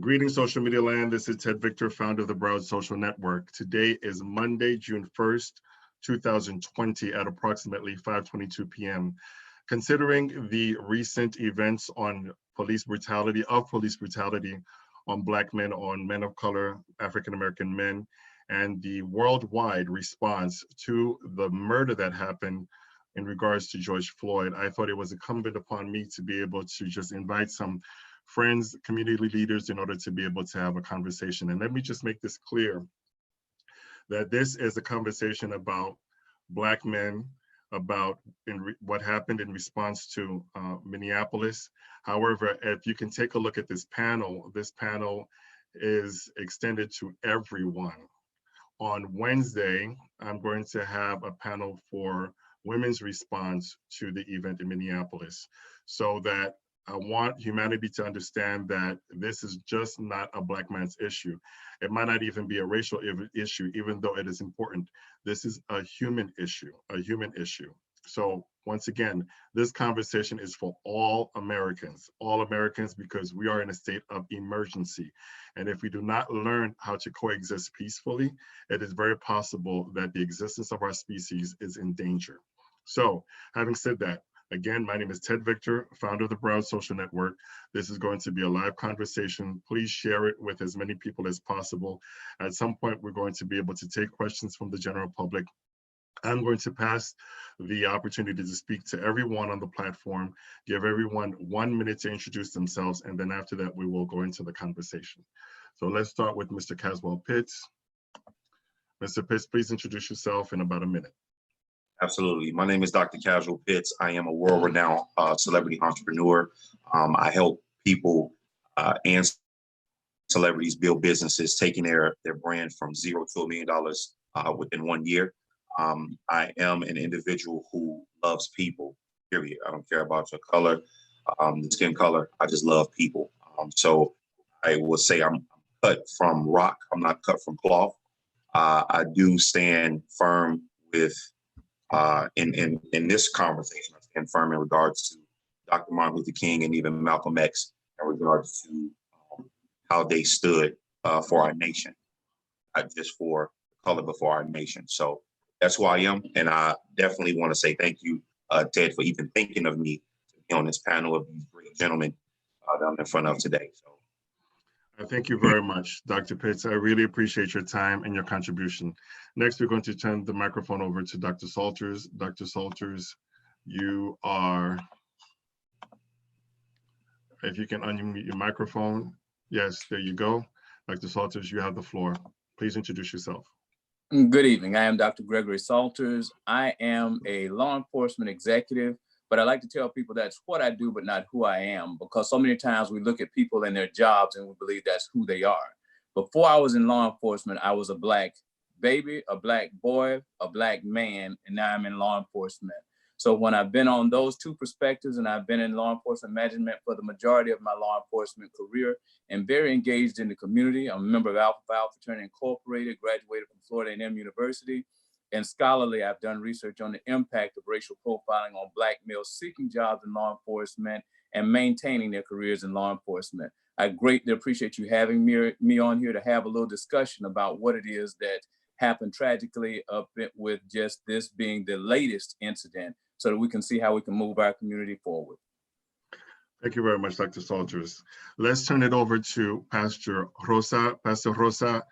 Greetings, social media land. This is Ted Victor, founder of the Broward Social Network. Today is Monday, June 1st, 2020 at approximately 5:22 p.m. Considering the recent events on police brutality on Black men, on men of color, African-American men, and the worldwide response to the murder that happened in regards to George Floyd, I thought it was incumbent upon me to be able to just invite some friends, community leaders, in order to be able to have a conversation. And let me just make this clear, that this is a conversation about Black men, about what happened in response to Minneapolis. However, if you can take a look at this panel is extended to everyone. On Wednesday, I'm going to have a panel for women's response to the event in Minneapolis, so that I want humanity to understand that this is just not a Black man's issue. It might not even be a racial issue, even though it is important. This is a human issue, So once again, this conversation is for all Americans, because we are in a state of emergency. And if we do not learn how to coexist peacefully, it is very possible that the existence of our species is in danger. So having said that, again, my name is Ted Victor, founder of the Broward Social Network. This is going to be a live conversation. Please share it with as many people as possible. At some point, we're going to be able to take questions from the general public. I'm going to pass the opportunity to speak to everyone on the platform, give everyone 1 minute to introduce themselves, and then after that, we will go into the conversation. So let's start with Mr. Caswell Pitts. Mr. Pitts, please introduce yourself in about a minute. Absolutely. My name is Dr. Casual Pitts. I am a world-renowned celebrity entrepreneur. I help people and celebrities build businesses, taking their brand from $0 to $1 million within 1 year. I am an individual who loves people, period. I don't care about your color, the skin color. I just love people. So I would say I'm cut from rock. I'm not cut from cloth. I do stand firm with in this conversation, I stand firm in regards to Dr. Martin Luther King and even Malcolm X in regards to how they stood for our nation, not just for color, but for our nation. So that's who I am. And I definitely want to say thank you, Ted, for even thinking of me to be on this panel of these great gentlemen that I'm in front of today. So. Thank you very much, Dr. Pitts. I really appreciate your time and your contribution. Next, we're going to turn the microphone over to Dr. Salters. Dr. Salters, you are, if you can unmute your microphone. Yes, there you go. Dr. Salters, you have the floor. Please introduce yourself. Good evening. I am Dr. Gregory Salters. I am a law enforcement executive, but I like to tell people that's what I do, but not who I am, because so many times we look at people and their jobs and we believe that's who they are. Before I was in law enforcement, I was a Black baby, a Black boy, a Black man, and now I'm in law enforcement. So when I've been on those two perspectives, and I've been in law enforcement management for the majority of my law enforcement career and very engaged in the community. I'm a member of Alpha Phi Fraternity Incorporated, graduated from Florida A&M University. And scholarly, I've done research on the impact of racial profiling on Black males seeking jobs in law enforcement and maintaining their careers in law enforcement. I greatly appreciate you having me on here to have a little discussion about what it is that happened tragically with just this being the latest incident, so that we can see how we can move our community forward. Thank you very much, Dr. Salters. Let's turn it over to Pastor Rosa. Pastor Rosa,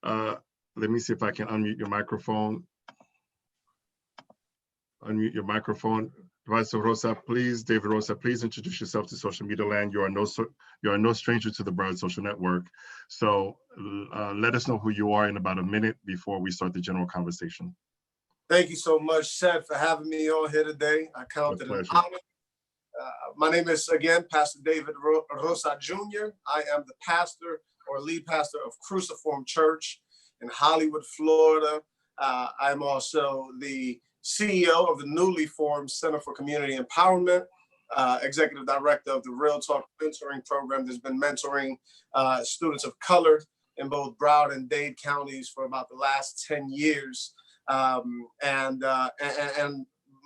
let me see if I can unmute your microphone. Unmute your microphone. Pastor Rosa, please, David Rosa, please introduce yourself to social media land. You are no stranger to the Broward Social Network. So let us know who you are in about a minute before we start the general conversation. Thank you so much, Seth, for having me on here today. I count it an honor. My name is, again, Pastor David Rosa Jr. I am the pastor or lead pastor of Cruciform Church in Hollywood, Florida. I'm also the CEO of the newly formed Center for Community Empowerment, executive director of the Real Talk Mentoring Program that's been mentoring students of color in both Broward and Dade counties for about the last 10 years. And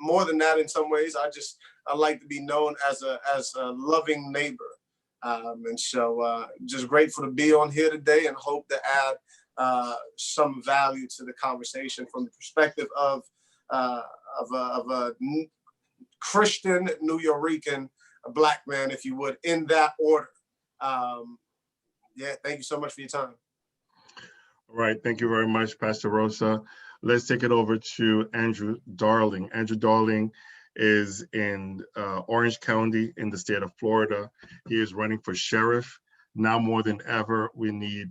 more than that, in some ways, I like to be known as a loving neighbor. And so just grateful to be on here today and hope to add some value to the conversation from the perspective of a Christian New Yorican, a Black man, if you would, in that order. Yeah, thank you so much for your time. All right, thank you very much, Pastor Rosa. Let's take it over to Andrew Darling. Andrew Darling is in Orange County in the state of Florida. He is running for sheriff. Now more than ever, we need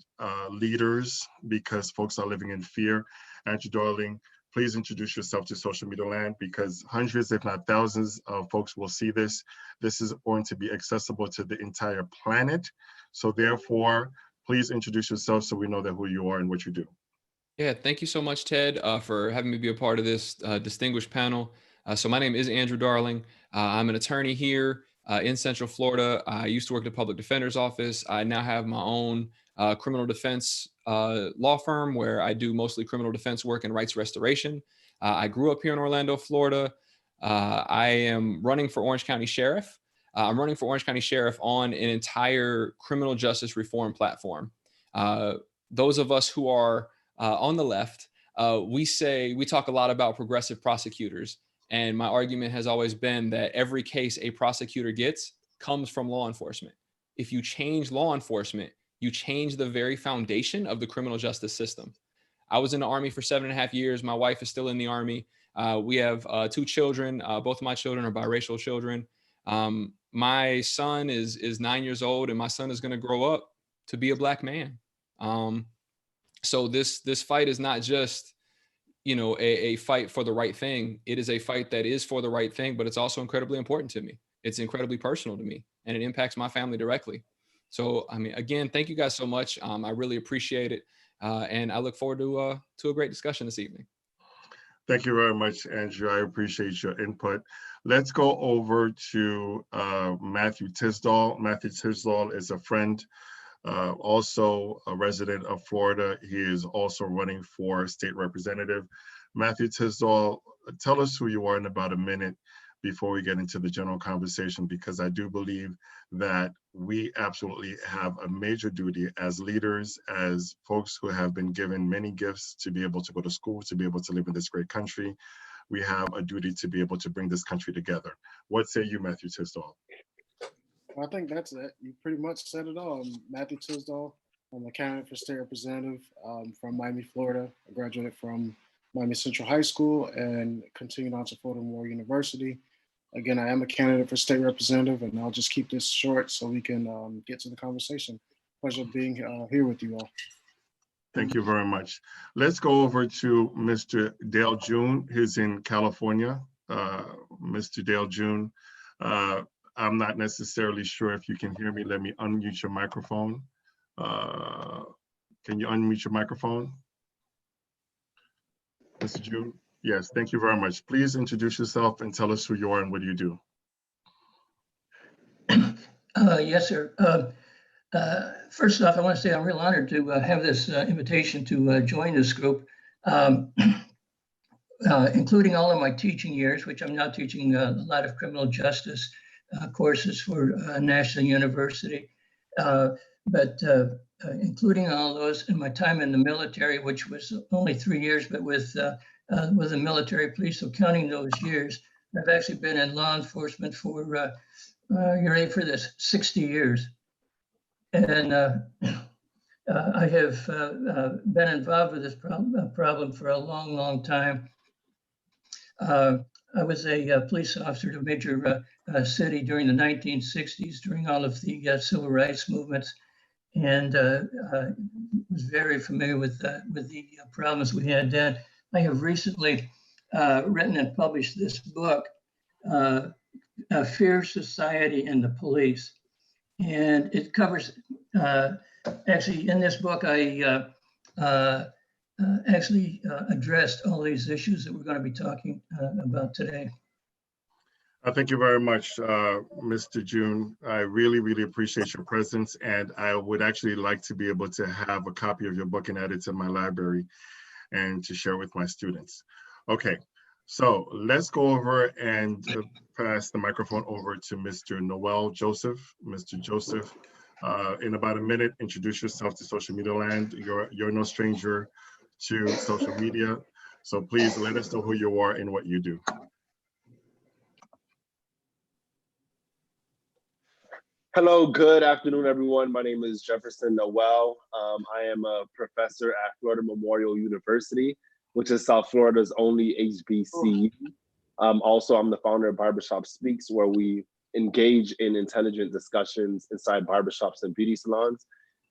leaders because folks are living in fear. Andrew Darling, please introduce yourself to social media land because hundreds, if not thousands of folks will see this. This is going to be accessible to the entire planet. So therefore, please introduce yourself so we know that who you are and what you do. Yeah, thank you so much, Ted, for having me be a part of this distinguished panel. So my name is Andrew Darling. I'm an attorney here in Central Florida. I used to work at the public defender's office. I now have my own criminal defense law firm where I do mostly criminal defense work and rights restoration. I grew up here in Orlando, Florida. I am running for Orange County Sheriff. I'm running for Orange County Sheriff on an entire criminal justice reform platform. Those of us who are on the left, we talk a lot about progressive prosecutors. And my argument has always been that every case a prosecutor gets comes from law enforcement. If you change law enforcement, you change the very foundation of the criminal justice system. I was in the Army for 7.5 years. My wife is still in the Army. We have 2 children. Both of my children are biracial children. My son is 9 years old, and my son is going to grow up to be a Black man. So this fight is not just, a fight for the right thing. It is a fight that is for the right thing, but it's also incredibly important to me. It's incredibly personal to me, and it impacts my family directly. So, again, thank you guys so much. I really appreciate it. And I look forward to a great discussion this evening. Thank you very much, Andrew. I appreciate your input. Let's go over to Matthew Tisdall. Matthew Tisdall is a friend, also a resident of Florida. He is also running for state representative. Matthew Tisdall, tell us who you are in about a minute before we get into the general conversation, because I do believe that we absolutely have a major duty as leaders, as folks who have been given many gifts to be able to go to school, to be able to live in this great country. We have a duty to be able to bring this country together. What say you, Matthew Tisdall? I think that's it. You pretty much said it all. I'm Matthew Tisdall. I'm a candidate for state representative from Miami, Florida. I graduated from Miami Central High School and continued on to Florida Memorial University. Again, I am a candidate for state representative, and I'll just keep this short so we can get to the conversation. Pleasure being here with you all. Thank you very much. Let's go over to Mr. Dale June, who's in California. Mr. Dale June, I'm not necessarily sure if you can hear me. Let me unmute your microphone. Can you unmute your microphone? Mr. June? Yes, thank you very much. Please introduce yourself and tell us who you are and what do you do. Yes, sir. First off, I want to say I'm real honored to have this invitation to join this group, including all of my teaching years, which I'm now teaching a lot of criminal justice courses for National University. But including all those in my time in the military, which was only 3 years, but with the military police, so counting those years, I've actually been in law enforcement for, you're ready for this, 60 years. And I have been involved with this problem for a long, long time. I was a police officer in a major city during the 1960s, during all of the civil rights movements, and was very familiar with the problems we had then. I have recently written and published this book, Fear, Society, and the Police. And it covers, actually in this book, I actually addressed all these issues that we're going to be talking about today. Thank you very much, Mr. June. I really, really appreciate your presence, and I would actually like to be able to have a copy of your book and add it to my library and to share with my students. Okay, So let's go over and pass the microphone over to Mr. Noel Joseph. Mr. Joseph, in about a minute, introduce yourself to social media land. You're no stranger to social media, so please let us know who you are and what you do. Hello, good afternoon, everyone. My name is Jefferson Noel. I am a professor at Florida Memorial University, which is South Florida's only HBCU. Also, I'm the founder of Barbershop Speaks, where we engage in intelligent discussions inside barbershops and beauty salons.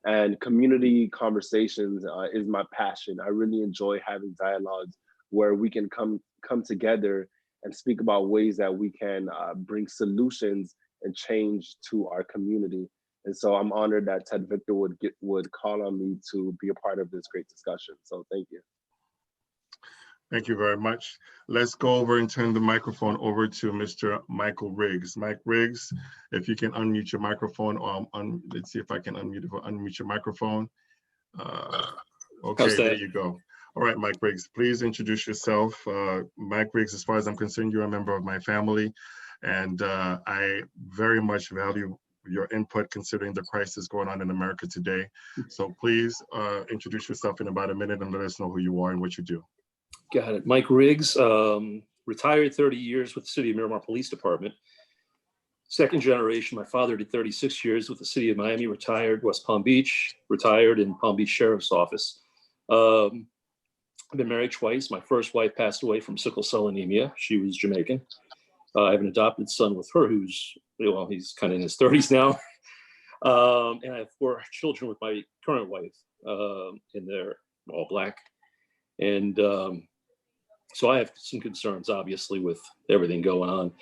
And community conversations is my passion. I really enjoy having dialogues where we can come together and speak about ways that we can bring solutions and change to our community. And so I'm honored that Ted Victor would call on me to be a part of this great discussion. So thank you. Thank you very much. Let's go over and turn the microphone over to Mr. Michael Riggs. Mike Riggs, if you can unmute your microphone, or let's see if I can unmute your microphone. Okay, there you go. All right, Mike Riggs, please introduce yourself. Mike Riggs, as far as I'm concerned, you're a member of my family, and I very much value your input considering the crisis going on in America today. So please introduce yourself in about a minute and let us know who you are and what you do. Got it. Mike Riggs, retired 30 years with the City of Miramar Police Department. Second generation, my father did 36 years with the City of Miami, retired West Palm Beach, retired in Palm Beach Sheriff's Office. I've been married twice. My first wife passed away from sickle cell anemia. She was Jamaican. I have an adopted son with her who's, well, he's kind of in his 30s now. And I have 4 children with my current wife, and they're all Black. And so I have some concerns, obviously, with everything going on.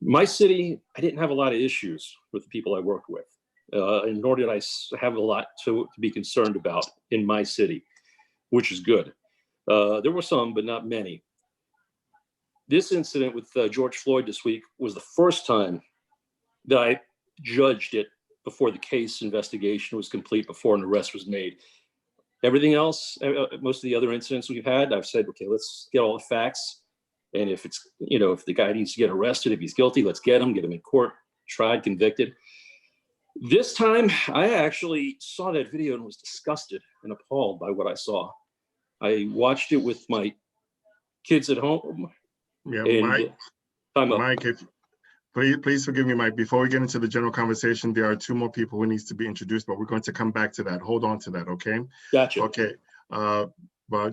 My city, I didn't have a lot of issues with the people I worked with, and nor did I have a lot to be concerned about in my city, which is good. There were some, but not many. This incident with George Floyd this week was the first time that I judged it before the case investigation was complete, before an arrest was made. Everything else, most of the other incidents we've had, I've said, okay, let's get all the facts. And if it's, if the guy needs to get arrested, if he's guilty, let's get him in court, tried, convicted. This time, I actually saw that video and was disgusted and appalled by what I saw. I watched it with my kids at home. Yeah, and, Mike, if please forgive me, Mike. Before we get into the general conversation, there are 2 more people who needs to be introduced, but we're going to come back to that. Hold on to that, okay? Gotcha. Okay.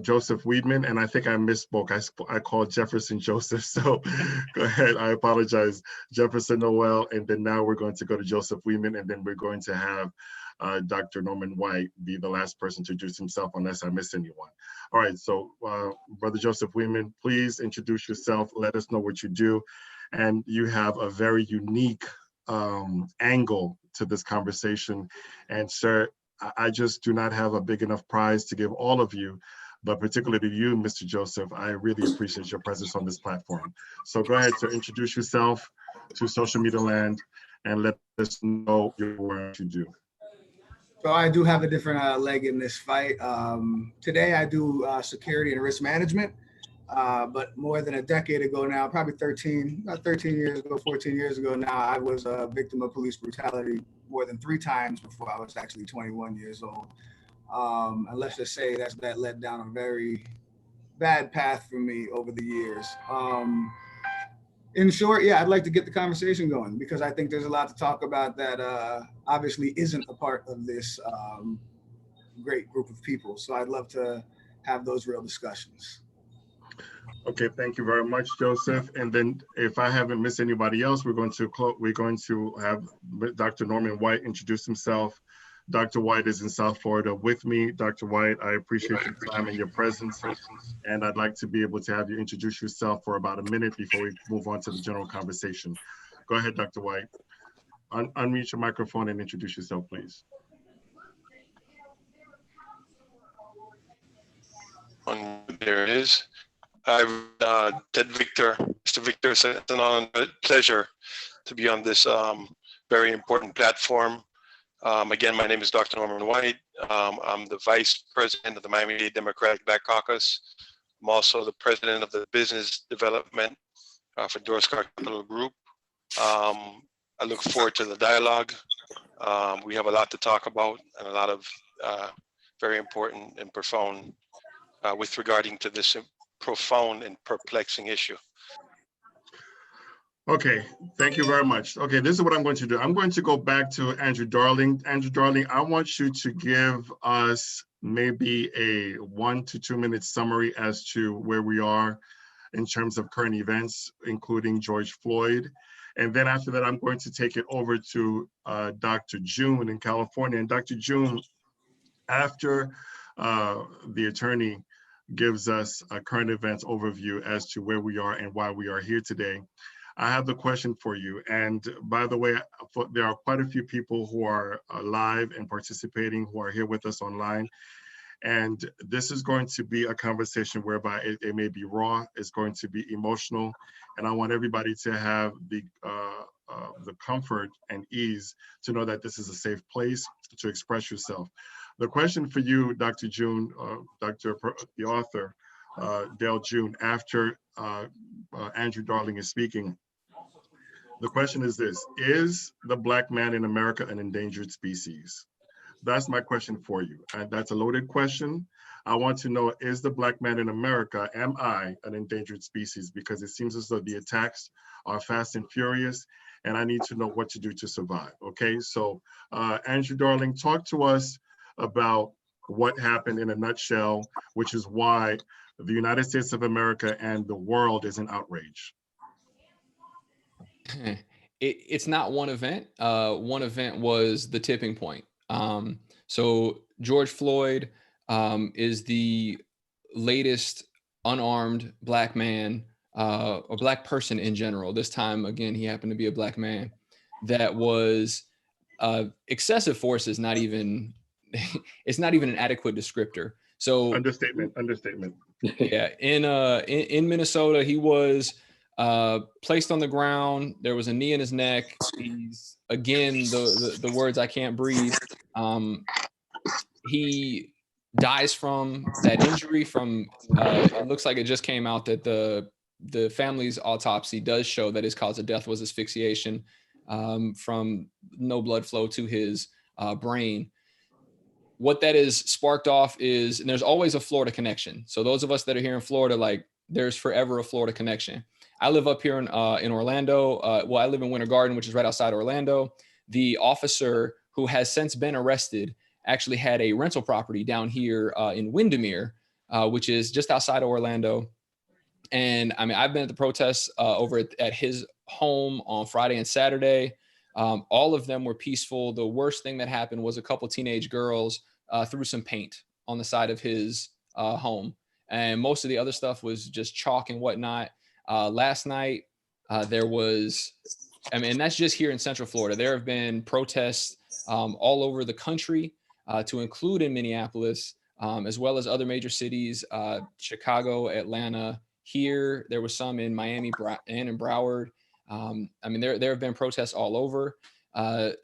Joseph Weedman, and I think I misspoke. I called Jefferson Joseph, so go ahead. I apologize. Jefferson Noel, and then now we're going to go to Joseph Weedman, and then we're going to have Dr. Norman White be the last person to introduce himself, unless I miss anyone. All right, so Brother Joseph Weedman, please introduce yourself. Let us know what you do. And you have a very unique angle to this conversation. And sir, I just do not have a big enough prize to give all of you, but particularly to you, Mr. Joseph. I really appreciate your presence on this platform. So go ahead to introduce yourself to social media land and let us know your work you do. So I do have a different leg in this fight. Today I do security and risk management. But more than a decade ago now, probably 13 years ago, 14 years ago now, I was a victim of police brutality more than 3 times before I was actually 21 years old. And let's just say that led down a very bad path for me over the years. In short, yeah, I'd like to get the conversation going because I think there's a lot to talk about that obviously isn't a part of this great group of people. So I'd love to have those real discussions. Okay, thank you very much, Joseph. And then if I haven't missed anybody else, we're going to have Dr. Norman White introduce himself. Dr. White is in South Florida with me. Dr. White, I appreciate your time and your presence. And I'd like to be able to have you introduce yourself for about a minute before we move on to the general conversation. Go ahead, Dr. White. Unmute your microphone and introduce yourself, please. There it is. I'm Ted Victor. Mr. Victor, it's an honor and pleasure to be on this very important platform. Again, my name is Dr. Norman White. I'm the Vice President of the Miami-Dade Democratic Black Caucus. I'm also the president of the business development for Dorscar Capital Group. I look forward to the dialogue. We have a lot to talk about and a lot of very important and profound with regarding to this profound and perplexing issue. Okay, thank you very much. Okay, this is what I'm going to do. I'm going to go back to Andrew Darling. Andrew Darling, I want you to give us maybe a 1 to 2 minute summary as to where we are in terms of current events, including George Floyd. And then after that, I'm going to take it over to Dr. June in California. And Dr. June, after the attorney gives us a current events overview as to where we are and why we are here today, I have the question for you. And by the way, there are quite a few people who are live and participating who are here with us online. And this is going to be a conversation whereby it may be raw, it's going to be emotional. And I want everybody to have the comfort and ease to know that this is a safe place to express yourself. The question for you, Dr. June, the author, Dale June, after Andrew Darling is speaking, the question is this: is the Black man in America an endangered species? That's my question for you. And that's a loaded question. I want to know, is the Black man in America, am I an endangered species? Because it seems as though the attacks are fast and furious, and I need to know what to do to survive, okay? So Andrew Darling, talk to us about what happened in a nutshell, which is why the United States of America and the world is in outrage. It's not one event. One event was the tipping point. So George Floyd is the latest unarmed Black man or Black person in general. This time, again, he happened to be a Black man that was excessive force is not even, it's not even an adequate descriptor. So understatement. Yeah, in Minnesota, he was placed on the ground. There was a knee in his neck. He's, again, the words I can't breathe. He dies from that injury from, it looks like it just came out that the family's autopsy does show that his cause of death was asphyxiation from no blood flow to his brain. What that is sparked off is, and there's always a Florida connection. So those of us that are here in Florida, like, there's forever a Florida connection. I live up here in Orlando. Well, I live in Winter Garden, which is right outside Orlando. The officer who has since been arrested actually had a rental property down here in Windermere, which is just outside of Orlando. And I mean, I've been at the protests over at his home on Friday and Saturday. All of them were peaceful. The worst thing that happened was a couple teenage girls threw some paint on the side of his home. And most of the other stuff was just chalk and whatnot. Last night, there was, I mean, and that's just here in Central Florida. There have been protests all over the country, to include in Minneapolis, as well as other major cities, Chicago, Atlanta. Here, there was some in Miami and in Broward. I mean, there have been protests all over. I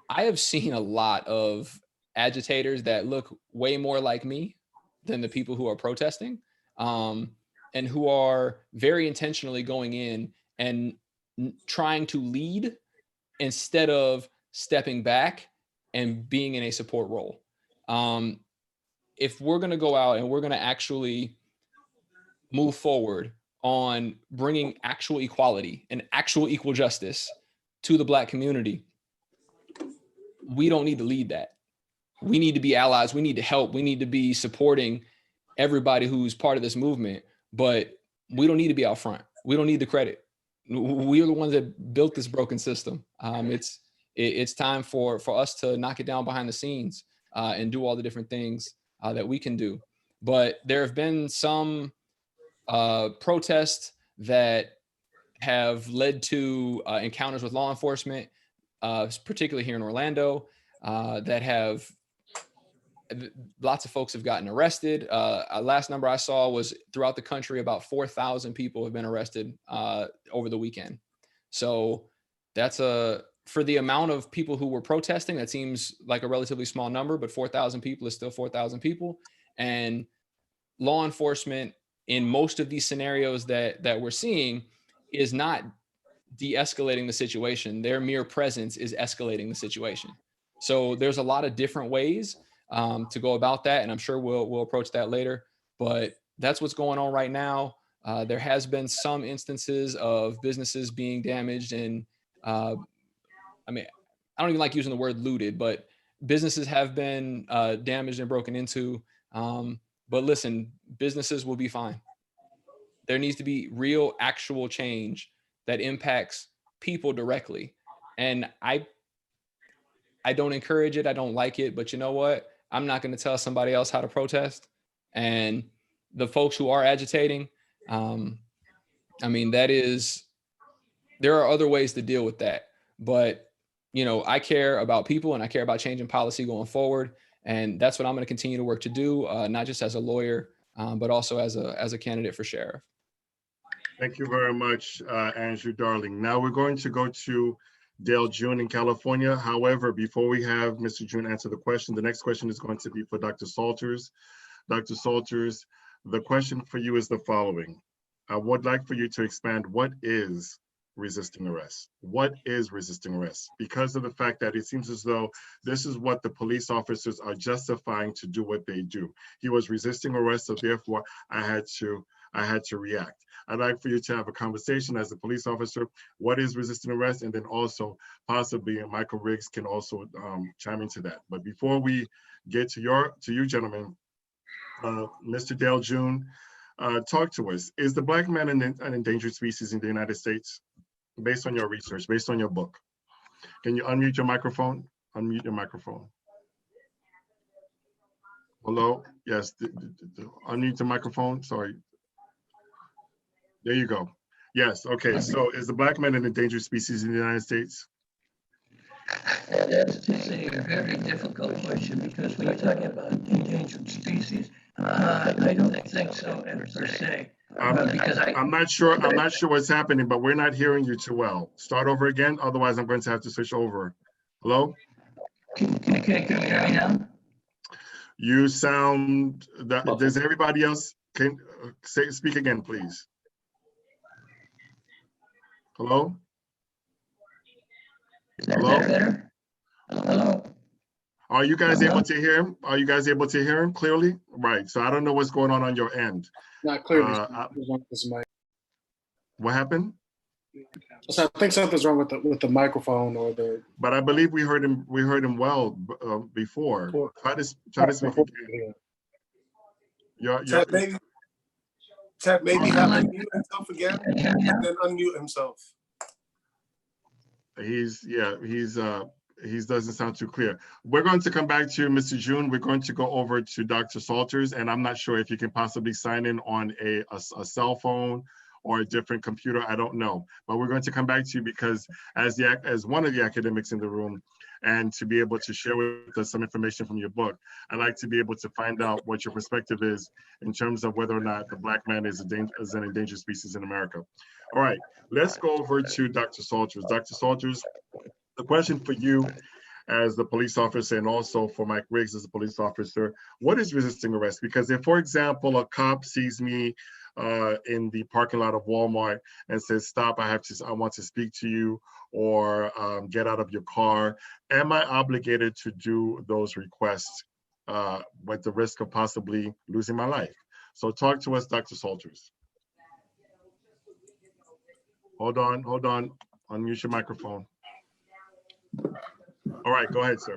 have seen a lot of agitators that look way more like me than the people who are protesting, and who are very intentionally going in and trying to lead instead of stepping back and being in a support role. If we're going to go out and we're going to actually move forward on bringing actual equality and actual equal justice to the Black community, we don't need to lead that. We need to be allies. We need to help. We need to be supporting everybody who's part of this movement, but we don't need to be out front. We don't need the credit. We are the ones that built this broken system. It's time for us to knock it down behind the scenes and do all the different things that we can do. But there have been some protests that have led to encounters with law enforcement, particularly here in Orlando, that have, lots of folks have gotten arrested. Last number I saw was throughout the country, about 4,000 people have been arrested over the weekend. So that's for the amount of people who were protesting, that seems like a relatively small number, but 4,000 people is still 4,000 people. And law enforcement in most of these scenarios that we're seeing is not de-escalating the situation. Their mere presence is escalating the situation. So there's a lot of different ways to go about that, and I'm sure we'll approach that later. But that's what's going on right now. There has been some instances of businesses being damaged, and I mean, I don't even like using the word looted, but businesses have been damaged and broken into. But listen, businesses will be fine. There needs to be real, actual change that impacts people directly. And I don't encourage it. I don't like it. But you know what? I'm not going to tell somebody else how to protest. And the folks who are agitating, I mean, there are other ways to deal with that. But, you know, I care about people and I care about changing policy going forward. And that's what I'm going to continue to work to do, not just as a lawyer, but also as a candidate for sheriff. Thank you very much, Andrew Darling. Now we're going to go to Dale June in California. However, before we have Mr. June answer the question, the next question is going to be for Dr. Salters. Dr. Salters, the question for you is the following. I would like for you to expand what is resisting arrest? What is resisting arrest? Because of the fact that it seems as though this is what the police officers are justifying to do what they do. He was resisting arrest, so therefore I had to react. I'd like for you to have a conversation as a police officer. What is resisting arrest? And then also possibly Michael Riggs can also chime into that. But before we get to you gentlemen, Mr. Dale June, talk to us. Is the Black man an endangered species in the United States? Based on your research, based on your book. Can you unmute your microphone? Unmute your microphone. Hello? Yes, unmute the microphone, sorry. There you go. Yes, okay, so is the Black man an endangered species in the United States? That's a very difficult question because when you're talking about endangered species, I don't think so per se. Because I'm not sure what's happening, but we're not hearing you too well. Start over again, otherwise I'm going to have to switch over. Hello? Can you hear me now? You sound, does everybody else, speak again, please. Hello? Is that better? Hello? Are you guys able to hear him? Are you guys able to hear him clearly? Right, so I don't know what's going on your end. Not clearly. What happened? So I think something's wrong with the microphone or the. But I believe we heard him well before. Try to speak again. Ted, maybe have him mute himself again and then unmute himself. He doesn't sound too clear. We're going to come back to Mr. June. We're going to go over to Dr. Salters, and I'm not sure if you can possibly sign in on a cell phone or a different computer. I don't know, but we're going to come back to you because as one of the academics in the room, and to be able to share with us some information from your book, I'd like to be able to find out what your perspective is in terms of whether or not the Black man is an endangered species in America. All right, let's go over to Dr. Salters. Dr. Salters, the question for you as the police officer and also for Mike Riggs as a police officer, what is resisting arrest? Because if, for example, a cop sees me in the parking lot of Walmart and says, stop, I want to speak to you, or get out of your car, am I obligated to do those requests with the risk of possibly losing my life? So talk to us, Dr. Salters. Hold on, unmute your microphone. All right, go ahead, sir.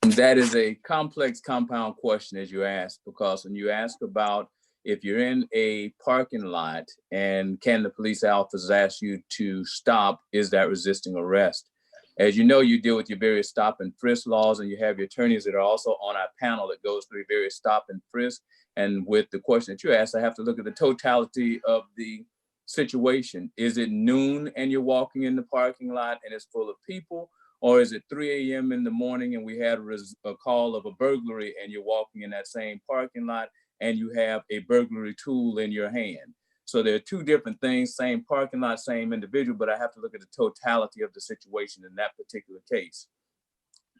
That is a complex compound question as you ask, because when you ask about if you're in a parking lot and can the police officers ask you to stop, is that resisting arrest? As you know, you deal with your various stop and frisk laws, and you have your attorneys that are also on our panel that goes through various stop and frisk. And with the question that you asked, I have to look at the totality of the situation. Is it noon and you're walking in the parking lot and it's full of people? Or is it 3 a.m. in the morning and we had a call of a burglary and you're walking in that same parking lot and you have a burglary tool in your hand? So there are two different things, same parking lot, same individual, but I have to look at the totality of the situation in that particular case.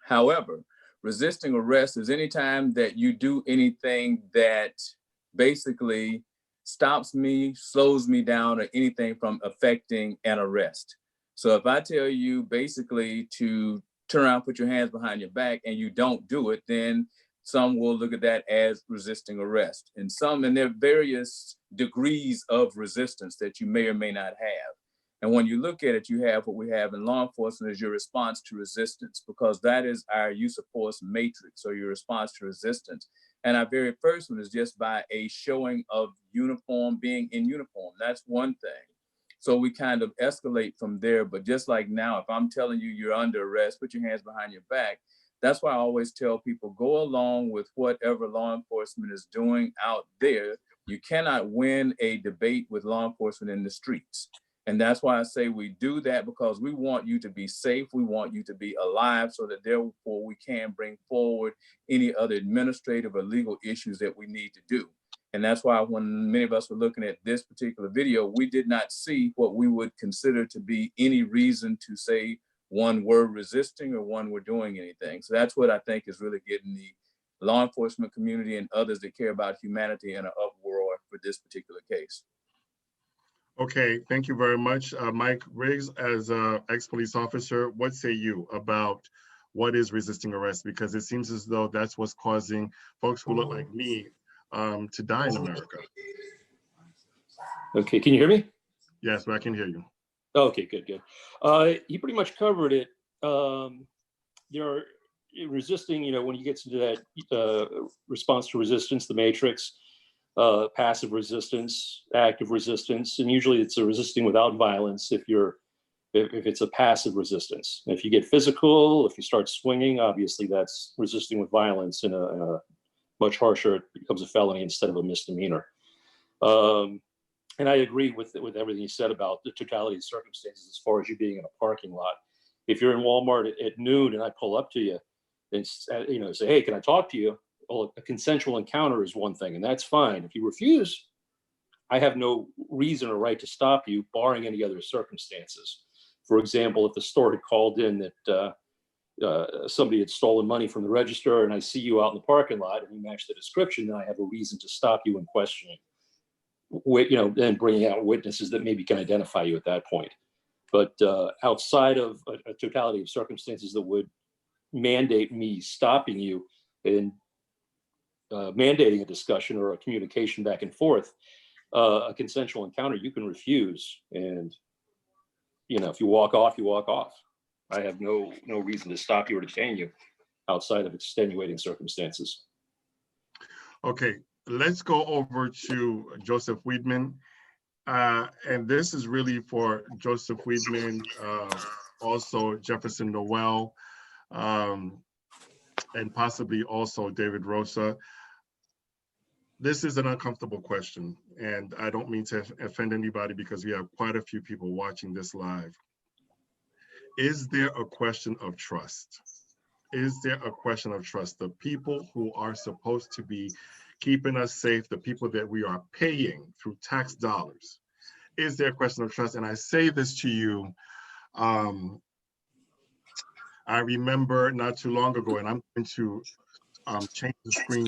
However, resisting arrest is anytime that you do anything that basically stops me, slows me down, or anything from affecting an arrest. So if I tell you basically to turn around, put your hands behind your back, and you don't do it, then some will look at that as resisting arrest. And there are various degrees of resistance that you may or may not have. And when you look at it, you have what we have in law enforcement is your response to resistance, because that is our use of force matrix, or your response to resistance. And our very first one is just by a showing of uniform, being in uniform. That's one thing. So we kind of escalate from there. But just like now, if I'm telling you you're under arrest, put your hands behind your back. That's why I always tell people, go along with whatever law enforcement is doing out there. You cannot win a debate with law enforcement in the streets. And that's why I say we do that, because we want you to be safe. We want you to be alive, so that therefore we can bring forward any other administrative or legal issues that we need to do. And that's why when many of us were looking at this particular video, we did not see what we would consider to be any reason to say one were resisting or one were doing anything. So that's what I think is really getting the law enforcement community and others that care about humanity in an uproar for this particular case. Okay, thank you very much. Mike Riggs, as an ex-police officer, what say you about what is resisting arrest? Because it seems as though that's what's causing folks who look like me to die in America. Okay, can you hear me? Yes, I can hear you. Okay, good. You pretty much covered it. You're resisting, when you get to that response to resistance, the matrix, passive resistance, active resistance, and usually it's a resisting without violence if it's a passive resistance. If you get physical, if you start swinging, obviously that's resisting with violence, and a much harsher, it becomes a felony instead of a misdemeanor. And I agree with everything you said about the totality of circumstances as far as you being in a parking lot. If you're in Walmart at noon and I pull up to you and say, hey, can I talk to you? Well, a consensual encounter is one thing, and that's fine. If you refuse, I have no reason or right to stop you, barring any other circumstances. For example, if the store had called in that somebody had stolen money from the register, and I see you out in the parking lot and you match the description, then I have a reason to stop you and question you, and bringing out witnesses that maybe can identify you at that point. But outside of a totality of circumstances that would mandate me stopping you and mandating a discussion or a communication back and forth, a consensual encounter, you can refuse. And, if you walk off, you walk off. I have no reason to stop you or detain you outside of extenuating circumstances. Okay, let's go over to Joseph Weidman. And this is really for Joseph Weidman, also Jefferson Noel, and possibly also David Rosa. This is an uncomfortable question, and I don't mean to offend anybody because we have quite a few people watching this live. Is there a question of trust? Is there a question of trust? The people who are supposed to be keeping us safe, the people that we are paying through tax dollars, is there a question of trust? And I say this to you, I remember not too long ago, and I'm going to change the screen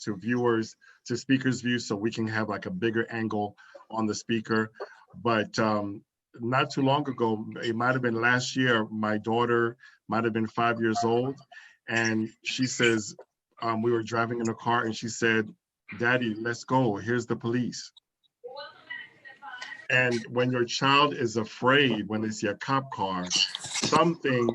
to viewers, to speakers' view, so we can have like a bigger angle on the speaker. But not too long ago, it might have been last year, my daughter might have been 5 years old, and she says, we were driving in a car, and she said, "Daddy, let's go, here's the police." And when your child is afraid, when they see a cop car, something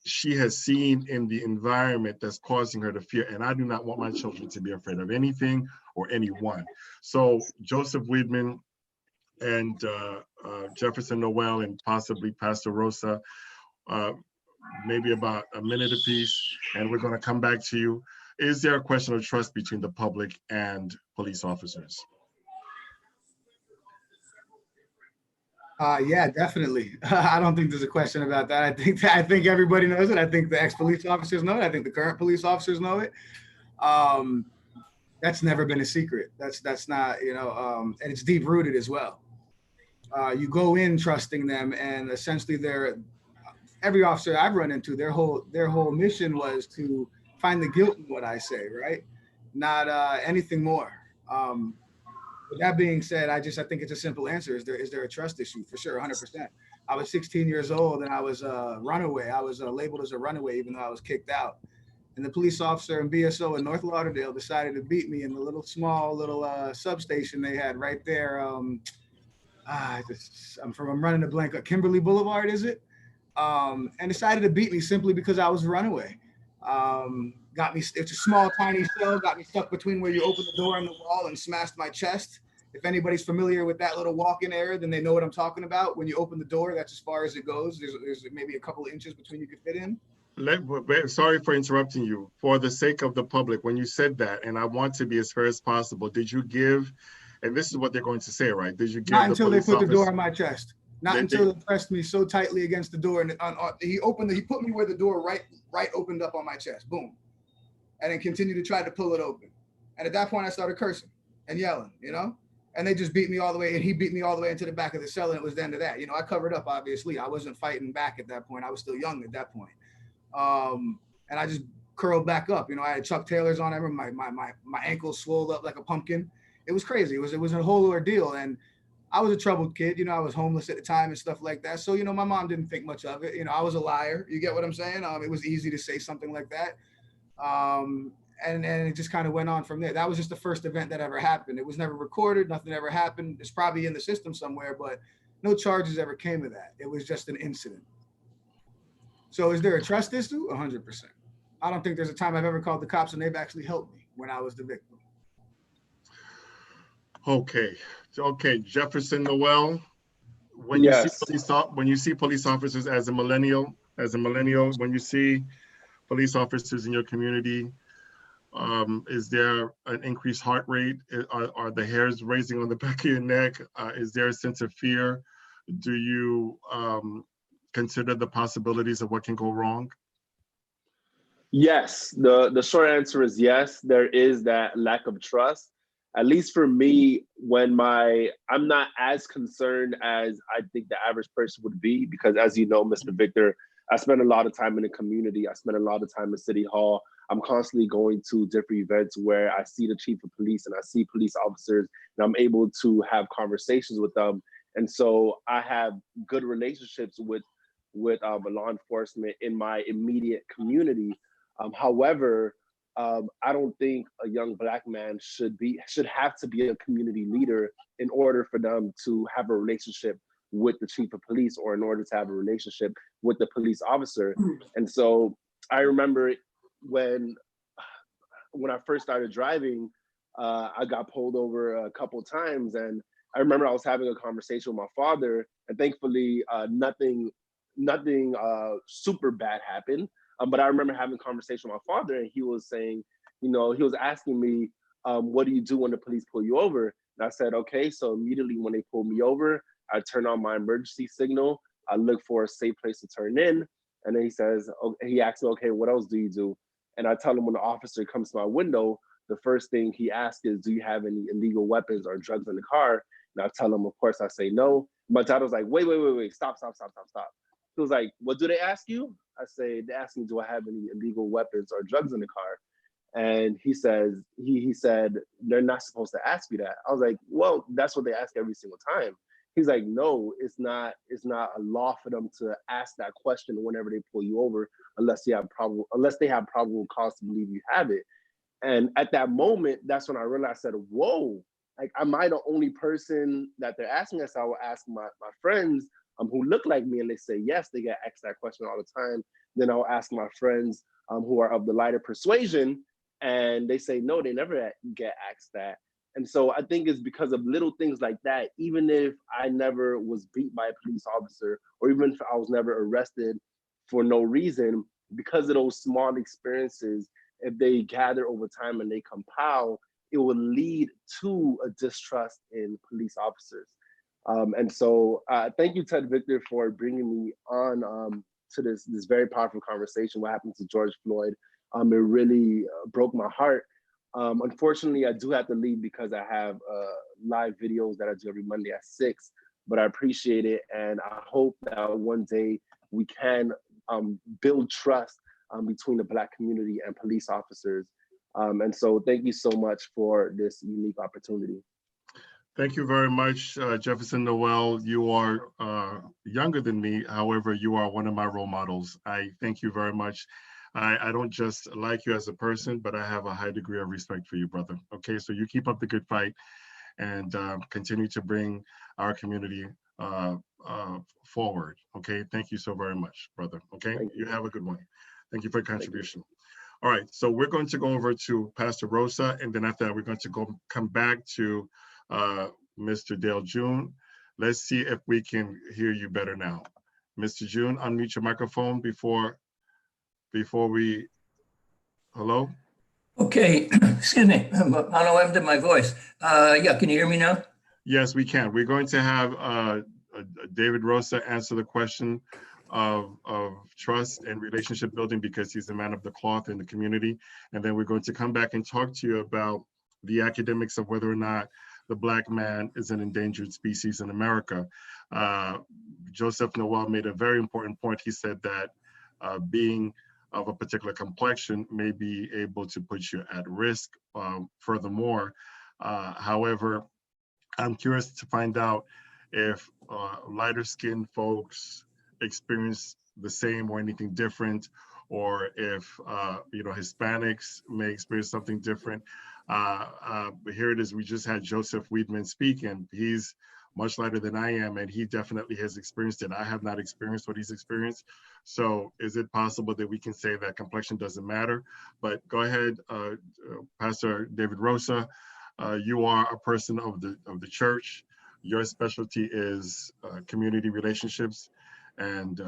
she has seen in the environment that's causing her to fear. And I do not want my children to be afraid of anything or anyone. So Joseph Weidman and Jefferson Noel and possibly Pastor Rosa, maybe about a minute apiece, and we're going to come back to you. Is there a question of trust between the public and police officers? Yeah, definitely. I don't think there's a question about that. I think everybody knows it. I think the ex-police officers know it. I think the current police officers know it. That's never been a secret. That's not, and it's deep rooted as well. You go in trusting them, and essentially every officer I've run into, their whole mission was to find the guilt in what I say, right? Not anything more. With that being said, I think it's a simple answer. Is there a trust issue? For sure, 100%. I was 16 years old and I was a runaway. I was labeled as a runaway even though I was kicked out. And the police officer in BSO in North Lauderdale decided to beat me in the small substation they had right there. I'm running a blank. Kimberly Boulevard, is it? And decided to beat me simply because I was a runaway. Got me, it's a small, tiny cell, got me stuck between where you open the door and the wall and smashed my chest. If anybody's familiar with that little walk-in area, then they know what I'm talking about. When you open the door, that's as far as it goes. There's maybe a couple of inches between you could fit in. Sorry for interrupting you. For the sake of the public, when you said that, and I want to be as fair as possible, did you give, and this is what they're going to say, right? Did you give Not until they put the door on my chest. Not until they pressed me so tightly against the door, and he put me where the door right opened up on my chest, boom, and then continued to try to pull it open. And at that point, I started cursing and yelling, and they just beat me all the way, and he beat me all the way into the back of the cell, and it was the end of that. I covered up, obviously. I wasn't fighting back at that point. I was still young at that point. And I just curled back up. I had Chuck Taylors on. I remember my ankles swelled up like a pumpkin. It was crazy. It was a whole ordeal. And I was a troubled kid. I was homeless at the time and stuff like that. So, my mom didn't think much of it. I was a liar. You get what I'm saying? It was easy to say something like that. And it just kind of went on from there. That was just the first event that ever happened. It was never recorded. Nothing ever happened. It's probably in the system somewhere, but no charges ever came of that. It was just an incident. So is there a trust issue? 100%. I don't think there's a time I've ever called the cops and they've actually helped me when I was the victim. Okay. Jefferson Noel, when you see police officers as a millennial, when you see police officers in your community, is there an increased heart rate? Are the hairs raising on the back of your neck? Is there a sense of fear? Do you consider the possibilities of what can go wrong? Yes, the short answer is yes. There is that lack of trust. At least for me, I'm not as concerned as I think the average person would be, because as you know, Mr. Victor, I spend a lot of time in the community. I spend a lot of time in City Hall. I'm constantly going to different events where I see the chief of police and I see police officers, and I'm able to have conversations with them. And so I have good relationships with law enforcement in my immediate community. However, I don't think a young Black man should have to be a community leader in order for them to have a relationship with the chief of police, or in order to have a relationship with the police officer. And so I remember when I first started driving, I got pulled over a couple of times, and I remember I was having a conversation with my father, and thankfully nothing super bad happened. But I remember having a conversation with my father, and he was saying, he was asking me, what do you do when the police pull you over? And I said, okay. So immediately when they pulled me over, I turn on my emergency signal. I look for a safe place to turn in. And then he asks me, okay, what else do you do? And I tell him, when the officer comes to my window, the first thing he asks is, do you have any illegal weapons or drugs in the car? And I tell him, of course, I say no. My dad was like, wait, stop. He was like, what do they ask you? I say, they ask me, do I have any illegal weapons or drugs in the car? And he says, he said, they're not supposed to ask you that. I was like, well, that's what they ask every single time. He's like, no, it's not a law for them to ask that question whenever they pull you over, unless they have probable cause to believe you have it. And at that moment, that's when I realized, I said, whoa, like, am I the only person that they're asking us? I will ask my friends who look like me, and they say yes, they get asked that question all the time. Then I'll ask my friends who are of the lighter persuasion, and they say no, they never get asked that. And so I think it's because of little things like that. Even if I never was beat by a police officer, or even if I was never arrested for no reason, because of those small experiences, if they gather over time and they compile, it will lead to a distrust in police officers. And so thank you, Ted Victor, for bringing me on to this very powerful conversation. What happened to George Floyd? It really broke my heart. Unfortunately, I do have to leave because I have live videos that I do every Monday at 6, but I appreciate it. And I hope that one day we can build trust between the Black community and police officers. And so thank you so much for this unique opportunity. Thank you very much, Jefferson Noel. You are younger than me. However, you are one of my role models. I thank you very much. I don't just like you as a person, but I have a high degree of respect for you, brother. Okay, so you keep up the good fight and continue to bring our community forward. Okay, thank you so very much, brother. Okay, you have a good one. Thank you for your contribution. All right, so we're going to go over to Pastor Rosa, and then after that, we're going to come back to Mr. Dale June. Let's see if we can hear you better now. Mr. June, unmute your microphone before we, hello? Okay, excuse me. I don't know what happened to my voice. Yeah, can you hear me now? Yes, we can. We're going to have David Rosa answer the question of trust and relationship building because he's the man of the cloth in the community. And then we're going to come back and talk to you about the academics of whether or not the Black man is an endangered species in America. Joseph Noel made a very important point. He said that being of a particular complexion may be able to put you at risk. Furthermore, however, I'm curious to find out if lighter skinned folks experience the same or anything different, or if Hispanics may experience something different. Here it is, we just had Joseph Weedman speak, and he's much lighter than I am, and he definitely has experienced it. I have not experienced what he's experienced. So is it possible that we can say that complexion doesn't matter? But go ahead, Pastor David Rosa. You are a person of the church. Your specialty is community relationships and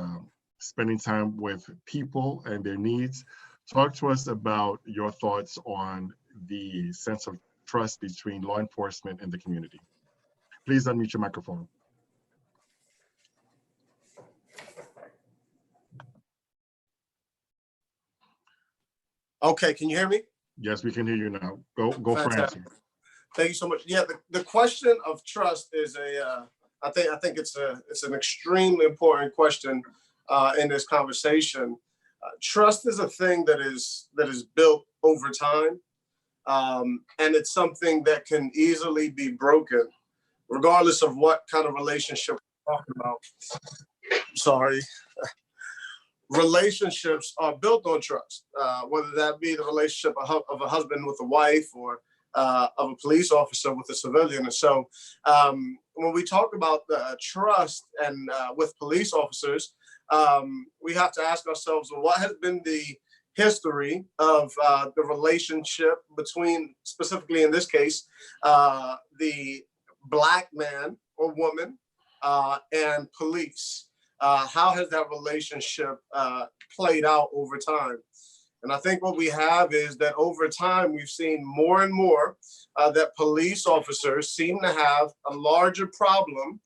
spending time with people and their needs. Talk to us about your thoughts on the sense of trust between law enforcement and the community. Please unmute your microphone. Okay, can you hear me? Yes, we can hear you now. Go for answer. Thank you so much. Yeah, the question of trust is I think it's an extremely important question in this conversation. Trust is a thing that is built over time, and it's something that can easily be broken, regardless of what kind of relationship we're talking about. Sorry. Relationships are built on trust, whether that be the relationship of a husband with a wife or of a police officer with a civilian. And so when we talk about trust and with police officers, we have to ask ourselves, well, what has been the history of the relationship between, specifically in this case, the Black man or woman and police? How has that relationship played out over time? And I think what we have is that over time, we've seen more and more that police officers seem to have a larger problem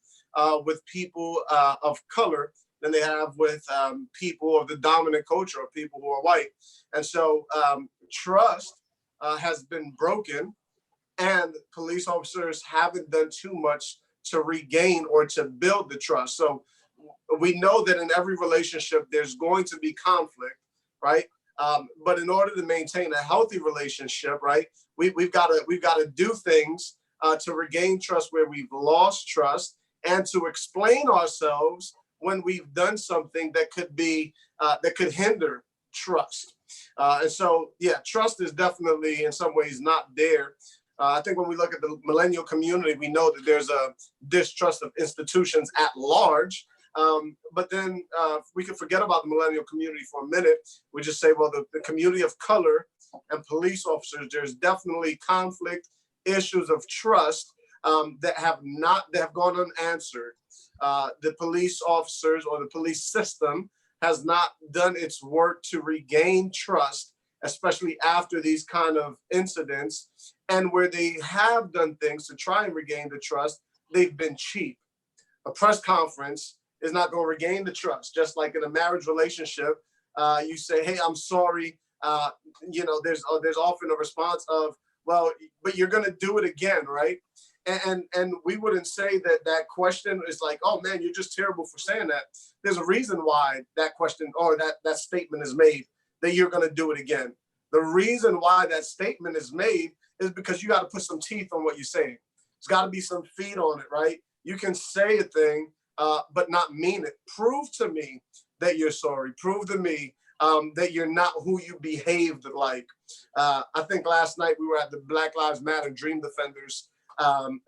with people of color than they have with people of the dominant culture, or people who are white. And so trust has been broken, and police officers haven't done too much to regain or to build the trust. So we know that in every relationship, there's going to be conflict, right? But in order to maintain a healthy relationship, right, we've got to do things to regain trust where we've lost trust, and to explain ourselves when we've done something that could hinder trust. And so, yeah, trust is definitely in some ways not there. I think when we look at the millennial community, we know that there's a distrust of institutions at large. But then we can forget about the millennial community for a minute. We just say, well, the community of color and police officers, there's definitely conflict, issues of trust that have gone unanswered. The police officers or the police system has not done its work to regain trust, especially after these kind of incidents. And where they have done things to try and regain the trust, they've been cheap. A press conference is not going to regain the trust. Just like in a marriage relationship, you say, hey, I'm sorry. There's often a response of, well, but you're going to do it again, right? And we wouldn't say that question is like, oh man, you're just terrible for saying that. There's a reason why that question or that statement is made, that you're going to do it again. The reason why that statement is made is because you got to put some teeth on what you're saying. There's got to be some feet on it, right? You can say a thing, but not mean it. Prove to me that you're sorry. Prove to me that you're not who you behaved like. I think last night we were at the Black Lives Matter Dream Defenders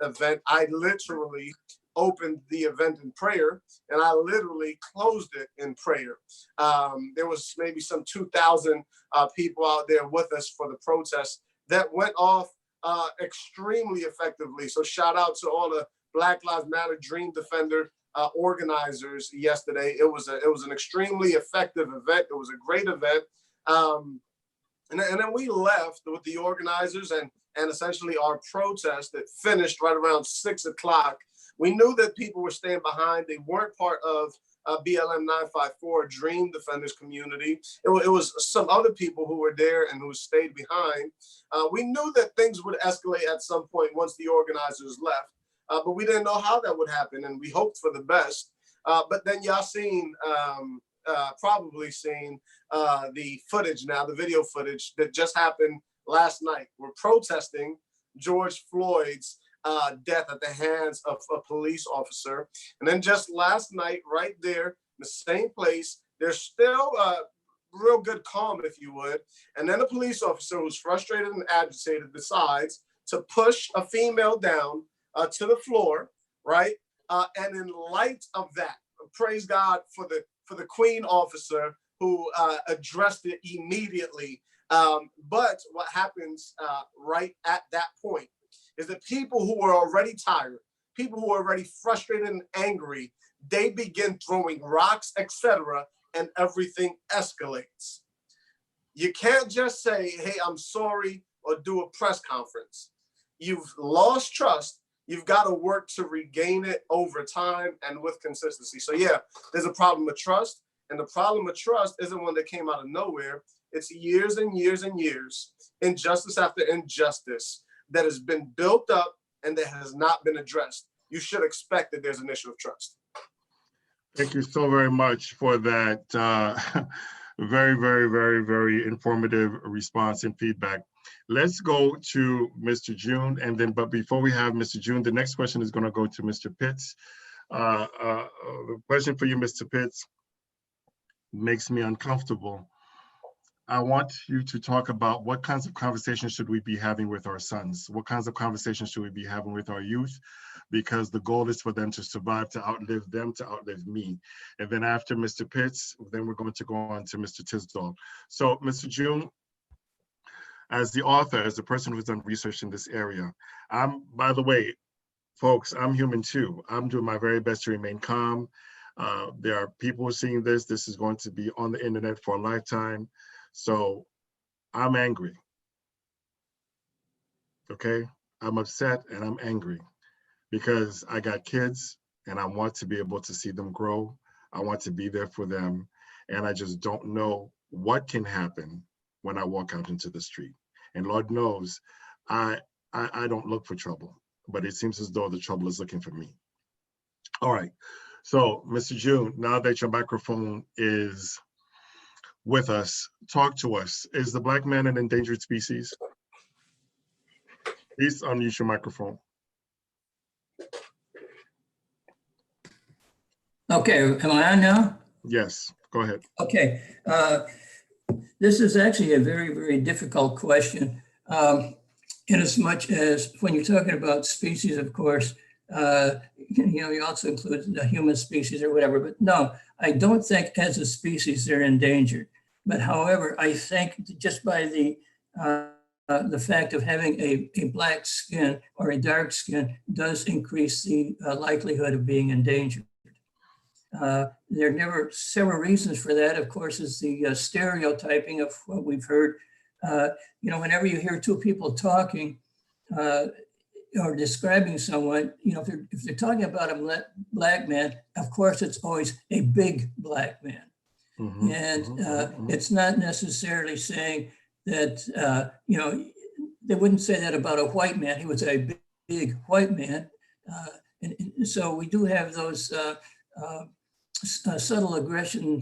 event. I literally opened the event in prayer, and I literally closed it in prayer. There was maybe some 2,000 people out there with us for the protest that went off extremely effectively. So shout out to all the Black Lives Matter Dream Defender organizers yesterday. It was an extremely effective event. It was a great event. And then we left with the organizers and essentially our protest that finished right around 6 o'clock. We knew that people were staying behind. They weren't part of BLM 954 Dream Defenders community. It was some other people who were there and who stayed behind. We knew that things would escalate at some point once the organizers left, but we didn't know how that would happen, and we hoped for the best. But then y'all probably seen the footage now, the video footage that just happened last night. We're protesting George Floyd's death at the hands of a police officer. And then just last night, right there, in the same place, there's still real good calm, if you would. And then a police officer who's frustrated and agitated decides to push a female down to the floor, right? And in light of that, praise God for the Queen officer who addressed it immediately. But what happens right at that point is that people who are already tired, people who are already frustrated and angry, they begin throwing rocks, etc., and everything escalates. You can't just say, hey, I'm sorry, or do a press conference. You've lost trust. You've got to work to regain it over time and with consistency. So yeah, there's a problem with trust. And the problem with trust isn't one that came out of nowhere. It's years and years and years, injustice after injustice, that has been built up and that has not been addressed. You should expect that there's an issue of trust. Thank you so very much for that very, very, very, very informative response and feedback. Let's go to Mr. June, and then, but before we have Mr. June, the next question is going to go to Mr. Pitts. The question for you, Mr. Pitts, makes me uncomfortable. I want you to talk about what kinds of conversations should we be having with our sons? What kinds of conversations should we be having with our youth? Because the goal is for them to survive, to outlive them, to outlive me. And then after Mr. Pitts, then we're going to go on to Mr. Tisdall. So Mr. June, as the author, as the person who's done research in this area, by the way, folks, I'm human too. I'm doing my very best to remain calm. There are people seeing this. This is going to be on the internet for a lifetime. So I'm angry, okay? I'm upset and I'm angry because I got kids and I want to be able to see them grow. I want to be there for them. And I just don't know what can happen when I walk out into the street. And Lord knows, I don't look for trouble, but it seems as though the trouble is looking for me. All right, so Mr. June, now that your microphone is with us, talk to us. Is the Black man an endangered species? Please unmute your microphone. Okay, am I on now? Yes, go ahead. Okay, this is actually a very, very difficult question. In as much as when you're talking about species, of course, you also include the human species or whatever, but no, I don't think as a species they're endangered. But however, I think just by the fact of having a black skin or a dark skin does increase the likelihood of being endangered. There are never several reasons for that. Of course, is the stereotyping of what we've heard. Whenever you hear two people talking or describing someone, if they're talking about a black man, of course, it's always a big black man. Mm-hmm. And it's not necessarily saying that, they wouldn't say that about a white man. He was a big white man. And so we do have those subtle aggression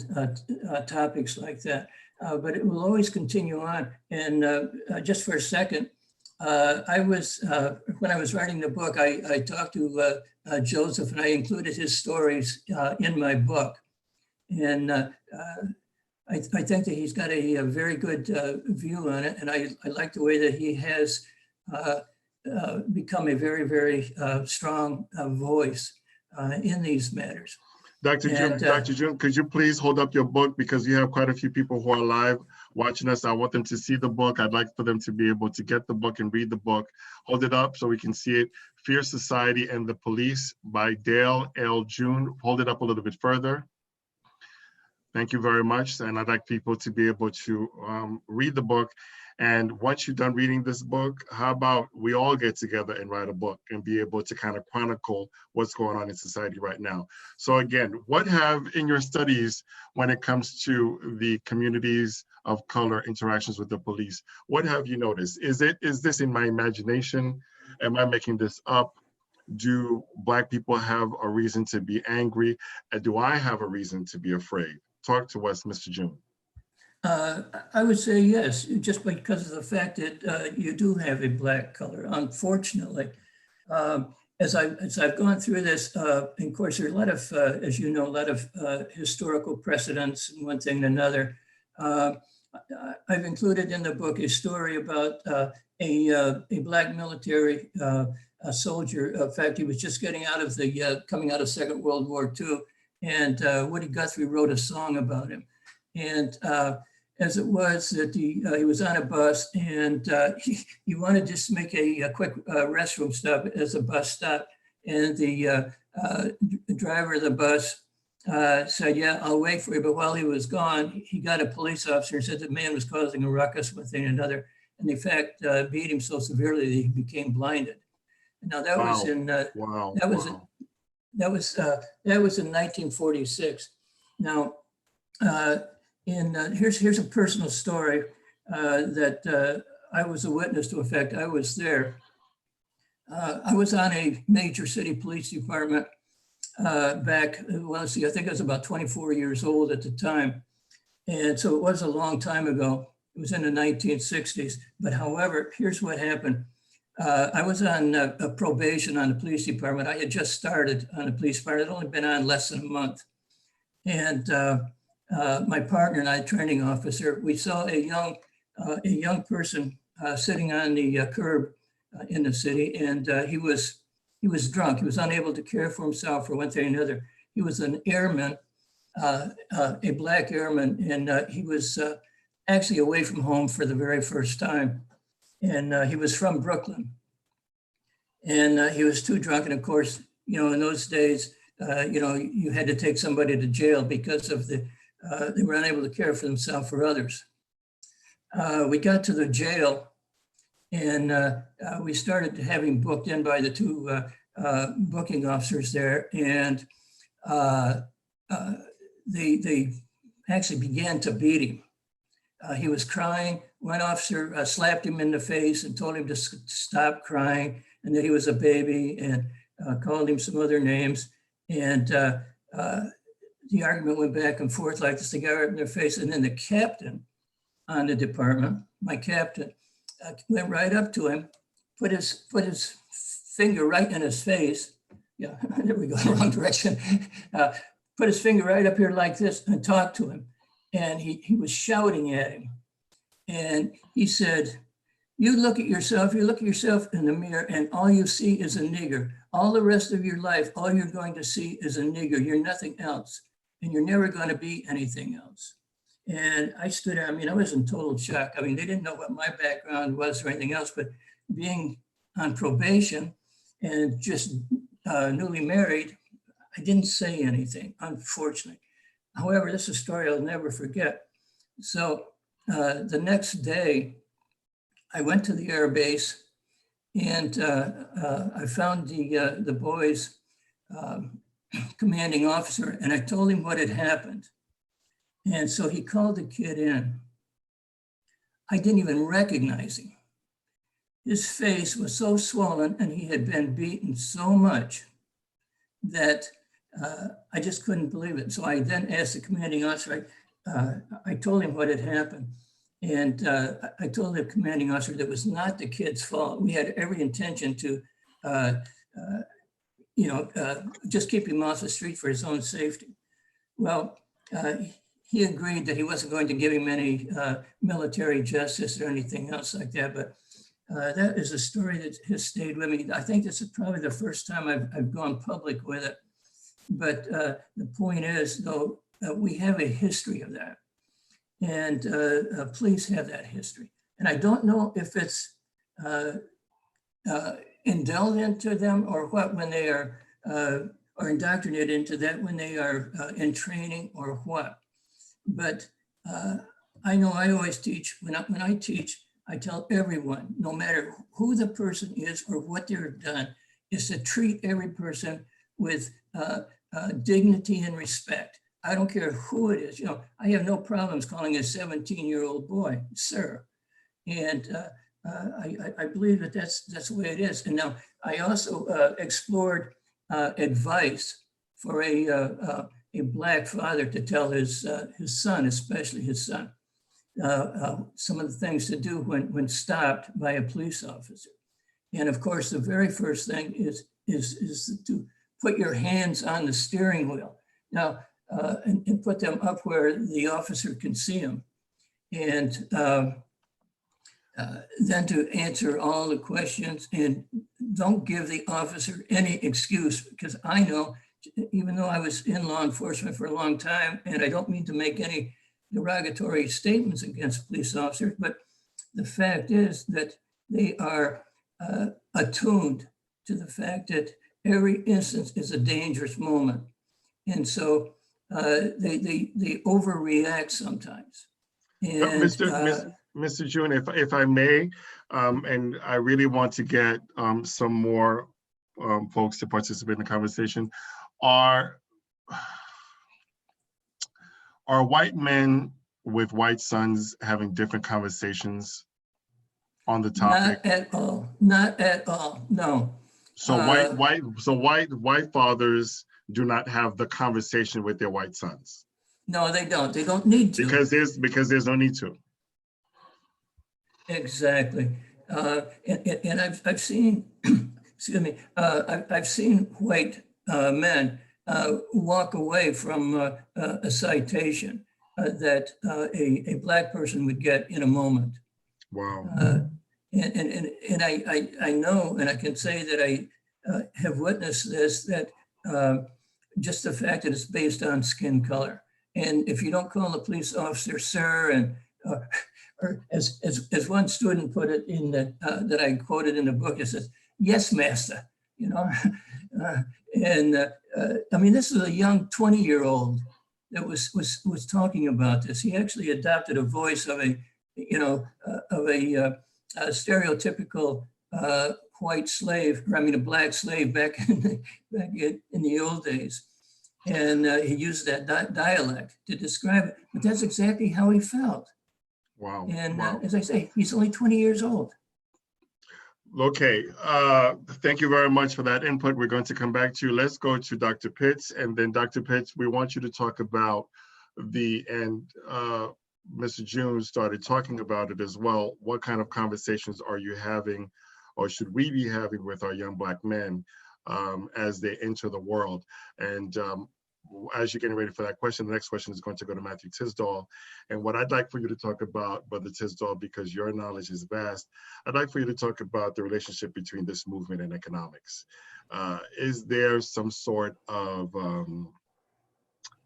topics like that, but it will always continue on. And just for a second, I was, when I was writing the book, I talked to Joseph, and I included his stories in my book. And I think that he's got a very good view on it. And I like the way that he has become a very, very strong voice in these matters. Dr. June, could you please hold up your book, because you have quite a few people who are live watching us. I want them to see the book. I'd like for them to be able to get the book and read the book. Hold it up so we can see it. Fierce Society and the Police by Dale L. June. Hold it up a little bit further. Thank you very much. And I'd like people to be able to read the book. And once you're done reading this book, how about we all get together and write a book and be able to kind of chronicle what's going on in society right now. So again, what have in your studies when it comes to the communities of color interactions with the police, what have you noticed? Is this in my imagination? Am I making this up? Do Black people have a reason to be angry? Do I have a reason to be afraid? Talk to us, Mr. June. I would say yes, just because of the fact that you do have a Black color. Unfortunately, as I've gone through this, of course, there are a lot of, as you know, a lot of historical precedents and one thing and another. I've included in the book a story about a Black military soldier. In fact, he was just getting out of the, coming out of Second World War II, and Woody Guthrie wrote a song about him. And as it was that he was on a bus, and he wanted to just make a quick restroom stop as a bus stopped. And the driver of the bus said, "Yeah, I'll wait for you." But while he was gone, he got a police officer and said the man was causing a ruckus, one thing and another. And in fact, beat him so severely that he became blinded. Now that was in that was in 1946. Now, here's a personal story that I was a witness to. In fact, I was there. I was on a major city police department back, well, let's see, I think I was about 24 years old at the time. And so it was a long time ago. It was in the 1960s. But however, here's what happened. I was on probation on the police department. I had just started on the police department. I'd only been on less than a month. And my partner and I, training officer, we saw a young person sitting on the curb in the city, and he was drunk. He was unable to care for himself for one thing or another. He was an airman, a Black airman, and he was actually away from home for the very first time. And he was from Brooklyn. And he was too drunk. And of course, you know, in those days, you know, you had to take somebody to jail because of the, they were unable to care for themselves or others. We got to the jail, and we started having booked in by the two booking officers there. And they actually began to beat him. He was crying. One officer slapped him in the face and told him to stop crying, and that he was a baby, and called him some other names. And the argument went back and forth like this. They got right in their face. And then the captain on the department, my captain, went right up to him, put his finger right in his face. Yeah, there we go, wrong direction. Put his finger right up here like this and talked to him. And he was shouting at him. And he said, you look at yourself in the mirror, and all you see is a nigger. All the rest of your life, all you're going to see is a nigger. You're nothing else. And you're never going to be anything else. And I stood there, I mean, I was in total shock. I mean, they didn't know what my background was or anything else, but being on probation and just newly married, I didn't say anything, unfortunately. However, this is a story I'll never forget. So the next day, I went to the air base, and I found the boy's commanding officer, and I told him what had happened. And so he called the kid in. I didn't even recognize him. His face was so swollen, and he had been beaten so much that I just couldn't believe it. So I then asked the commanding officer, I told him what had happened. And I told the commanding officer that was not the kid's fault. We had every intention to, just keep him off the street for his own safety. Well, he agreed that he wasn't going to give him any military justice or anything else like that. But that is a story that has stayed with me. I think this is probably the first time I've gone public with it. But the point is, though, we have a history of that. And police have that history. And I don't know if it's indelled into them or what when they are or indoctrinated into that when they are in training or what. But I know I always teach, when I teach, I tell everyone, no matter who the person is or what they've done, is to treat every person with dignity and respect. I don't care who it is. I have no problems calling a 17-year-old boy, sir. And I believe that that's the way it is. And now I also explored advice for a Black father to tell his son, especially his son, some of the things to do when stopped by a police officer. And of course, the very first thing is to put your hands on the steering wheel. Now, and put them up where the officer can see them. And then to answer all the questions and don't give the officer any excuse, because I know, even though I was in law enforcement for a long time, and I don't mean to make any derogatory statements against police officers, but the fact is that they are attuned to the fact that every instance is a dangerous moment. And so they overreact sometimes. And, Mr. June, if I may, and I really want to get some more folks to participate in the conversation, are white men with white sons having different conversations on the topic? Not at all. Not at all. No. So white fathers do not have the conversation with their white sons. No, they don't. They don't need to. Because there's no need to. Exactly. And I've seen, excuse me, I've seen white men walk away from a citation that a Black person would get in a moment. Wow. And I know, and I can say that I have witnessed this, that just the fact that it's based on skin color. And if you don't call the police officer sir, and or as one student put it in that I quoted in the book, it says, "Yes, master," and I mean, this is a young 20-year-old that was talking about this. He actually adopted a voice of a stereotypical white slave, or I mean a Black slave back in the old days. And he used that dialect to describe it, but that's exactly how he felt. Wow. And wow. As I say, he's only 20 years old. Okay, thank you very much for that input. We're going to come back to you. Let's go to Dr. Pitts, and then Dr. Pitts, we want you to talk about Mr. June started talking about it as well. What kind of conversations are you having, or should we be having with our young Black men as they enter the world? And as you're getting ready for that question, the next question is going to go to Matthew Tisdall. And what I'd like for you to talk about, Brother Tisdall, because your knowledge is vast, I'd like for you to talk about the relationship between this movement and economics. Is there some sort of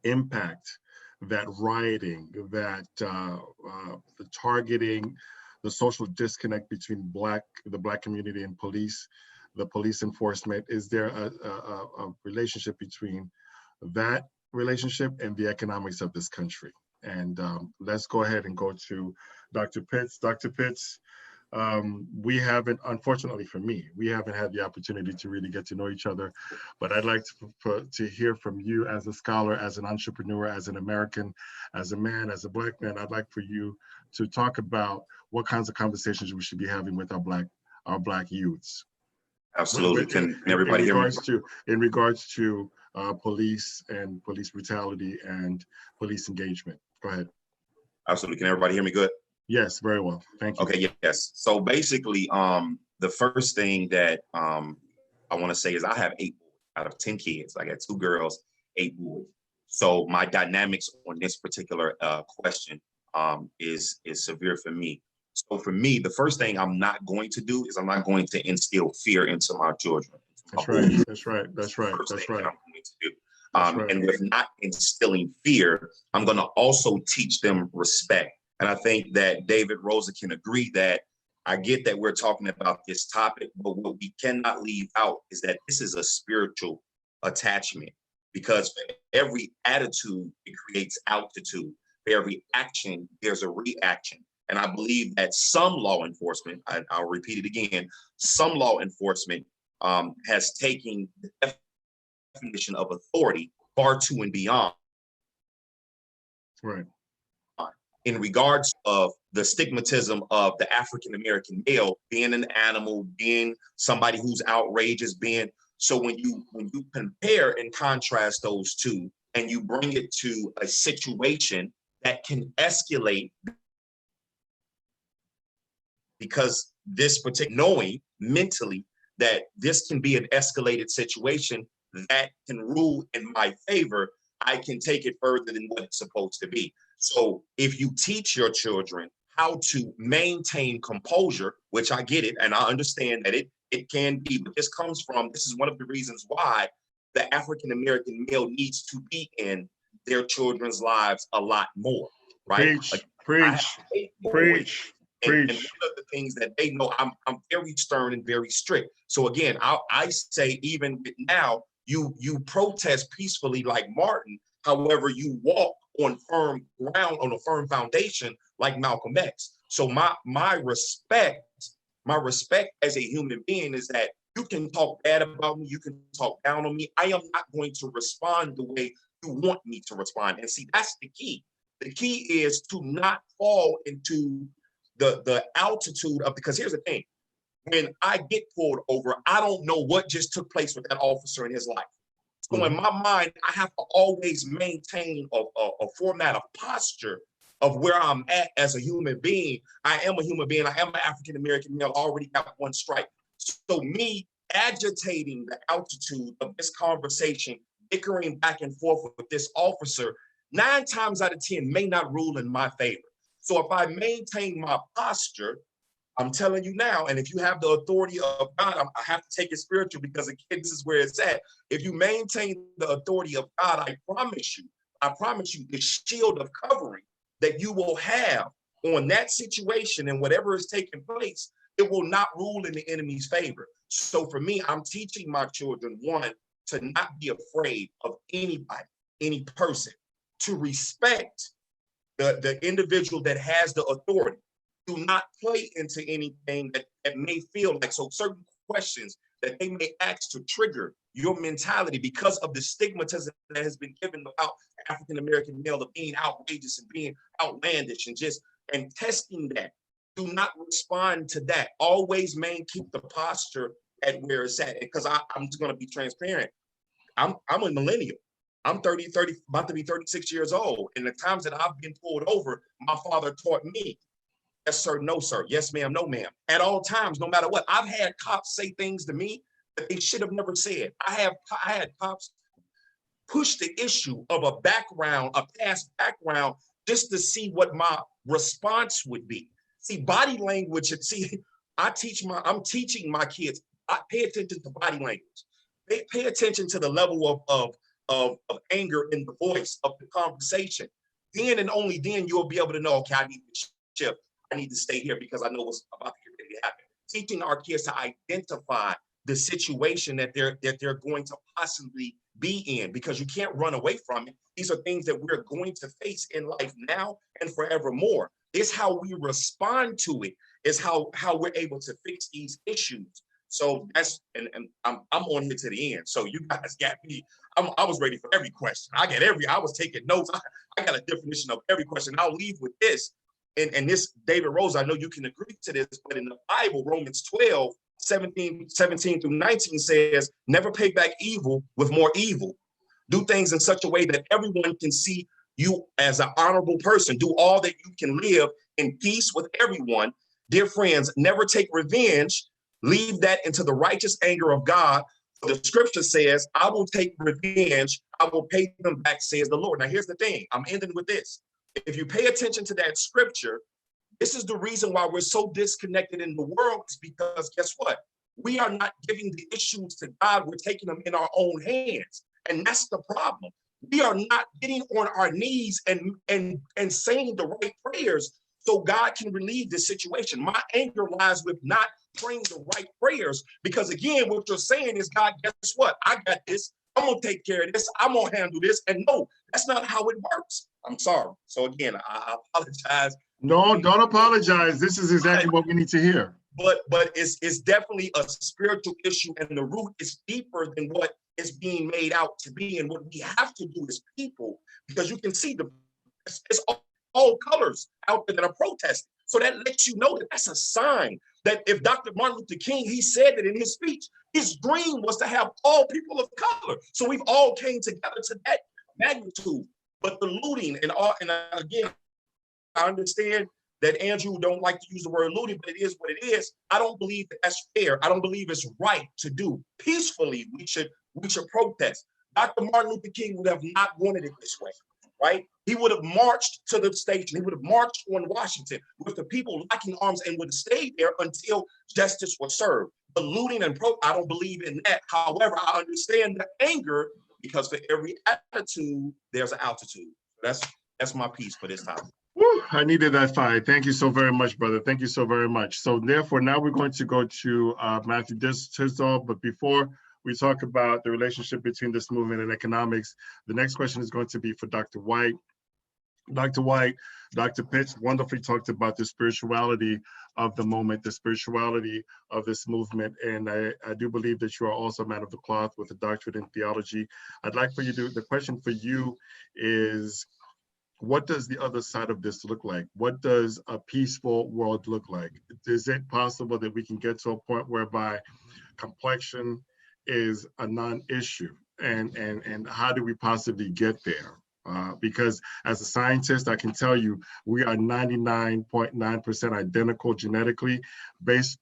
impact that rioting, that the targeting, the social disconnect between the Black community and police, the police enforcement, is there a relationship between that relationship and the economics of this country? And let's go ahead and go to Dr. Pitts. Dr. Pitts, we haven't, unfortunately for me, we haven't had the opportunity to really get to know each other, but I'd like to hear from you as a scholar, as an entrepreneur, as an American, as a man, as a Black man. I'd like for you to talk about what kinds of conversations we should be having with our Black youths. Absolutely. Can everybody hear me? In regards to police and police brutality and police engagement. Go ahead. Absolutely. Can everybody hear me good? Yes, very well. Thank you. Okay, yes. So basically, the first thing that I want to say is I have 8 boys out of 10 kids. I got 2 girls, 8 boys. So my dynamics on this particular question is severe for me. So for me, the first thing I'm not going to do is I'm not going to instill fear into my children. That's right. That's right. That's right. That's right. And with not instilling fear, I'm going to also teach them respect. And I think that David Rosa can agree that I get that we're talking about this topic, but what we cannot leave out is that this is a spiritual attachment, because for every attitude, it creates altitude. For every action, there's a reaction. And I believe that some law enforcement, I'll repeat it again, some law enforcement has taken the definition of authority far too and beyond. Right. In regards of the stigmatism of the African-American male being an animal, being somebody who's outrageous, so when you compare and contrast those two and you bring it to a situation that can escalate, because this particular knowing mentally that this can be an escalated situation that can rule in my favor, I can take it further than what it's supposed to be. So if you teach your children how to maintain composure, which I get it, and I understand that it can be, but this is one of the reasons why the African-American male needs to be in their children's lives a lot more, right? Preach. And one of the things that they know, I'm very stern and very strict. So again, I say even now, you protest peacefully like Martin, however, you walk on firm ground, on a firm foundation like Malcolm X. So my respect as a human being is that you can talk bad about me, you can talk down on me. I am not going to respond the way you want me to respond. And see, that's the key. The key is to not fall into the altitude of, because here's the thing, when I get pulled over, I don't know what just took place with that officer in his life. So in my mind, I have to always maintain a format of posture of where I'm at as a human being. I am a human being. I am an African-American male, already got 1 strike. So me agitating the altitude of this conversation, bickering back and forth with this officer, 9 times out of 10 may not rule in my favor. So if I maintain my posture, I'm telling you now, and if you have the authority of God, I have to take it spiritual, because again, this is where it's at. If you maintain the authority of God, I promise you the shield of covering that you will have on that situation and whatever is taking place, it will not rule in the enemy's favor. So for me, I'm teaching my children, 1, to not be afraid of anybody, any person, to respect the individual that has the authority. Do not play into anything that may feel like, so certain questions that they may ask to trigger your mentality because of the stigmatism that has been given about African-American male of being outrageous and being outlandish and testing that. Do not respond to that. Always keep the posture at where it's at. Because I'm just going to be transparent. I'm a millennial. I'm 30, about to be 36 years old. And the times that I've been pulled over, my father taught me, yes, sir, no, sir. Yes, ma'am, no, ma'am. At all times, no matter what. I've had cops say things to me that they should have never said. I had cops push the issue of a past background, just to see what my response would be. See, body language, I'm teaching my kids, pay attention to body language. Pay attention to the level of anger in the voice of the conversation. Then and only then you'll be able to know, okay, I need to shift. I need to stay here because I know what's about to happen. Teaching our kids to identify the situation that they're going to possibly be in, because you can't run away from it. These are things that we're going to face in life now and forevermore. It's how we respond to it, is how we're able to fix these issues. So that's, and I'm on here to the end. So you guys got me. I was ready for every question. I was taking notes. I got a definition of every question. I'll leave with this. And this, David Rose, I know you can agree to this, but in the Bible, Romans 12, 17 through 19 says, never pay back evil with more evil. Do things in such a way that everyone can see You, as an honorable person, do all that you can live in peace with everyone. Dear friends, never take revenge. Leave that into the righteous anger of God. The scripture says, I will take revenge. I will pay them back, says the Lord. Now, here's the thing. I'm ending with this. If you pay attention to that scripture, this is the reason why we're so disconnected in the world, is because guess what? We are not giving the issues to God. We're taking them in our own hands. And that's the problem. We are not getting on our knees and saying the right prayers so God can relieve this situation. My anger lies with not praying the right prayers, because again, what you're saying is, God, guess what? I got this. I'm gonna take care of this. I'm gonna handle this. And no, that's not how it works. I'm sorry. So again, I apologize. No, don't apologize. This is exactly what we need to hear. But it's definitely a spiritual issue, and the root is deeper than what is being made out to be. And what we have to do as people, because you can see it's all colors out there that are protesting. So that lets you know that that's a sign that if Dr. Martin Luther King, he said that in his speech, his dream was to have all people of color. So we've all came together to that magnitude. But the looting and again, I understand that Andrew don't like to use the word looting, but it is what it is. I don't believe that that's fair. I don't believe it's right to do. Peacefully, we should protest. Dr. Martin Luther King would have not wanted it this way, right? He would have marched to the station. He would have marched on Washington with the people locking arms and would have stayed there until justice was served. The looting and I don't believe in that. However, I understand the anger, because for every attitude, there's an altitude. That's my piece for this topic. Woo, I needed that fight. Thank you so very much, brother. Thank you so very much. So therefore, now we're going to go to Matthew Tisdall. But before we talk about the relationship between this movement and economics, the next question is going to be for Dr. White. Dr. White, Dr. Pitts wonderfully talked about the spirituality of the moment, the spirituality of this movement. And I do believe that you are also a man of the cloth with a doctorate in theology. I'd like for you to, the question for you is, what does the other side of this look like? What does a peaceful world look like? Is it possible that we can get to a point whereby complexion is a non-issue? And how do we possibly get there? Because as a scientist, I can tell you we are 99.9% identical genetically. Based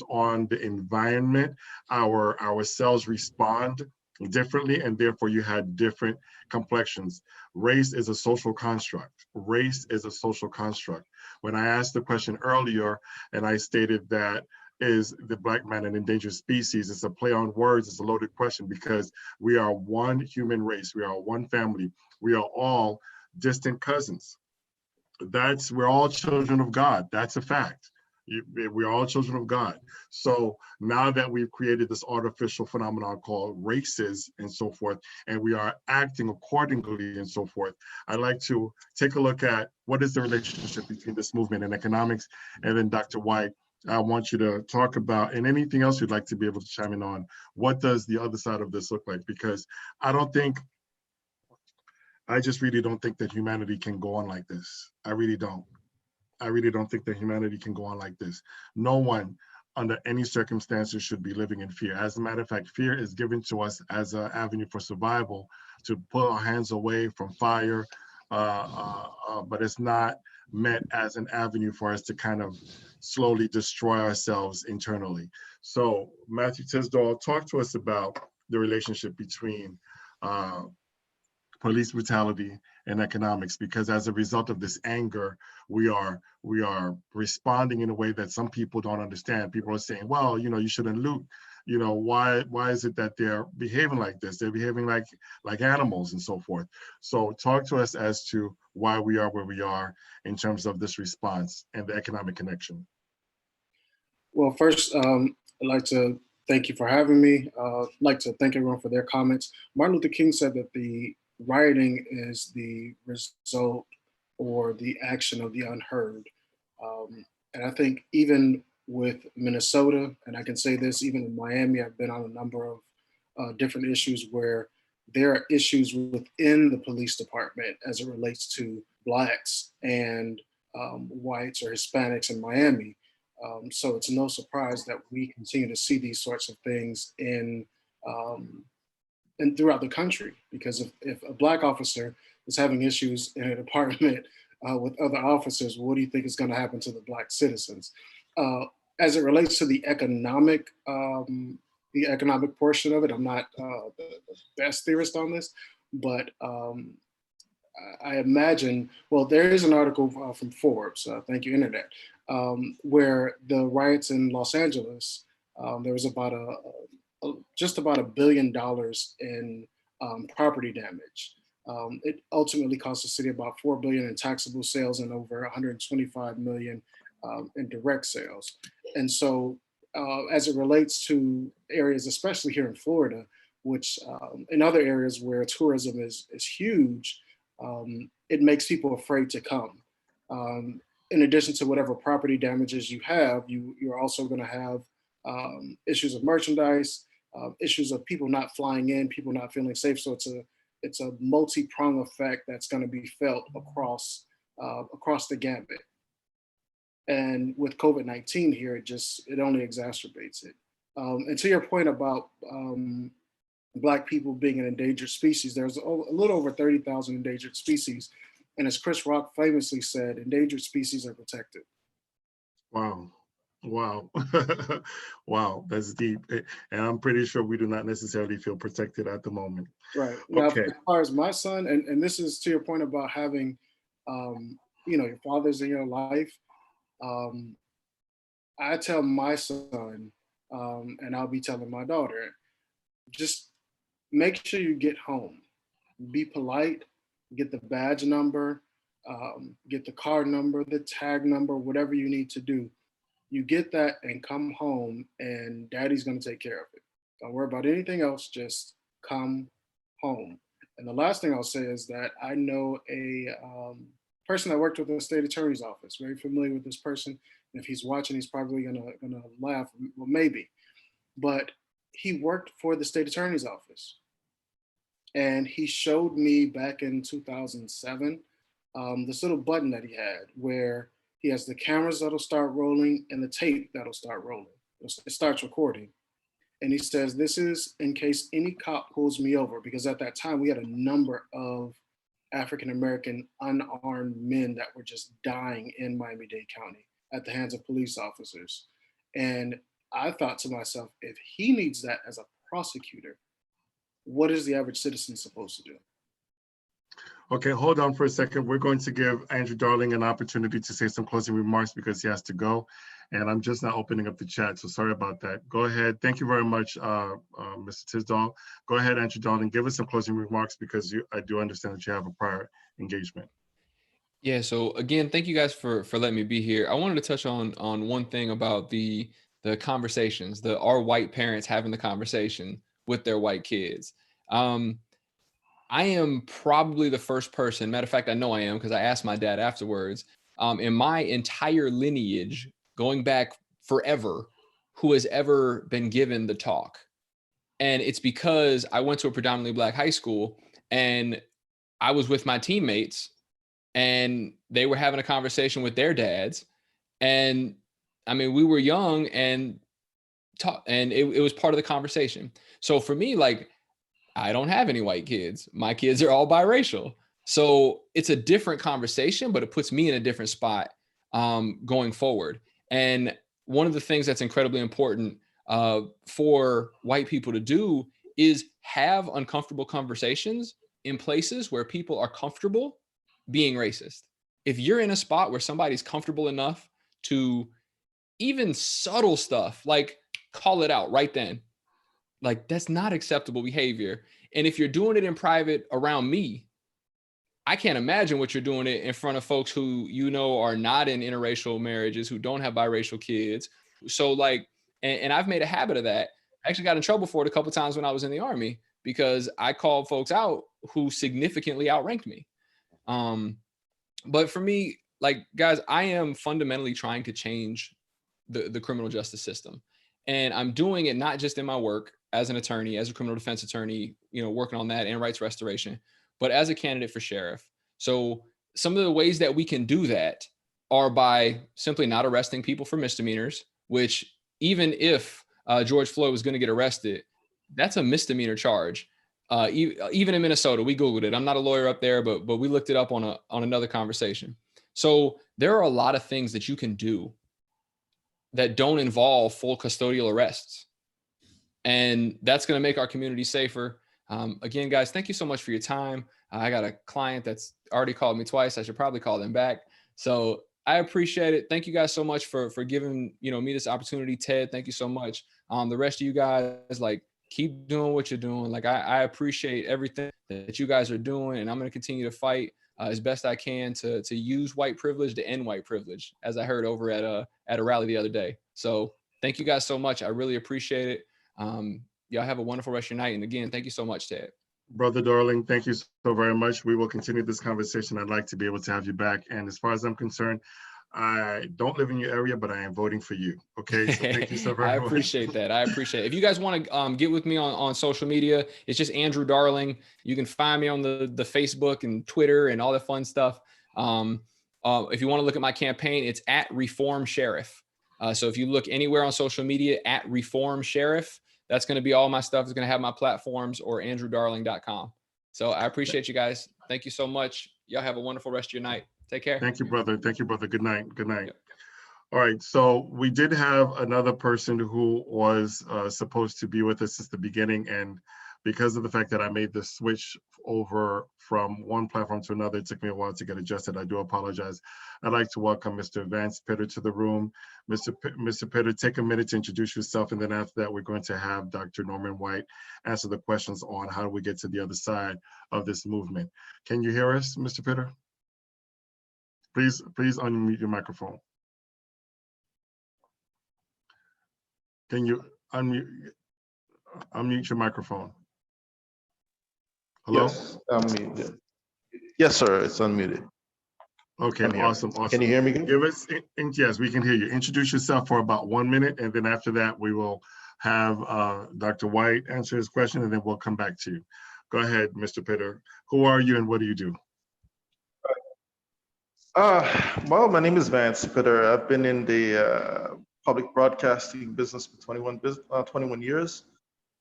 on the environment, our cells respond differently, and therefore you had different complexions. Race is a social construct. Race is a social construct. When I asked the question earlier, and I stated that, is the Black man an endangered species? It's a play on words. It's a loaded question, because we are one human race. We are one family. We are all distant cousins. We're all children of God. That's a fact. We're all children of God. So now that we've created this artificial phenomenon called races and so forth, and we are acting accordingly and so forth, I'd like to take a look at what is the relationship between this movement and economics. And then Dr. White, I want you to talk about, and anything else you'd like to be able to chime in on, what does the other side of this look like? Because I just really don't think that humanity can go on like this. I really don't. I really don't think that humanity can go on like this. No one under any circumstances should be living in fear. As a matter of fact, fear is given to us as an avenue for survival, to pull our hands away from fire, but it's not meant as an avenue for us to kind of slowly destroy ourselves internally. So Matthew Tisdall, talk to us about the relationship between police brutality and economics, because as a result of this anger, we are responding in a way that some people don't understand. People are saying, well, you shouldn't loot. Why is it that they're behaving like this? They're behaving like animals and so forth. So talk to us as to why we are where we are in terms of this response and the economic connection. Well, first, I'd like to thank you for having me. I'd like to thank everyone for their comments. Martin Luther King said that the rioting is the result or the action of the unheard. And I think even with Minnesota, and I can say this, even in Miami, I've been on a number of different issues where there are issues within the police department as it relates to Blacks and whites or Hispanics in Miami. So it's no surprise that we continue to see these sorts of things and throughout the country, because if a Black officer is having issues in a department with other officers, what do you think is going to happen to the Black citizens? As it relates to the economic portion of it, I'm not the best theorist on this, but I imagine, well, there is an article from Forbes, thank you, Internet, where the riots in Los Angeles, there was about just about $1 billion in property damage. It ultimately cost the city about $4 billion in taxable sales and over $125 million in direct sales. And so as it relates to areas, especially here in Florida, which in other areas where tourism is huge, it makes people afraid to come. In addition to whatever property damages you have, you're also going to have issues of merchandise, issues of people not flying in, people not feeling safe. So it's a multi-pronged effect that's going to be felt across the gambit. And with COVID-19 here, it only exacerbates it. And to your point about Black people being an endangered species, there's a little over 30,000 endangered species. And as Chris Rock famously said, endangered species are protected. Wow. Wow. Wow, that's deep. And I'm pretty sure we do not necessarily feel protected at the moment. Right. Now, Okay. as far as my son, and this is to your point about having, your fathers in your life, I tell my son, and I'll be telling my daughter, just make sure you get home. Be polite, get the badge number, get the car number, the tag number, whatever you need to do. You get that and come home, and daddy's going to take care of it. Don't worry about anything else, just come home. And the last thing I'll say is that I know a person that worked with the state attorney's office, very familiar with this person. And if he's watching, he's probably gonna laugh, well, maybe. But he worked for the state attorney's office. And he showed me back in 2007, this little button that he had where he has the cameras that'll start rolling and the tape that'll start rolling. It starts recording. And he says, this is in case any cop pulls me over, because at that time we had a number of African-American unarmed men that were just dying in Miami-Dade County at the hands of police officers. And I thought to myself, if he needs that as a prosecutor, what is the average citizen supposed to do? Okay, hold on for a second. We're going to give Andrew Darling an opportunity to say some closing remarks because he has to go. And I'm just not opening up the chat, so sorry about that. Go ahead. Thank you very much, Mr. Tisdall. Go ahead, Andrew Darling, give us some closing remarks because I do understand that you have a prior engagement. Yeah, so again, thank you guys for letting me be here. I wanted to touch on one thing about the conversations, our white parents having the conversation with their white kids. I am probably the first person, matter of fact, I know I am because I asked my dad afterwards, in my entire lineage, going back forever, who has ever been given the talk. And it's because I went to a predominantly Black high school and I was with my teammates and they were having a conversation with their dads. And I mean, we were young and it was part of the conversation. So for me, like, I don't have any white kids. My kids are all biracial. So it's a different conversation, but it puts me in a different spot going forward. And one of the things that's incredibly important for white people to do is have uncomfortable conversations in places where people are comfortable being racist. If you're in a spot where somebody's comfortable enough to even subtle stuff, like call it out right then, like that's not acceptable behavior. And if you're doing it in private around me, I can't imagine what you're doing it in front of folks who, you know, are not in interracial marriages, who don't have biracial kids. So like, and I've made a habit of that. I actually got in trouble for it a couple of times when I was in the Army because I called folks out who significantly outranked me. But for me, like, guys, I am fundamentally trying to change the criminal justice system. And I'm doing it not just in my work as an attorney, as a criminal defense attorney, you know, working on that and rights restoration, but as a candidate for sheriff. So some of the ways that we can do that are by simply not arresting people for misdemeanors, which even if George Floyd was going to get arrested, that's a misdemeanor charge. Even in Minnesota, we Googled it. I'm not a lawyer up there, but we looked it up on another conversation. So there are a lot of things that you can do that don't involve full custodial arrests. And that's going to make our community safer. Again, guys, thank you so much for your time. I got a client that's already called me twice. I should probably call them back. So I appreciate it. Thank you guys so much for giving me this opportunity. Ted, thank you so much. The rest of you guys, like, keep doing what you're doing. Like, I appreciate everything that you guys are doing, and I'm going to continue to fight as best I can to use white privilege to end white privilege, as I heard over at a rally the other day. So thank you guys so much. I really appreciate it. Y'all have a wonderful rest of your night. And again, thank you so much, Ted. Brother Darling, thank you so very much. We will continue this conversation. I'd like to be able to have you back. And as far as I'm concerned, I don't live in your area, but I am voting for you. Okay, so thank you so very much. I appreciate that. I appreciate it. If you guys want to get with me on social media, it's just Andrew Darling. You can find me on the Facebook and Twitter and all the fun stuff. If you want to look at my campaign, it's at Reform Sheriff. So if you look anywhere on social media at Reform Sheriff, that's going to be all my stuff. It's going to have my platforms, or andrewdarling.com. So I appreciate you guys. Thank you so much. Y'all have a wonderful rest of your night. Take care. Thank you, brother. Thank you, brother. Good night. Good night. Yep. All right. So we did have another person who was supposed to be with us since the beginning. And because of the fact that I made the switch over from one platform to another, it took me a while to get adjusted. I do apologize. I'd like to welcome Mr. Vance Pitter to the room. Mr. Pitter, take a minute to introduce yourself. And then after that, we're going to have Dr. Norman White answer the questions on how do we get to the other side of this movement. Can you hear us, Mr. Pitter? Please unmute your microphone. Can you unmute your microphone? Hello? Yes, unmuted. Yes, sir, it's unmuted. Okay, awesome. Can you hear me good? Give us, yes, we can hear you. Introduce yourself for about 1 minute, and then after that, we will have Dr. White answer his question, and then we'll come back to you. Go ahead, Mr. Pitter. Who are you and what do you do? Well, my name is Vance Pitter. I've been in the public broadcasting business for 21 years.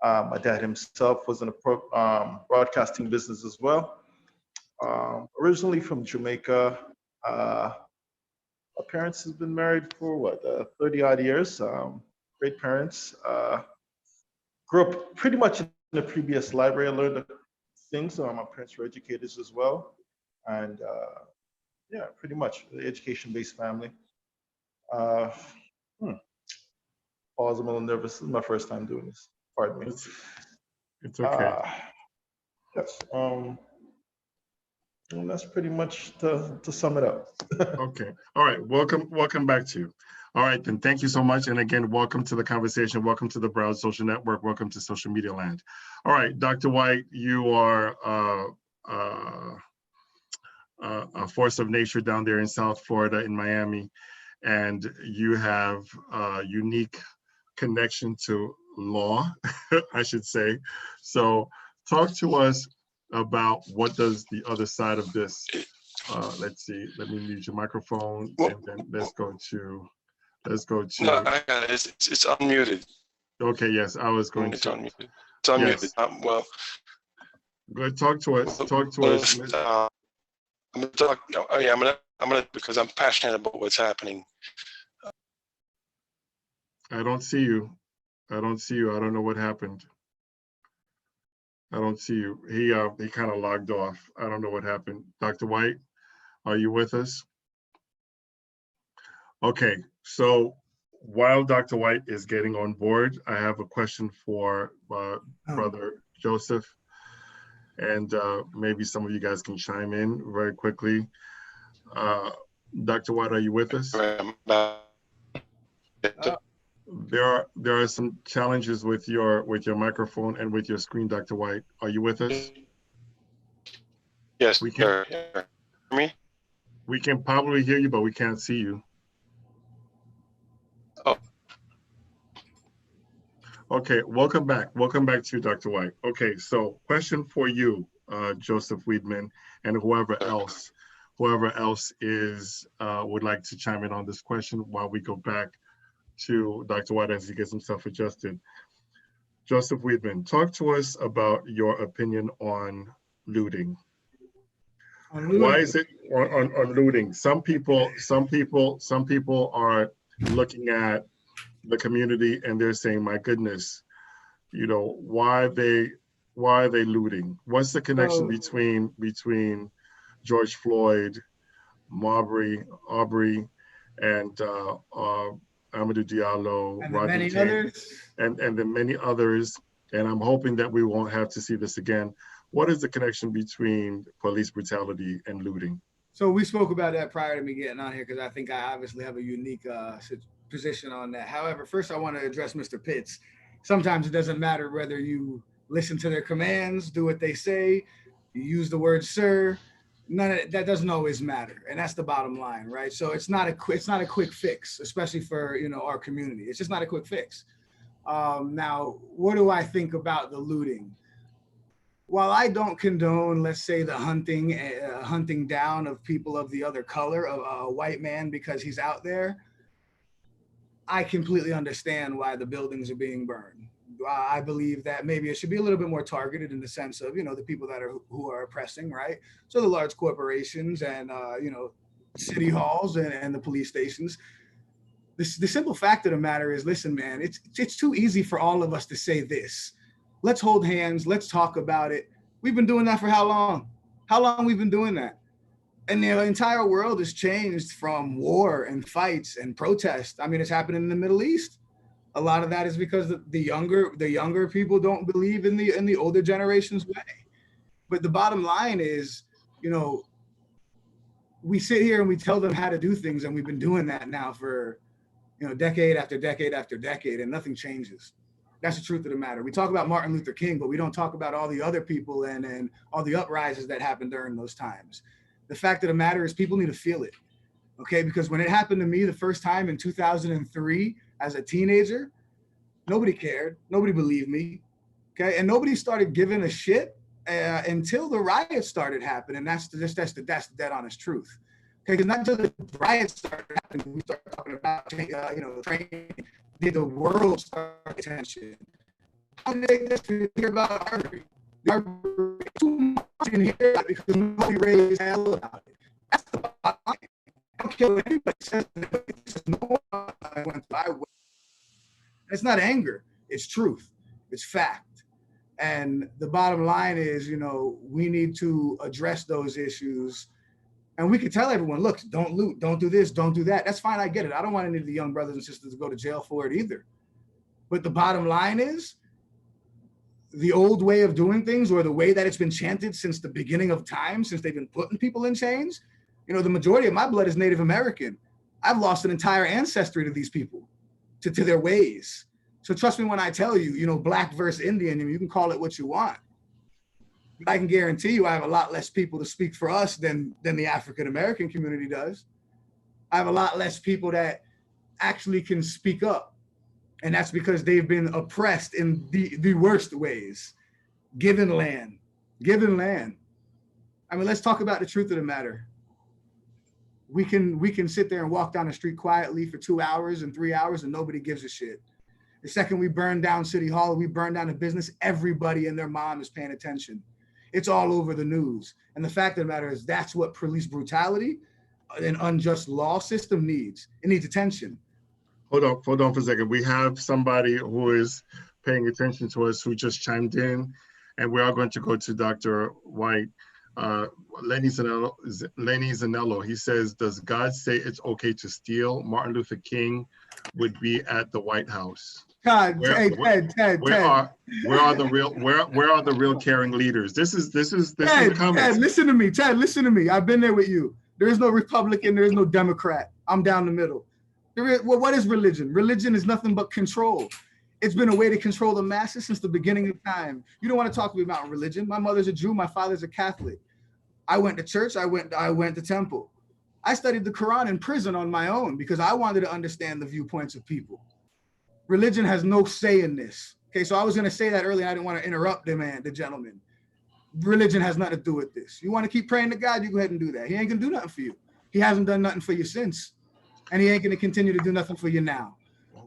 My dad himself was in a broadcasting business as well. Originally from Jamaica. My parents have been married for what, 30 odd years. Great parents. Grew up pretty much in the previous library. I learned things. My parents were educators as well. And yeah, pretty much education-based family. Pause, I'm a little nervous. This is my first time doing this. Pardon me. It's okay. Yes. And that's pretty much to sum it up. Okay. All right. Welcome back to you. All right, then. Thank you so much. And again, welcome to the conversation. Welcome to the Broward Social Network. Welcome to Social Media Land. All right, Dr. White, you are a force of nature down there in South Florida, in Miami, and you have a unique connection to law, I should say. So talk to us about what does the other side of this, let's see, let me mute your microphone, and then let's go to. No, I got it. It's unmuted. Okay, yes, I was going it's to. Unmuted. It's unmuted. Yes. Well, go ahead, talk to us. Talk to us. I'm gonna talk. Oh yeah, I'm gonna because I'm passionate about what's happening. I don't see you. I don't see you. I don't know what happened. I don't see you. He kind of logged off. I don't know what happened. Dr. White, are you with us? Okay, so while Dr. White is getting on board, I have a question for Brother Joseph. And maybe some of you guys can chime in very quickly. Dr. White, are you with us? There are some challenges with your microphone and with your screen, Dr. White. Are you with us? Yes. We can. Hear me? We can probably hear you, but we can't see you. Oh. Okay, welcome back. Welcome back to you, Dr. White. Okay, so question for you, Joseph Weidman, and whoever else is would like to chime in on this question while we go back to Dr. White as he gets himself adjusted. Joseph Weedman, talk to us about your opinion on looting. Why is it on looting? Some people are looking at the community and they're saying, my goodness, you know, why are they looting? What's the connection between George Floyd, Aubrey, and Amadou Diallo, and Rodney many King, others, and the many others? And I'm hoping that we won't have to see this again. What is the connection between police brutality and looting? So we spoke about that prior to me getting on here, because I think I obviously have a unique position on that. However, first I want to address Mr. Pitts. Sometimes it doesn't matter whether you listen to their commands, do what they say, you use the word sir. None of that doesn't always matter, and that's the bottom line, right? So it's not a quick fix, especially for our community. It's just not a quick fix. Now, what do I think about the looting? While I don't condone, let's say, the hunting down of people of the other color, of a white man because he's out there, I completely understand why the buildings are being burned. I believe that maybe it should be a little bit more targeted in the sense of, the people who are oppressing, right? So the large corporations and, city halls and the police stations. The simple fact of the matter is, listen, man, it's too easy for all of us to say this. Let's hold hands. Let's talk about it. We've been doing that for how long? How long we've been doing that? And the entire world has changed from war and fights and protests. I mean, it's happening in the Middle East. A lot of that is because the younger people don't believe in the older generation's way. But the bottom line is, we sit here and we tell them how to do things, and we've been doing that now for, decade after decade after decade, and nothing changes. That's the truth of the matter. We talk about Martin Luther King, but we don't talk about all the other people and all the uprisings that happened during those times. The fact of the matter is, people need to feel it, okay? Because when it happened to me the first time in 2003 as a teenager, nobody cared, nobody believed me, okay? And nobody started giving a shit until the riots started happening. That's the dead honest truth. Okay, because not until the riots started happening, we started talking about, training. Did the world start attention? How did they just hear about Arbery? Too much in here because nobody raised hell about it. That's the bottom line. I don't care what anybody says. No one went by. It's not anger. It's truth. It's fact. And the bottom line is, we need to address those issues. And we could tell everyone, look, don't loot, don't do this, don't do that. That's fine, I get it. I don't want any of the young brothers and sisters to go to jail for it either. But the bottom line is, the old way of doing things, or the way that it's been chanted since the beginning of time, since they've been putting people in chains, the majority of my blood is Native American. I've lost an entire ancestry to these people, to their ways. So trust me when I tell you, Black versus Indian, you can call it what you want. I can guarantee you I have a lot less people to speak for us than the African-American community does. I have a lot less people that actually can speak up. And that's because they've been oppressed in the worst ways. Given land. I mean, let's talk about the truth of the matter. We can sit there and walk down the street quietly for 2 hours and 3 hours and nobody gives a shit. The second we burn down City Hall, we burn down a business, everybody and their mom is paying attention. It's all over the news. And the fact of the matter is, that's what police brutality and unjust law system needs. It needs attention. Hold on for a second. We have somebody who is paying attention to us who just chimed in, and we are going to go to Dr. White. Lenny Zanello, he says, does God say it's okay to steal? Martin Luther King would be at the White House. God, where are the real caring leaders? This is the comments. Ted, listen to me. I've been there with you. There is no Republican, there is no Democrat. I'm down the middle. What is religion? Religion is nothing but control. It's been a way to control the masses since the beginning of time. You don't want to talk to me about religion. My mother's a Jew, my father's a Catholic. I went to church, I went to temple. I studied the Quran in prison on my own because I wanted to understand the viewpoints of people. Religion has no say in this. Okay, so I was going to say that earlier. I didn't want to interrupt the gentleman. Religion has nothing to do with this. You want to keep praying to God, you go ahead and do that. He ain't going to do nothing for you. He hasn't done nothing for you since, and he ain't going to continue to do nothing for you now.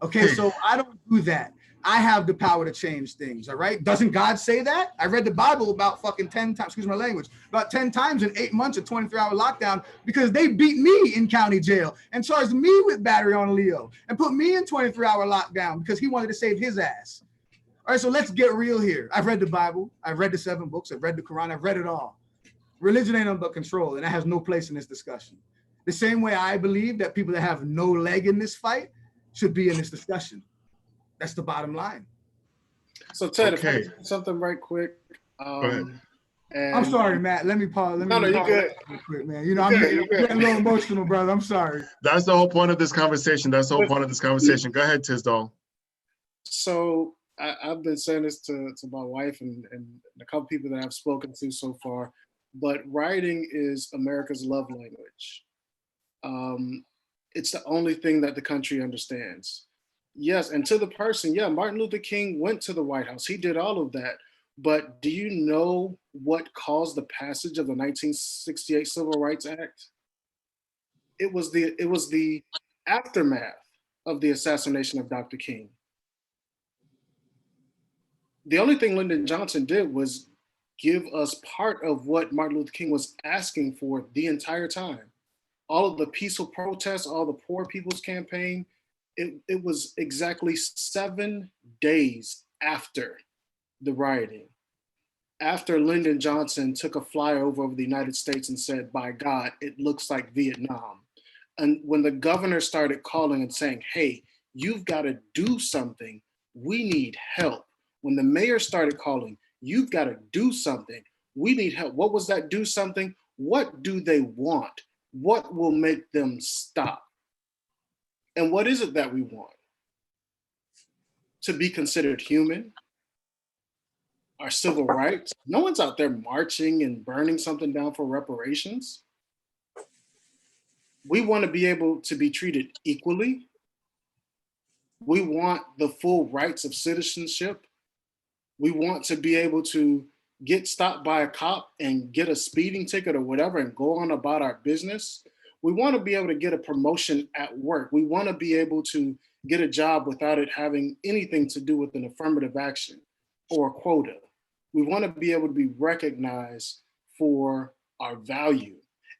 Okay, so I don't do that. I have the power to change things, all right? Doesn't God say that? I read the Bible about fucking 10 times, excuse my language, about 10 times in 8 months of 23-hour lockdown because they beat me in county jail and charged me with battery on Leo and put me in 23-hour lockdown because he wanted to save his ass. All right, so let's get real here. I've read the Bible. I've read the 7 books. I've read the Quran. I've read it all. Religion ain't nothing but control, and that has no place in this discussion. The same way I believe that people that have no leg in this fight should be in this discussion. That's the bottom line. So Ted, Okay. if I can something right quick. Go ahead. And I'm sorry, Matt. Let me pause. No, you're good. Real quick, man. You know, I'm getting a little emotional, brother. I'm sorry. That's the whole point of this conversation. That's the whole point of this conversation. Go ahead, Tisdall. So I've been saying this to my wife and a couple people that I've spoken to so far, but writing is America's love language. It's the only thing that the country understands. Yes, and to the person, yeah, Martin Luther King went to the White House. He did all of that. But do you know what caused the passage of the 1968 Civil Rights Act? It was the aftermath of the assassination of Dr. King. The only thing Lyndon Johnson did was give us part of what Martin Luther King was asking for the entire time. All of the peaceful protests, all the Poor People's Campaign, it was exactly 7 days after the rioting, after Lyndon Johnson took a flyover over the United States and said, by God, it looks like Vietnam. And when the governor started calling and saying, hey, you've got to do something, we need help. When the mayor started calling, you've got to do something, we need help. What was that do something? What do they want? What will make them stop? And what is it that we want? To be considered human? Our civil rights? No one's out there marching and burning something down for reparations. We want to be able to be treated equally. We want the full rights of citizenship. We want to be able to get stopped by a cop and get a speeding ticket or whatever and go on about our business. We want to be able to get a promotion at work. We want to be able to get a job without it having anything to do with an affirmative action or a quota. We want to be able to be recognized for our value.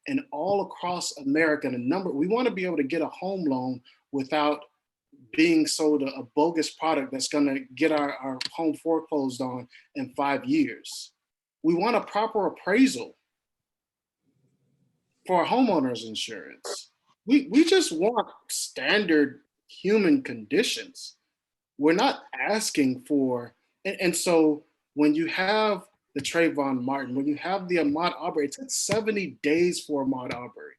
And all across America, we want to be able to get a home loan without being sold a bogus product that's going to get our home foreclosed on in 5 years. We want a proper appraisal for our homeowners insurance. We just want standard human conditions. We're not asking for, and so when you have the Trayvon Martin, when you have the Ahmaud Arbery, it took 70 days for Ahmaud Arbery.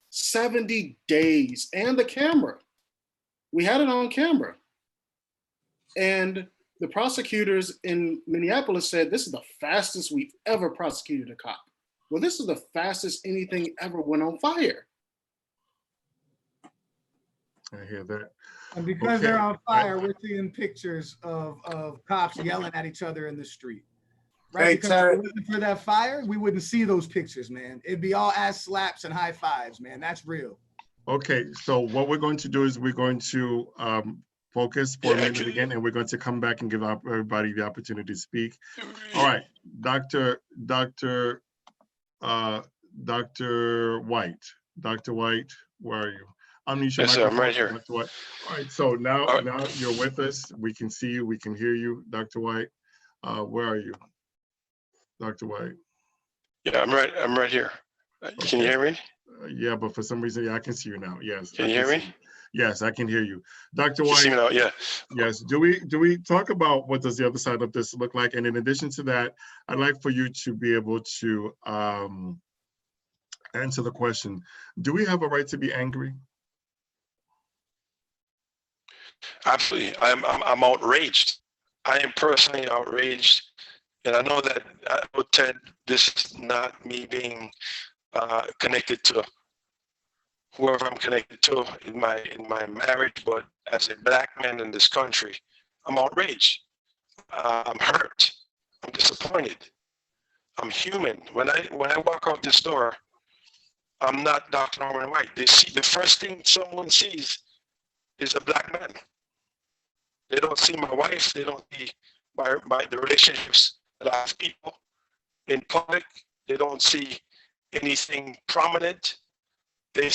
70 days, and the camera. We had it on camera. And the prosecutors in Minneapolis said, this is the fastest we've ever prosecuted a cop. Well, this is the fastest anything ever went on fire. I hear that. And because they're on fire, we're seeing pictures of cops yelling at each other in the street. Right? Hey, because if it wasn't for that fire, we wouldn't see those pictures, man. It'd be all ass slaps and high fives, man. That's real. Okay, so what we're going to do is we're going to focus for a minute again, and we're going to come back and give everybody the opportunity to speak. All right, Dr. White. Dr. White, where are you? Yes, sir, I'm right here. Dr. White. All right, so now you're with us. We can see you, we can hear you, Dr. White. Where are you, Dr. White? Yeah, I'm right here. Can you hear me? Yeah, but for some reason, yeah, I can see you now. Yes. Can you hear me? Yes, I can hear you. Dr. White. See me now? Yeah. Yes. Do we talk about what does the other side of this look like? And in addition to that, I'd like for you to be able to answer the question, do we have a right to be angry? Absolutely. I'm outraged. I am personally outraged. And I know that, Ted, this is not me being connected to whoever I'm connected to in my marriage, but as a Black man in this country, I'm outraged. I'm hurt. I'm disappointed. I'm human. When I walk out this door, I'm not Dr. Norman White. The first thing someone sees is a Black man. They don't see my wife. They don't see the relationships that I have people in public. They don't see anything prominent. They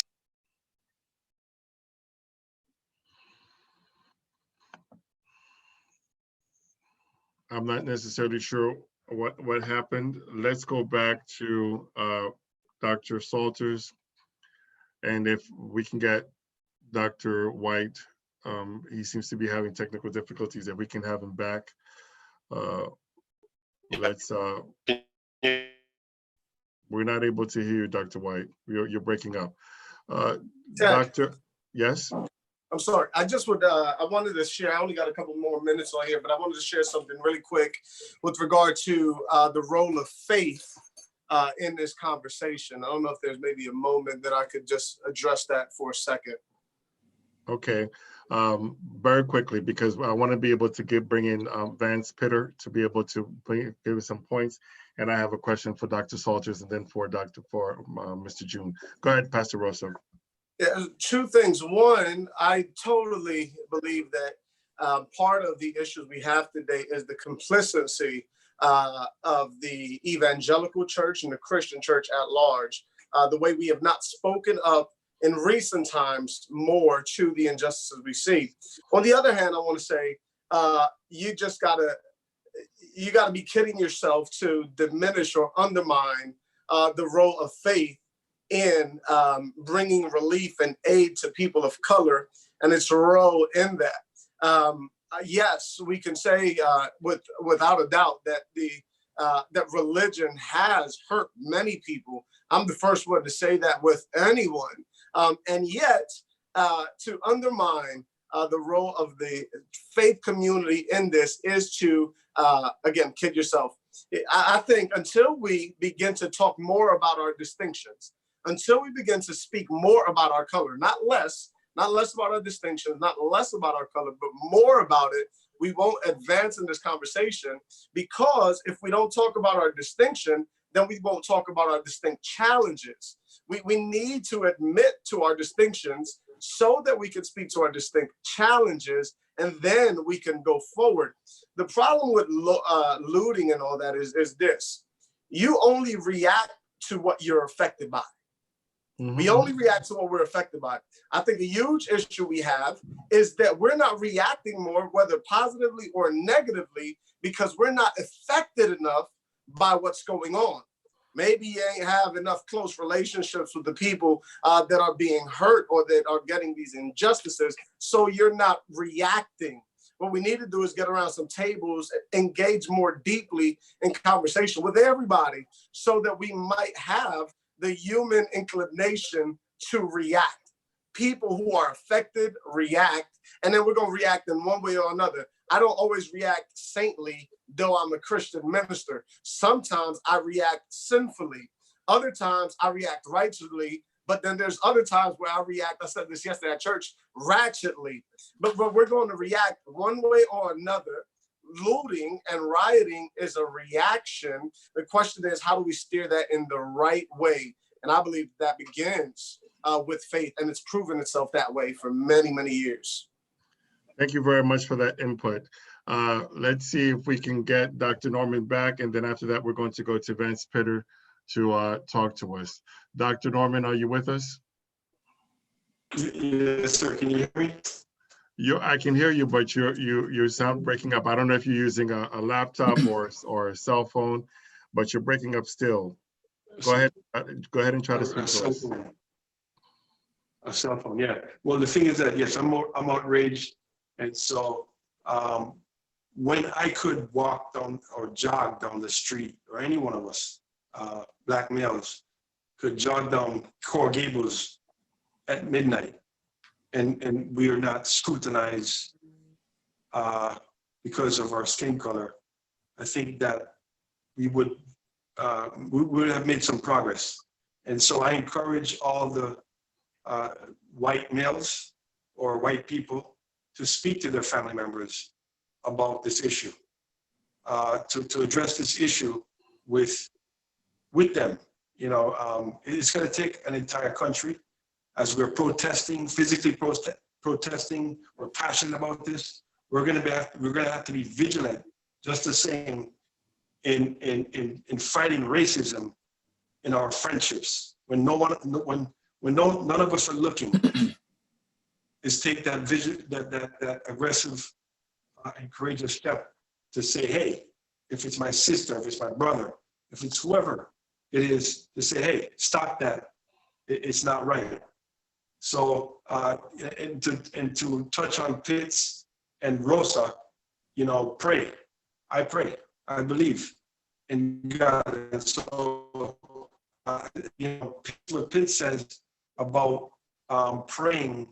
I'm not necessarily sure what happened. Let's go back to Dr. Salters. And if we can get Dr. White, he seems to be having technical difficulties, if we can have him back. Let's, we're not able to hear you, Dr. White. You're breaking up. Doctor, yes? I'm sorry. I just would, I wanted to share, I only got a couple more minutes on here, but I wanted to share something really quick with regard to the role of faith in this conversation. I don't know if there's maybe a moment that I could just address that for a second. Okay, very quickly, because I want to be able to bring in Vance Pitter to be able to give us some points. And I have a question for Dr. Salters and then for Mr. June. Go ahead, Pastor Rosso. Yeah, two things. One, I totally believe that part of the issues we have today is the complicity of the evangelical church and the Christian church at large. The way we have not spoken up in recent times more to the injustices we see. On the other hand, I want to say you gotta be kidding yourself to diminish or undermine the role of faith in bringing relief and aid to people of color and its role in that. Yes, we can say without a doubt that that religion has hurt many people. I'm the first one to say that with anyone. And yet, to undermine the role of the faith community in this is to, again, kid yourself. I think until we begin to talk more about our distinctions, until we begin to speak more about our color, not less about our distinctions, not less about our color, but more about it, we won't advance in this conversation, because if we don't talk about our distinction, then we won't talk about our distinct challenges. We need to admit to our distinctions so that we can speak to our distinct challenges, and then we can go forward. The problem with looting and all that is this: you only react to what you're affected by. Mm-hmm. We only react to what we're affected by. I think a huge issue we have is that we're not reacting more, whether positively or negatively, because we're not affected enough by what's going on. Maybe you ain't have enough close relationships with the people that are being hurt or that are getting these injustices, so you're not reacting. What we need to do is get around some tables, engage more deeply in conversation with everybody, so that we might have the human inclination to react. People who are affected react, and then we're going to react in one way or another. I don't always react saintly, though I'm a Christian minister. Sometimes I react sinfully. Other times I react righteously, but then there's other times where I react, I said this yesterday at church, ratchetly. But we're going to react one way or another. Looting and rioting is a reaction. The question is, how do we steer that in the right way? And I believe that begins with faith, and it's proven itself that way for many, many years. Thank you very much for that input. Let's see if we can get Dr. Norman back, and then after that, we're going to go to Vance Pitter to talk to us. Dr. Norman, are you with us? Yes, sir. Can you hear me? I can hear you, but your sound breaking up. I don't know if you're using a laptop or a cell phone, but you're breaking up still. Go ahead and try to speak to us. A cell phone, yeah. Well, the thing is that, yes, I'm outraged. And so when I could walk down or jog down the street, or any one of us, black males, could jog down Coral Gables at midnight, and we are not scrutinized because of our skin color, I think that we would have made some progress. And so I encourage all the white males or white people to speak to their family members about this issue, to address this issue with them. You know, it's going to take an entire country, as we're protesting, physically protesting. We're passionate about this. we're going to have to be vigilant, just the same in fighting racism in our friendships. When none of us are looking, is take that that aggressive and courageous step to say, hey, if it's my sister, if it's my brother, if it's whoever it is, to say, hey, stop that. It's not right. So, and to touch on Pitts and Rosa, you know, pray. I pray. I believe in God. And so, you know, what Pitts says about praying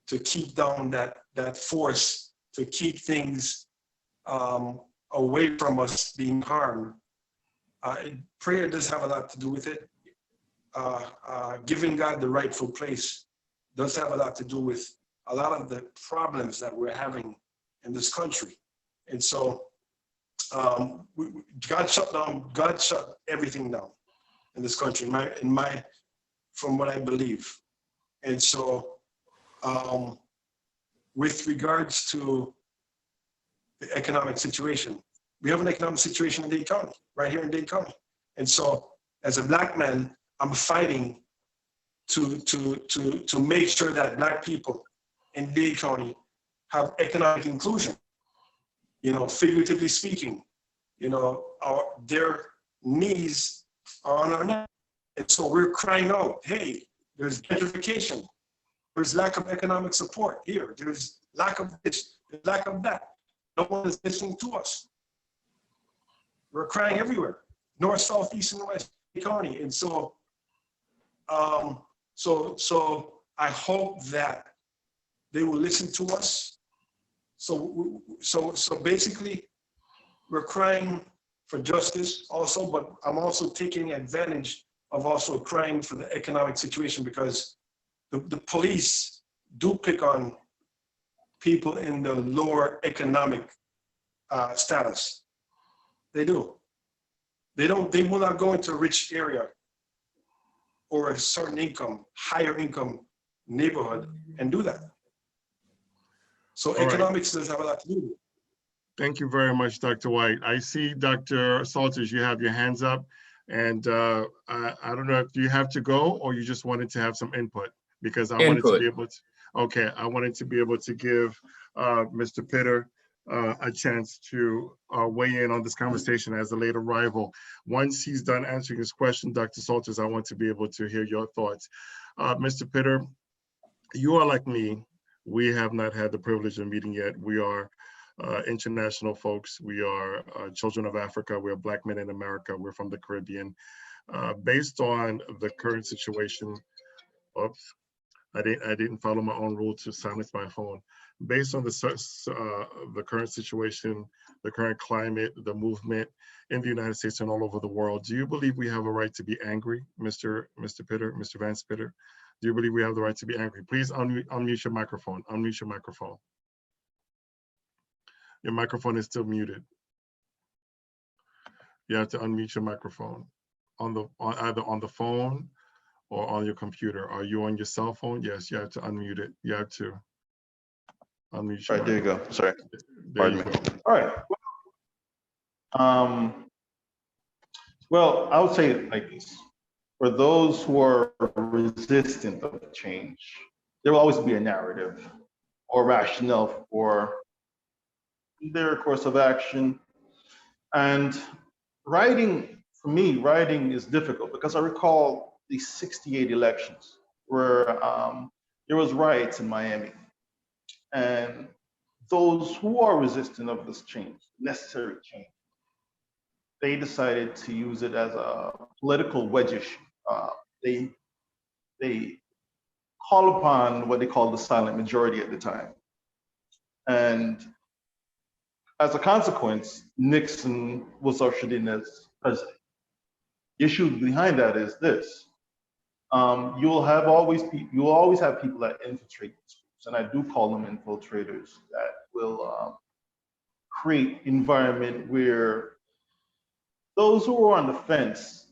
to keep down that force, to keep things away from us being harmed. Prayer does have a lot to do with it. Giving God the rightful place does have a lot to do with a lot of the problems that we're having in this country. And so God shut everything down in this country, from what I believe. And so with regards to the economic situation, we have an economic situation in Dade County, right here in Dade County. And so as a Black man, I'm fighting to make sure that Black people in Dade County have economic inclusion. You know, figuratively speaking, you know, their knees are on our neck. And so we're crying out, hey, there's gentrification. There's lack of economic support here. There's lack of this, there's lack of that. No one is listening to us. We're crying everywhere, north, south, east, and west county. And so, so I hope that they will listen to us. So basically, we're crying for justice also, but I'm also taking advantage of also crying for the economic situation, because the police do pick on people in the lower economic status. They do. They will not go into a rich area or a certain income, higher income neighborhood and do that. So All economics does have a lot to do with it. Thank you very much, Dr. White. I see, Dr. Salters, you have your hands up, and I don't know if you have to go or you just wanted to have some input, because I wanted to be able to, okay, I wanted to be able to give Mr. Pitter a chance to weigh in on this conversation as a late arrival. Once he's done answering his question, Dr. Salters, I want to be able to hear your thoughts. Mr. Pitter, you are like me. We have not had the privilege of meeting yet. We are international folks. We are children of Africa. We are Black men in America. We're from the Caribbean. Based on the current situation, oops, I didn't follow my own rule to silence my phone. Based on the current situation, the current climate, the movement in the United States and all over the world, do you believe we have a right to be angry, Mr. Pitter, Mr. Vance Pitter? Do you believe we have the right to be angry? Please unmute your microphone. Unmute your microphone. Your microphone is still muted. You have to unmute your microphone either on the phone or on your computer. Are you on your cell phone? Yes, you have to unmute it. You have to unmute your All right, there you go. Sorry. There you go. All right. Well, I would say it like this. For those who are resistant of change, there will always be a narrative or rationale for their course of action. And writing, for me, writing is difficult because I recall the 68 elections where there was riots in Miami. And those who are resistant of this change, necessary change, they decided to use it as a political wedge issue. They call upon what they call the silent majority at the time. And as a consequence, Nixon was ushered in as president. The issue behind that is this. You will always have people that infiltrate these groups, and I do call them infiltrators, that will create environment where those who are on the fence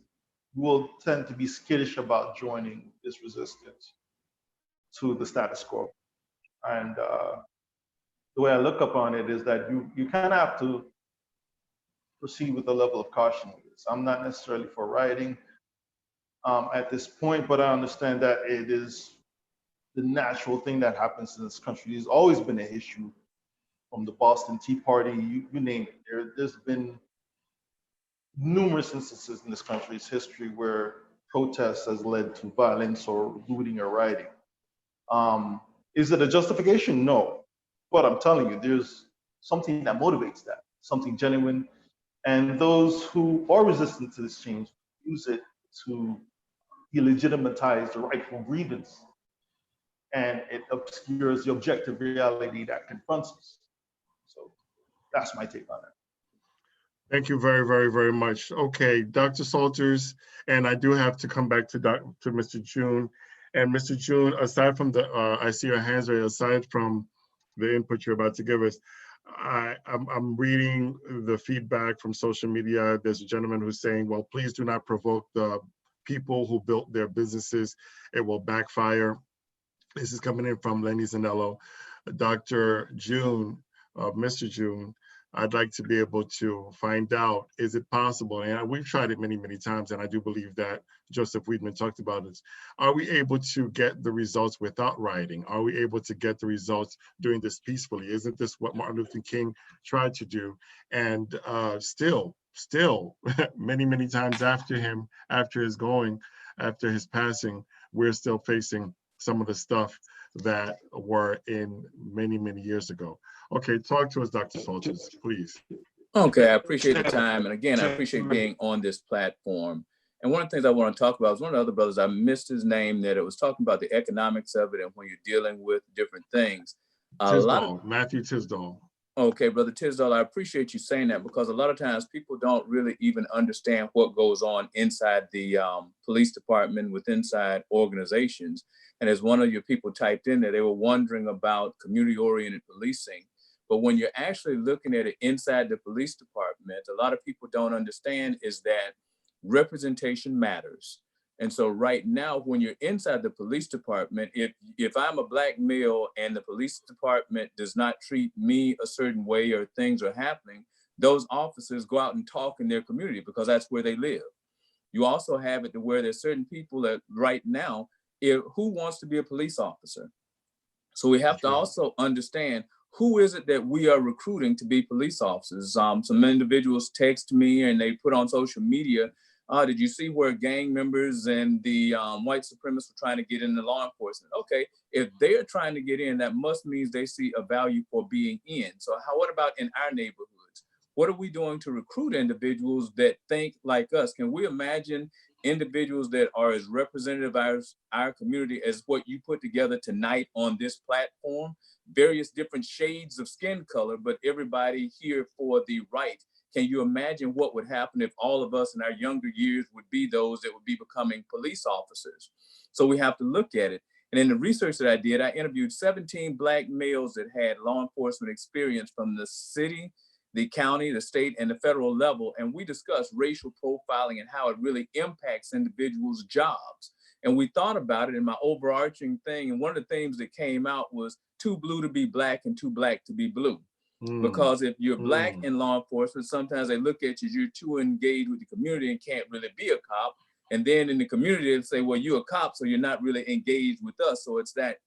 will tend to be skittish about joining this resistance to the status quo. And the way I look upon it is that you kind of have to proceed with a level of caution with this. I'm not necessarily for rioting at this point, but I understand that it is the natural thing that happens in this country. There's always been an issue from the Boston Tea Party, you name it. There's been numerous instances in this country's history where protest has led to violence or looting or rioting. Is it a justification? No. But I'm telling you, there's something that motivates that, something genuine. And those who are resistant to this change use it to delegitimize the rightful grievance. And it obscures the objective reality that confronts us. So that's my take on it. Thank you very, very, very much. Okay, Dr. Salters, and I do have to come back to Mr. June. And Mr. June, aside from the, I see your hands raised, aside from the input you're about to give us, I'm reading the feedback from social media. There's a gentleman who's saying, well, please do not provoke the people who built their businesses. It will backfire. This is coming in from Lenny Zanello. Dr. June, Mr. June, I'd like to be able to find out, is it possible? And we've tried it many, many times, and I do believe that Joseph Weedman talked about it. Are we able to get the results without rioting? Are we able to get the results doing this peacefully? Isn't this what Martin Luther King tried to do? And still, many, many times after him, after his passing, we're still facing some of the stuff that were in many, many years ago. Okay, talk to us, Dr. Salters, please. Okay, I appreciate the time. And again, I appreciate being on this platform. And one of the things I want to talk about is one of the other brothers, I missed his name, that it was talking about the economics of it and when you're dealing with different things. Matthew Tisdall. Okay, Brother Tisdall, I appreciate you saying that, because a lot of times people don't really even understand what goes on inside the police department, with inside organizations. And as one of your people typed in there, they were wondering about community-oriented policing. But when you're actually looking at it inside the police department, a lot of people don't understand is that representation matters. And so right now, when you're inside the police department, if I'm a Black male and the police department does not treat me a certain way or things are happening, those officers go out and talk in their community because that's where they live. You also have it to where there's certain people that right now, who wants to be a police officer? So we have to also understand, who is it that we are recruiting to be police officers? Some individuals text me and they put on social media, did you see where gang members and the white supremacists were trying to get into law enforcement? Okay, if they're trying to get in, that must mean they see a value for being in. So what about in our neighborhoods? What are we doing to recruit individuals that think like us? Can we imagine individuals that are as representative of our community as what you put together tonight on this platform? Various different shades of skin color, but everybody here for the right. Can you imagine what would happen if all of us in our younger years would be those that would be becoming police officers? So we have to look at it. And in the research that I did, I interviewed 17 Black males that had law enforcement experience from the city, the county, the state, and the federal level. And we discussed racial profiling and how it really impacts individuals' jobs. And we thought about it in my overarching thing. And one of the things that came out was too blue to be Black and too Black to be blue. Because if you're Black in law enforcement, sometimes they look at you as you're too engaged with the community and can't really be a cop. And then in the community, they'll say, well, you're a cop, so you're not really engaged with us. So it's that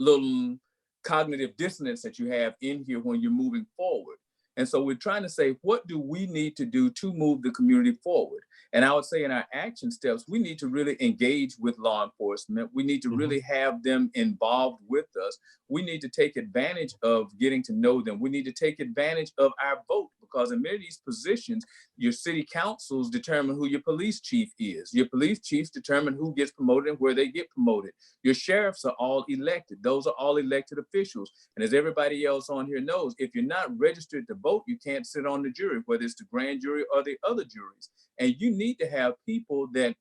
little cognitive dissonance that you have in here when you're moving forward. And so we're trying to say, what do we need to do to move the community forward? And I would say in our action steps, we need to really engage with law enforcement. We need to really have them involved with us. We need to take advantage of getting to know them. We need to take advantage of our vote, because in many of these positions, your city councils determine who your police chief is. Your police chiefs determine who gets promoted and where they get promoted. Your sheriffs are all elected. Those are all elected officials. And as everybody else on here knows, if you're not registered to vote, you can't sit on the jury, whether it's the grand jury or the other juries. And you need to have people that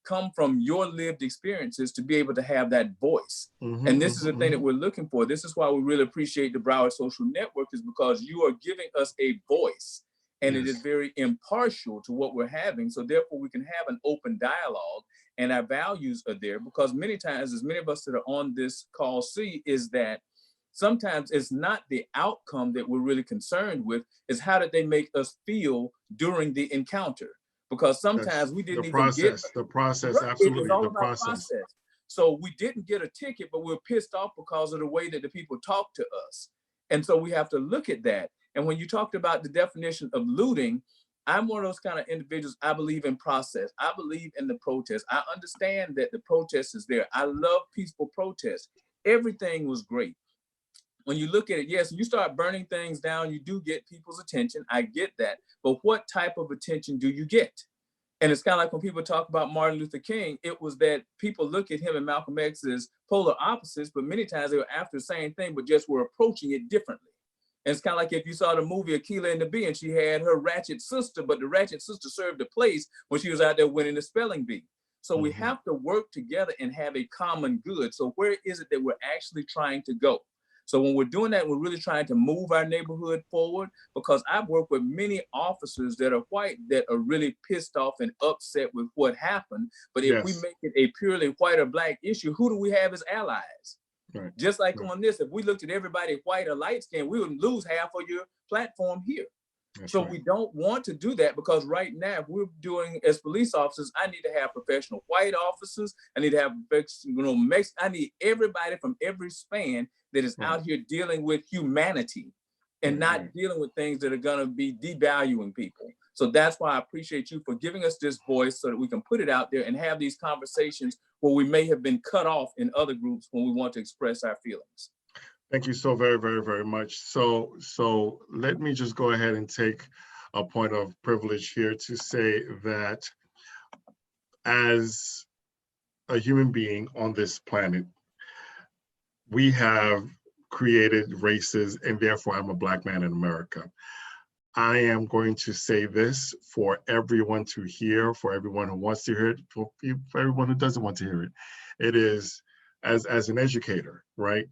come from your lived experiences to be able to have that voice. And this is the thing that we're looking for. This is why we really appreciate the Broward Social Network, is because you are giving us a voice, and it is very impartial to what we're having. So therefore we can have an open dialogue, and our values are there, because many times, as many of us that are on this call see, is that sometimes it's not the outcome that we're really concerned with, is how did they make us feel during the encounter? Because sometimes we didn't even get the process, right, absolutely, it's all the about process. So we didn't get a ticket, but we're pissed off because of the way that the people talk to us. And so we have to look at that. And when you talked about the definition of looting, I'm one of those kind of individuals. I believe in process. I believe in the protest. I understand that the protest is there. I love peaceful protest. Everything was great. When you look at it, yes, you start burning things down, you do get people's attention. I get that. But what type of attention do you get? And it's kind of like when people talk about Martin Luther King, it was that people look at him and Malcolm X as polar opposites, but many times they were after the same thing, but just were approaching it differently. And it's kind of like if you saw the movie Akilah and the Bee, and she had her ratchet sister, but the ratchet sister served a place when she was out there winning the spelling bee. So we have to work together and have a common good. So where is it that we're actually trying to go? So when we're doing that, we're really trying to move our neighborhood forward, because I've worked with many officers that are white that are really pissed off and upset with what happened. But if we make it a purely white or black issue, who do we have as allies? Right. Just like on this, if we looked at everybody white or light skinned, we would lose half of your platform here. That's so right. We don't want to do that, because right now, if we're doing as police officers, I need to have professional white officers. I need to have, I need everybody from every span that is out here dealing with humanity and not dealing with things that are going to be devaluing people. So that's why I appreciate you for giving us this voice so that we can put it out there and have these conversations where we may have been cut off in other groups when we want to express our feelings. Thank you so very, very, very much. So let me just go ahead and take a point of privilege here to say that as a human being on this planet, we have created races, and therefore I'm a Black man in America. I am going to say this for everyone to hear, for everyone who wants to hear it, for everyone who doesn't want to hear it. It is, as an educator, right?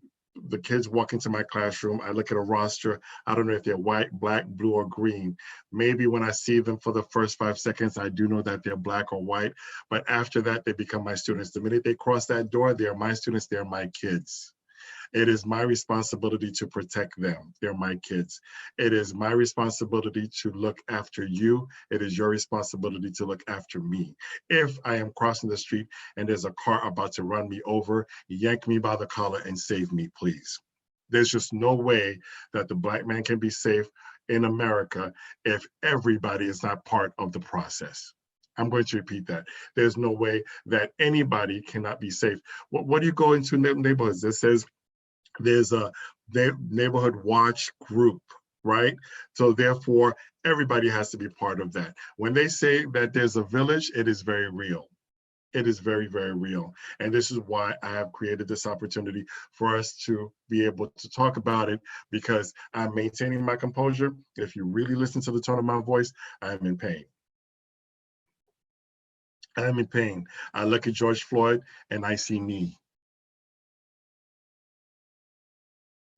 The kids walk into my classroom, I look at a roster, I don't know if they're white, black, blue, or green. Maybe when I see them for the first 5 seconds, I do know that they're black or white, but after that, they become my students. The minute they cross that door, they're my students, they're my kids. It is my responsibility to protect them. They're my kids. It is my responsibility to look after you. It is your responsibility to look after me. If I am crossing the street and there's a car about to run me over, yank me by the collar and save me, please. There's just no way that the Black man can be safe in America if everybody is not part of the process. I'm going to repeat that. There's no way that anybody cannot be safe. What do you go into neighborhoods that says, there's a neighborhood watch group, right? So therefore, everybody has to be part of that. When they say that there's a village, it is very real. It is very, very real. And this is why I have created this opportunity for us to be able to talk about it, because I'm maintaining my composure. If you really listen to the tone of my voice, I'm in pain. I'm in pain. I look at George Floyd and I see me.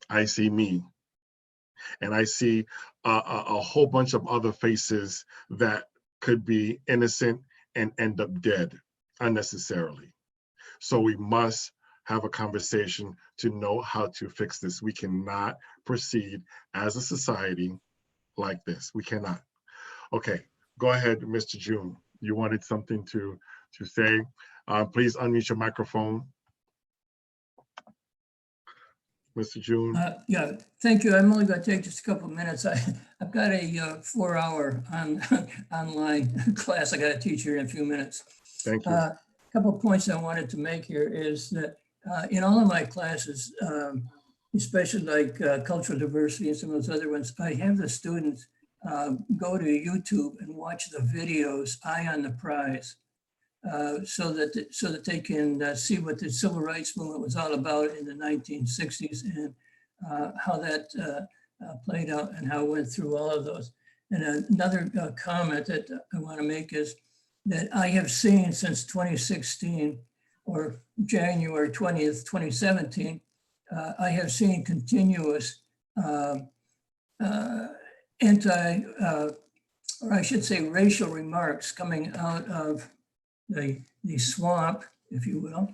I see me, and I see a whole bunch of other faces that could be innocent and end up dead unnecessarily. So we must have a conversation to know how to fix this. We cannot proceed as a society like this. We cannot. Okay, go ahead, Mr. June. You wanted something to say. Please unmute your microphone. Mr. June. Yeah, thank you. I'm only going to take just a couple of minutes. I've got a 4-hour online class I got to teach here in a few minutes. Thank you. A couple of points I wanted to make here is that in all of my classes, especially like cultural diversity and some of those other ones, I have the students go to YouTube and watch the videos, Eye on the Prize. So that they can see what the civil rights movement was all about in the 1960s and how that played out and how it went through all of those. And another comment that I want to make is that I have seen since 2016 or January 20th, 2017, I have seen continuous or I should say racial remarks coming out of the swamp, if you will,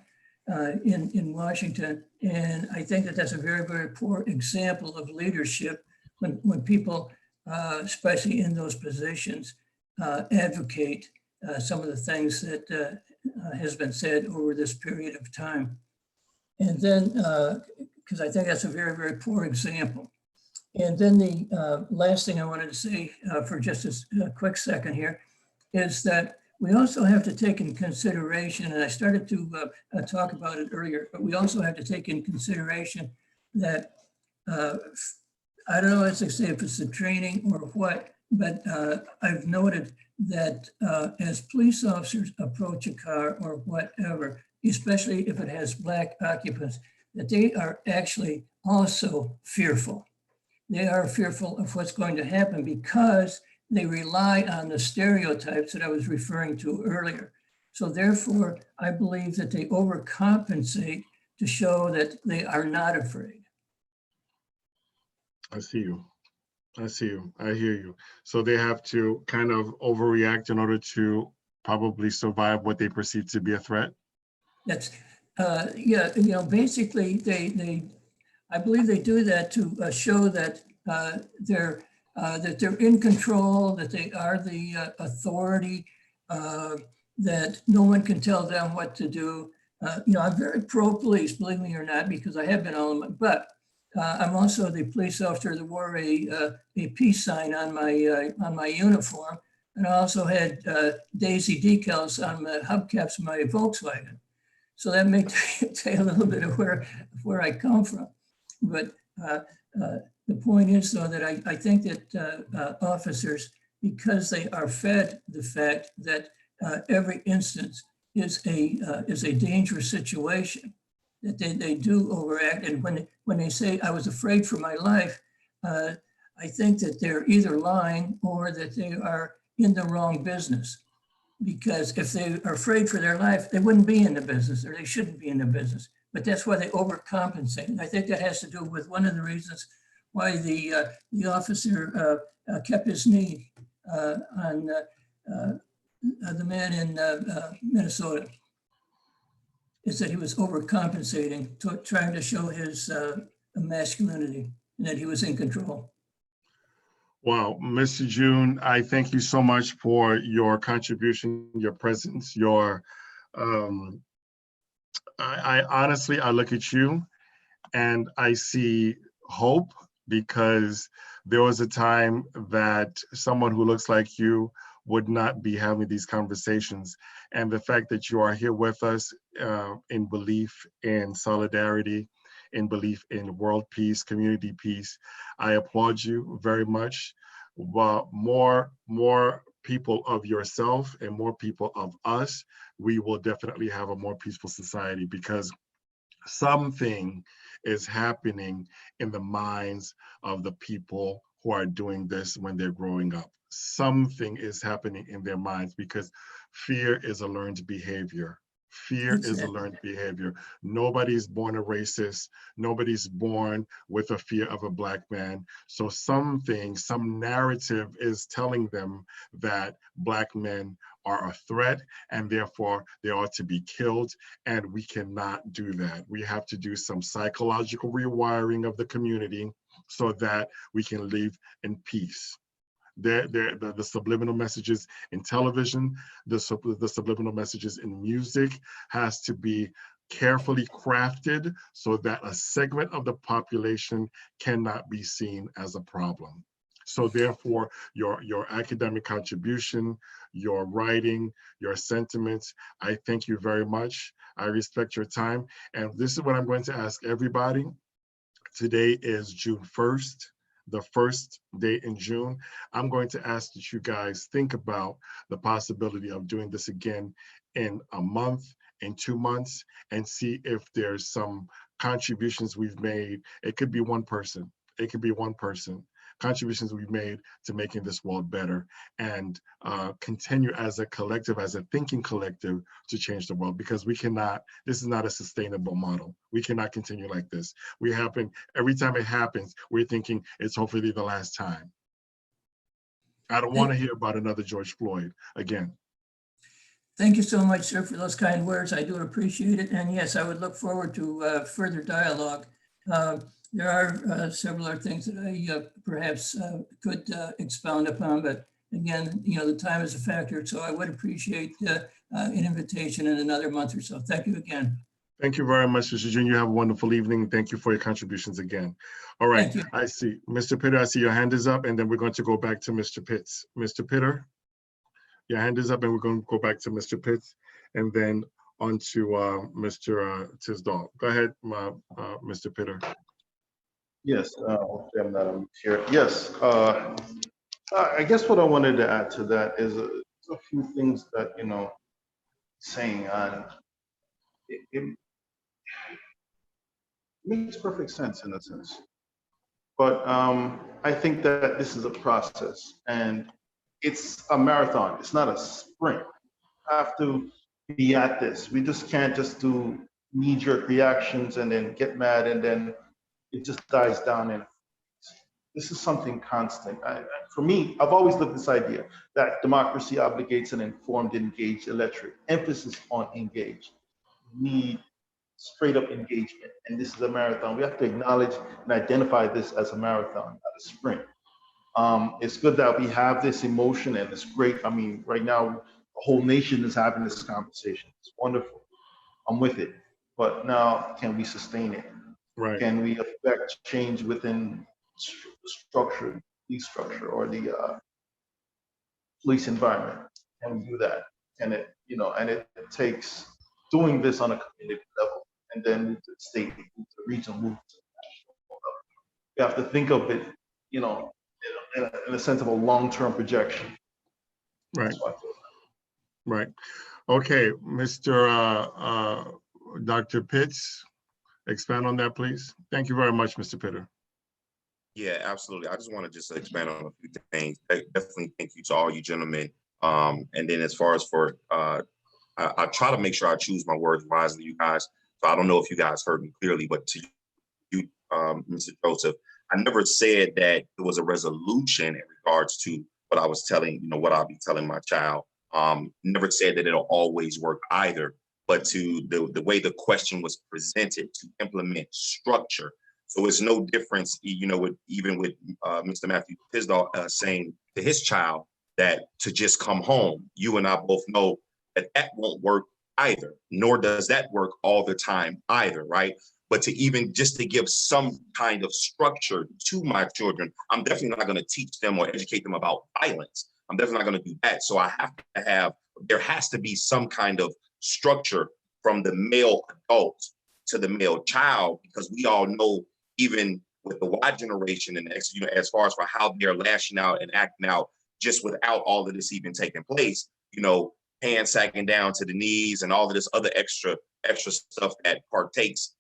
in Washington. And I think that that's a very, very poor example of leadership when people, especially in those positions, advocate some of the things that has been said over this period of time. And then, because I think that's a very, very poor example. And then the last thing I wanted to say for just a quick second here is that we also have to take in consideration, and I started to talk about it earlier, but we also have to take in consideration that, I don't know if it's the training or what, but I've noted that as police officers approach a car or whatever, especially if it has Black occupants, that they are actually also fearful. They are fearful of what's going to happen because they rely on the stereotypes that I was referring to earlier. So therefore, I believe that they overcompensate to show that they are not afraid. I see you. I see you. I hear you. So they have to kind of overreact in order to probably survive what they perceive to be a threat? That's, yeah, basically I believe they do that to show that they're in control, that they are the authority, that no one can tell them what to do. I'm very pro-police, believe me or not, because I have been all of my, but I'm also the police officer that wore a peace sign on my uniform, and I also had Daisy decals on the hubcaps of my Volkswagen. So that may tell you a little bit of where I come from. But the point is, though, that I think that officers, because they are fed the fact that every instance is a dangerous situation, that they do overact. And when they say, I was afraid for my life, I think that they're either lying or that they are in the wrong business. Because if they are afraid for their life, they wouldn't be in the business, or they shouldn't be in the business. But that's why they overcompensate. And I think that has to do with one of the reasons why the officer kept his knee on the man in Minnesota, is that he was overcompensating, trying to show his masculinity, and that he was in control. Wow, Mr. June, I thank you so much for your contribution, your presence, your, I honestly, I look at you and I see hope, because there was a time that someone who looks like you would not be having these conversations. And the fact that you are here with us in belief in solidarity, in belief in world peace, community peace, I applaud you very much. But more people of yourself and more people of us, we will definitely have a more peaceful society, because something is happening in the minds of the people who are doing this when they're growing up. Something is happening in their minds, because fear is a learned behavior. Fear is a learned behavior. Nobody's born a racist. Nobody's born with a fear of a Black man. So some narrative is telling them that Black men are a threat and therefore they ought to be killed. And we cannot do that. We have to do some psychological rewiring of the community so that we can live in peace. The subliminal messages in television, the subliminal messages in music has to be carefully crafted so that a segment of the population cannot be seen as a problem. So therefore, your academic contribution, your writing, your sentiments, I thank you very much. I respect your time. And this is what I'm going to ask everybody. Today is June 1st. The first day in June. I'm going to ask that you guys think about the possibility of doing this again in a month, in 2 months, and see if there's some contributions we've made. It could be one person. It could be one person. Contributions we've made to making this world better, and continue as a collective, as a thinking collective, to change the world, because we cannot, this is not a sustainable model. We cannot continue like this. Every time it happens, we're thinking it's hopefully the last time. I don't want to hear about another George Floyd again. Thank you so much, sir, for those kind words. I do appreciate it. And yes, I would look forward to further dialogue. There are several other things that I perhaps could expound upon, but again, the time is a factor. So I would appreciate an invitation in another month or so. Thank you again. Thank you very much, Mr. Junior. Have a wonderful evening. Thank you for your contributions again. All right, I see. Mr. Pitter, I see your hand is up, and then we're going to go back to Mr. Pitts. Mr. Pitter, your hand is up, and we're going to go back to Mr. Pitts, and then on to Mr. Tisdall. Go ahead, Mr. Pitter. Yes, Madam Chair. Yes, I guess what I wanted to add to that is a few things that, saying, and it makes perfect sense in a sense. But I think that this is a process and it's a marathon. It's not a sprint. We have to be at this. We just can't just do knee-jerk reactions and then get mad and then it just dies down. And this is something constant. For me, I've always lived this idea that democracy obligates an informed, engaged electorate. Emphasis on engaged. We need straight up engagement. And this is a marathon. We have to acknowledge and identify this as a marathon, not a sprint. It's good that we have this emotion and it's great. I mean, right now, the whole nation is having this conversation. It's wonderful. I'm with it. But now, can we sustain it? Right. Can we affect change within the structure, or the police environment? Can we do that? And it takes doing this on a community level and then move to the state, move to the regional, move to the national level. You have to think of it, in a sense of a long-term projection. Right. Right. Okay, Mr. Dr. Pitts, expand on that, please. Thank you very much, Mr. Pitter. Yeah, absolutely. I just want to just expand on a few things. Definitely thank you to all you gentlemen. And then as far as for, I try to make sure I choose my words wisely, you guys. So I don't know if you guys heard me clearly, but to you, Mr. Joseph, I never said that there was a resolution in regards to what I was telling, what I'll be telling my child. Never said that it'll always work either, but to the way the question was presented to implement structure. So it's no difference, with Mr. Matthew Tisdall saying to his child that to just come home. You and I both know that won't work either, nor does that work all the time either, right? But to even just to give some kind of structure to my children, I'm definitely not going to teach them or educate them about violence. I'm definitely not going to do that. So there has to be some kind of structure from the male adult to the male child, because we all know, even with the Y generation and as far as for how they're lashing out and acting out just without all of this even taking place, hands sagging down to the knees and all of this other extra stuff that partakes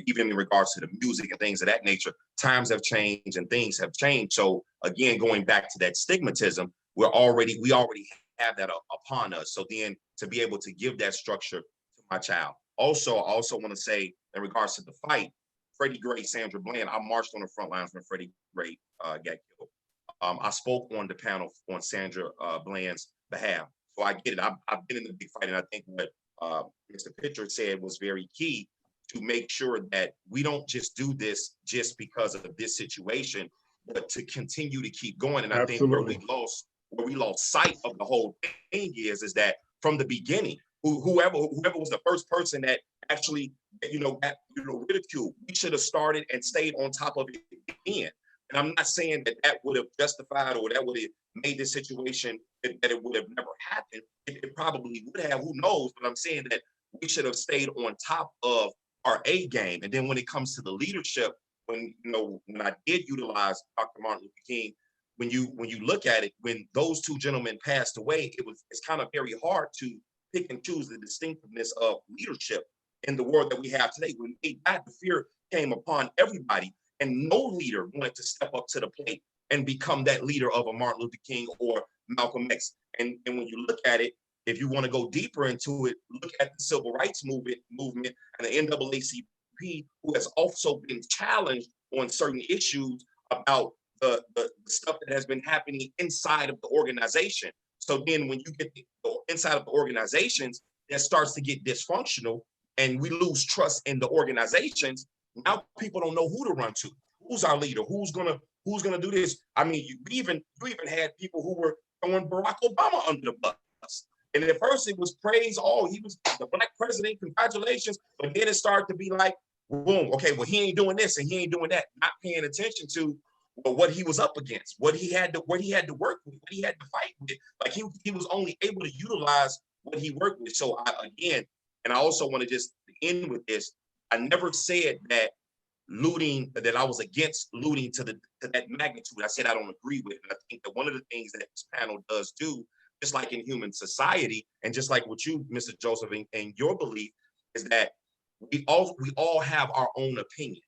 even in regards to the music and things of that nature. Times have changed and things have changed. So again, going back to that stigmatism, we already have that upon us. So then to be able to give that structure to my child. Also, I also want to say in regards to the fight, Freddie Gray, Sandra Bland, I marched on the front lines when Freddie Gray got killed. I spoke on the panel on Sandra Bland's behalf. So I get it. I've been in the big fight, and I think what Mr. Pitcher said was very key, to make sure that we don't just do this just because of this situation, but to continue to keep going. And I think where we lost sight of the whole thing is that from the beginning, whoever was the first person that actually ridiculed, we should have started and stayed on top of it again. And I'm not saying that would have justified or that would have made this situation that it would have never happened. It probably would have, who knows? But I'm saying that we should have stayed on top of our A game. And then when it comes to the leadership, when I did utilize Dr. Martin Luther King, when you look at it, when those two gentlemen passed away, it's kind of very hard to pick and choose the distinctiveness of leadership in the world that we have today. When they died, the fear came upon everybody, and no leader wanted to step up to the plate and become that leader of a Martin Luther King or Malcolm X. And when you look at it, if you want to go deeper into it, look at the civil rights movement and the NAACP, who has also been challenged on certain issues about the stuff that has been happening inside of the organization. So then when you get inside of the organizations, that starts to get dysfunctional and we lose trust in the organizations. Now people don't know who to run to. Who's our leader? Who's gonna do this? I mean, you even had people who were throwing Barack Obama under the bus. And at first it was praise, oh, he was the Black president, congratulations. But then it started to be like, boom, okay, well, he ain't doing this and he ain't doing that, not paying attention to what he was up against, what he had to work with, what he had to fight with. Like he was only able to utilize what he worked with. So I also want to just end with this. I never said that looting, that I was against looting to that magnitude. I said I don't agree with it. And I think that one of the things that this panel does do, just like in human society, and just like what you, Mr. Joseph, and your belief, is that we all have our own opinion.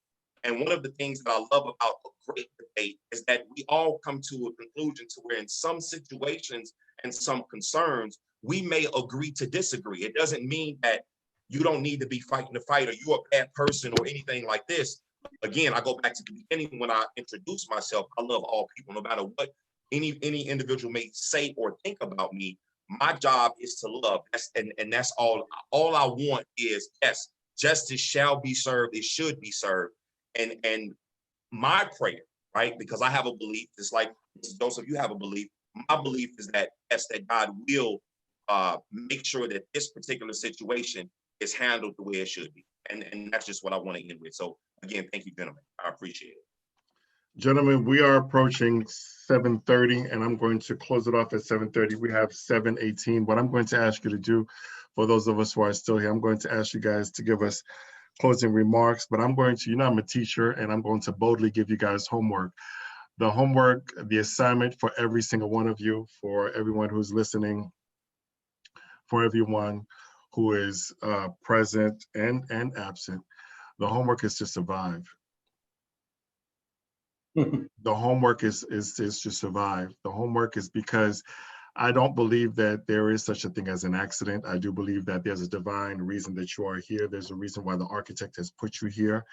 And one of the things that I love about a great debate is that we all come to a conclusion to where in some situations and some concerns, we may agree to disagree. It doesn't mean that you don't need to be fighting the fight or you're a bad person or anything like this. Again, I go back to the beginning when I introduced myself. I love all people, no matter what any individual may say or think about me. My job is to love. That's all I want is, yes, justice shall be served. It should be served. And my prayer, right? Because I have a belief, just like Joseph, you have a belief. My belief is that, yes, that God will make sure that this particular situation is handled the way it should be. And that's just what I want to end with. So again, thank you, gentlemen. I appreciate it. Gentlemen, we are approaching 7:30 and I'm going to close it off at 7:30. We have 7:18. What I'm going to ask you to do, for those of us who are still here, I'm going to ask you guys to give us closing remarks, but I'm going to, I'm a teacher and I'm going to boldly give you guys homework. The homework, the assignment for every single one of you, for everyone who's listening, for everyone who is present and absent, the homework is to survive. The homework is to survive. The homework is because I don't believe that there is such a thing as an accident. I do believe that there's a divine reason that you are here. There's a reason why the architect has put you here.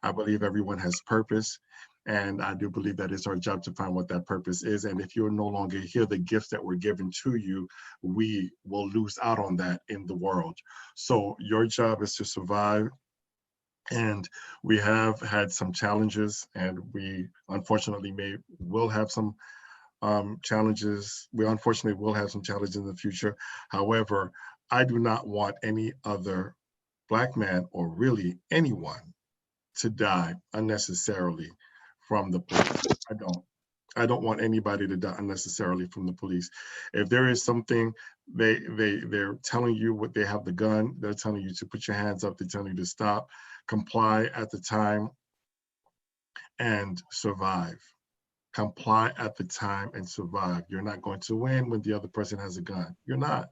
I believe everyone has purpose. And I do believe that it's our job to find what that purpose is. And if you're no longer here, the gifts that were given to you, we will lose out on that in the world. So your job is to survive. And we have had some challenges, and we unfortunately will have some challenges. We unfortunately will have some challenges in the future. However, I do not want any other Black man, or really anyone, to die unnecessarily from the police. I don't want anybody to die unnecessarily from the police. If there is something, they're telling you what they have the gun, they're telling you to put your hands up, they're telling you to stop, comply at the time and survive. Comply at the time and survive. You're not going to win when the other person has a gun. You're not.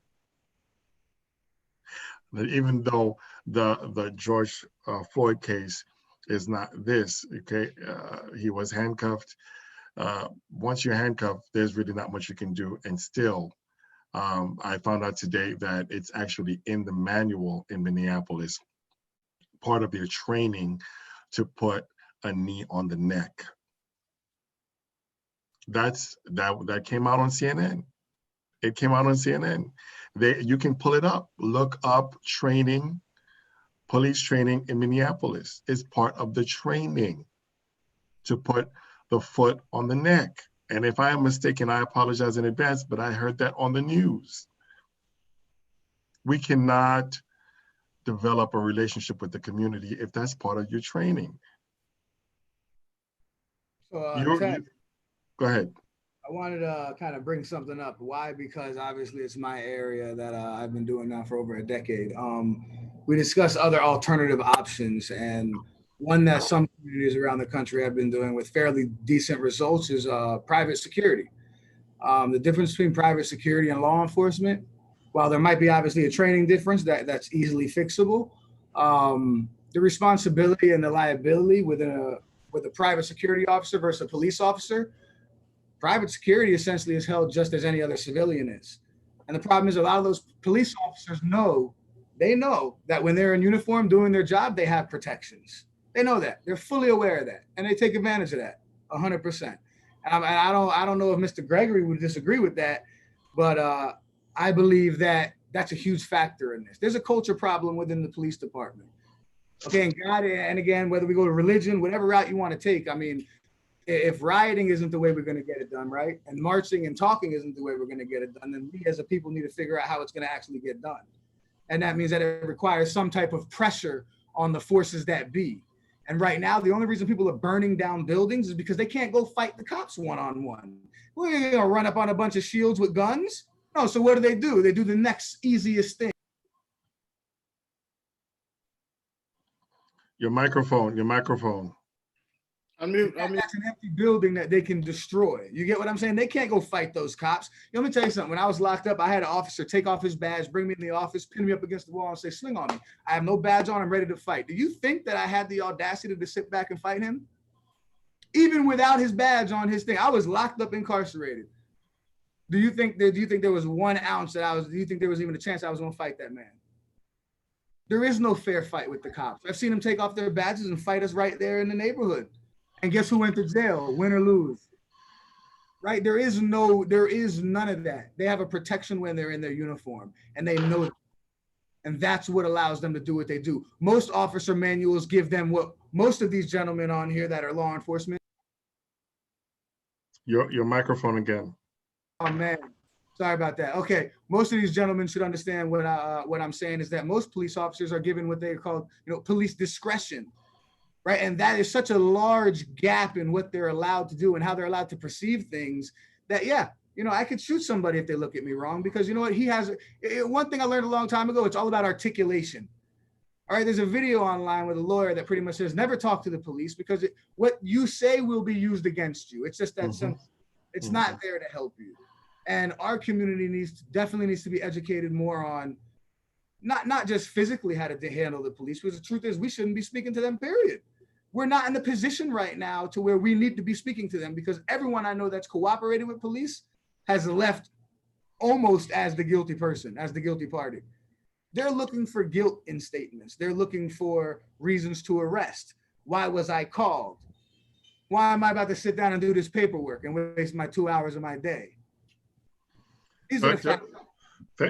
Even though the George Floyd case is not this, okay? He was handcuffed. Once you're handcuffed, there's really not much you can do. And still, I found out today that it's actually in the manual in Minneapolis, part of their training, to put a knee on the neck. That came out on CNN. It came out on CNN. You can pull it up. Look up training, police training in Minneapolis. It's part of the training to put the foot on the neck. And if I am mistaken, I apologize in advance, but I heard that on the news. We cannot develop a relationship with the community if that's part of your training. So, Ted, go ahead. I wanted to kind of bring something up. Why? Because obviously it's my area that I've been doing now for over a decade. We discussed other alternative options, and one that some communities around the country have been doing with fairly decent results is private security. The difference between private security and law enforcement, while there might be obviously a training difference that's easily fixable, the responsibility and the liability with a private security officer versus a police officer, private security essentially is held just as any other civilian is. And the problem is a lot of those police officers know that when they're in uniform doing their job, they have protections. They know that. They're fully aware of that. And they take advantage of that 100%. And I don't know if Mr. Gregory would disagree with that, But I believe that that's a huge factor in this. There's a culture problem within the police department. Okay, and God, and again, whether we go to religion, whatever route you want to take, I mean, if rioting isn't the way we're going to get it done, right, and marching and talking isn't the way we're going to get it done, then we as a people need to figure out how it's going to actually get done. And that means that it requires some type of pressure on the forces that be. And right now, the only reason people are burning down buildings is because they can't go fight the cops one-on-one. We're going to run up on a bunch of shields with guns? No, so what do? They do the next easiest thing. Your microphone. That's an empty building that they can destroy. You get what I'm saying? They can't go fight those cops. Let me tell you something. When I was locked up, I had an officer take off his badge, bring me in the office, pin me up against the wall and say, sling on me. I have no badge on. I'm ready to fight. Do you think that I had the audacity to sit back and fight him? Even without his badge on his thing, I was locked up, incarcerated. Do you think there was 1 ounce do you think there was even a chance I was going to fight that man? There is no fair fight with the cops. I've seen them take off their badges and fight us right there in the neighborhood. And guess who went to jail, win or lose? Right? There is none of that. They have a protection when they're in their uniform, and they know it. And that's what allows them to do what they do. Most officer manuals give them what most of these gentlemen on here that are law enforcement. Your microphone again. Oh man, sorry about that. Okay, most of these gentlemen should understand what I'm saying is that most police officers are given what they call, police discretion. Right. And that is such a large gap in what they're allowed to do and how they're allowed to perceive things that, I could shoot somebody if they look at me wrong, because you know what, he has one thing I learned a long time ago. It's all about articulation. All right. There's a video online with a lawyer that pretty much says, never talk to the police because what you say will be used against you. It's just that simple. It's not there to help you. And our community definitely needs to be educated more on not just physically how to handle the police, because the truth is we shouldn't be speaking to them, period. We're not in the position right now to where we need to be speaking to them, because everyone I know that's cooperated with police has left almost as the guilty person, as the guilty party. They're looking for guilt in statements. They're looking for reasons to arrest. Why was I called? Why am I about to sit down and do this paperwork and waste my 2 hours of my day? These are the facts.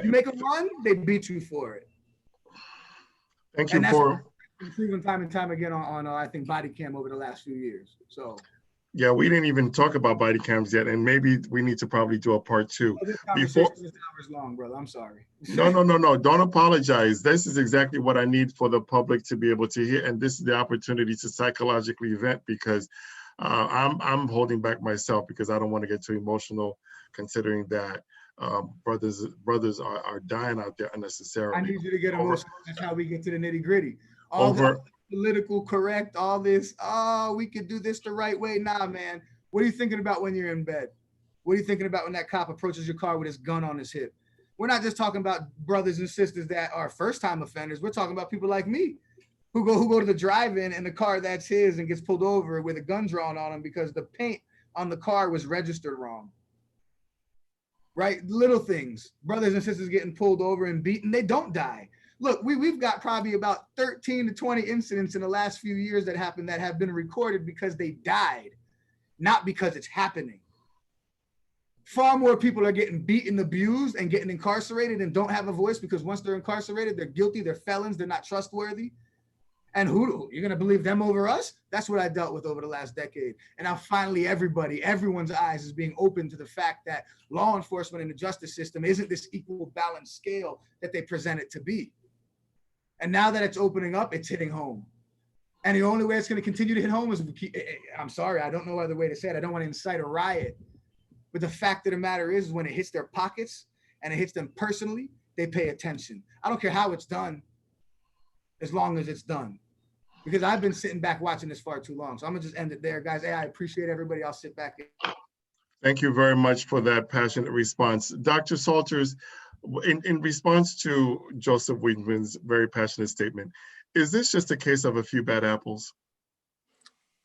You make them run, they beat you for it. Thank you for proven time and time again on I think body cam over the last few years. So yeah, we didn't even talk about body cams yet, and maybe we need to probably do a part 2. This conversation is hours long, brother. I'm sorry. No. Don't apologize. This is exactly what I need for the public to be able to hear, and this is the opportunity to psychologically vent, because I'm holding back myself because I don't want to get too emotional, considering that brothers are dying out there unnecessarily. I need you to get emotional. That's how we get to the nitty gritty. All the political correct, all this, we could do this the right way. Nah, man. What are you thinking about when you're in bed? What are you thinking about when that cop approaches your car with his gun on his hip? We're not just talking about brothers and sisters that are first-time offenders. We're talking about people like me who go to the drive-in and the car that's his and gets pulled over with a gun drawn on him because the paint on the car was registered wrong. Right? Little things. Brothers and sisters getting pulled over and beaten, they don't die. Look, we've got probably about 13 to 20 incidents in the last few years that happened that have been recorded because they died, not because it's happening. Far more people are getting beaten, abused, and getting incarcerated and don't have a voice because once they're incarcerated, they're guilty, they're felons, they're not trustworthy. And who you're going to believe them over us? That's what I dealt with over the last decade. And now finally everyone's eyes is being open to the fact that law enforcement and the justice system isn't this equal balanced scale that they present it to be. And now that it's opening up, it's hitting home. And the only way it's going to continue to hit home is, I'm sorry, I don't know other way to say it. I don't want to incite a riot. But the fact of the matter is when it hits their pockets and it hits them personally, they pay attention. I don't care how it's done, as long as it's done. Because I've been sitting back watching this far too long. So I'm going to just end it there, guys. Hey, I appreciate everybody. I'll sit back. Thank you very much for that passionate response. Dr. Salters, in response to Joseph Wingman's very passionate statement, is this just a case of a few bad apples?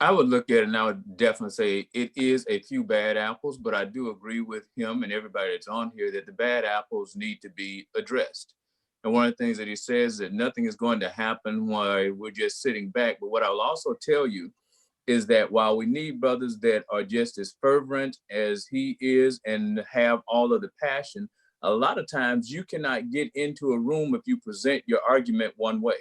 I would look at it and I would definitely say it is a few bad apples, but I do agree with him and everybody that's on here that the bad apples need to be addressed. And one of the things that he says is that nothing is going to happen while we're just sitting back. But what I'll also tell you is that while we need brothers that are just as fervent as he is and have all of the passion, a lot of times you cannot get into a room if you present your argument one way.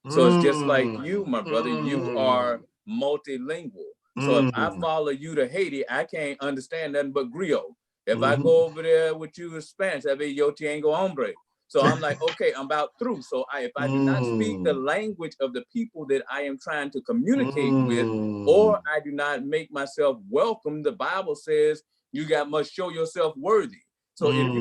So it's just like you, my brother, you are multilingual. So if I follow you to Haiti, I can't understand nothing but Griot. If I go over there with you in Spanish, I be yo tengo hombre. So I'm like, okay, I'm about through. So if I do not speak the language of the people that I am trying to communicate with, or I do not make myself welcome, the Bible says you must show yourself worthy. So if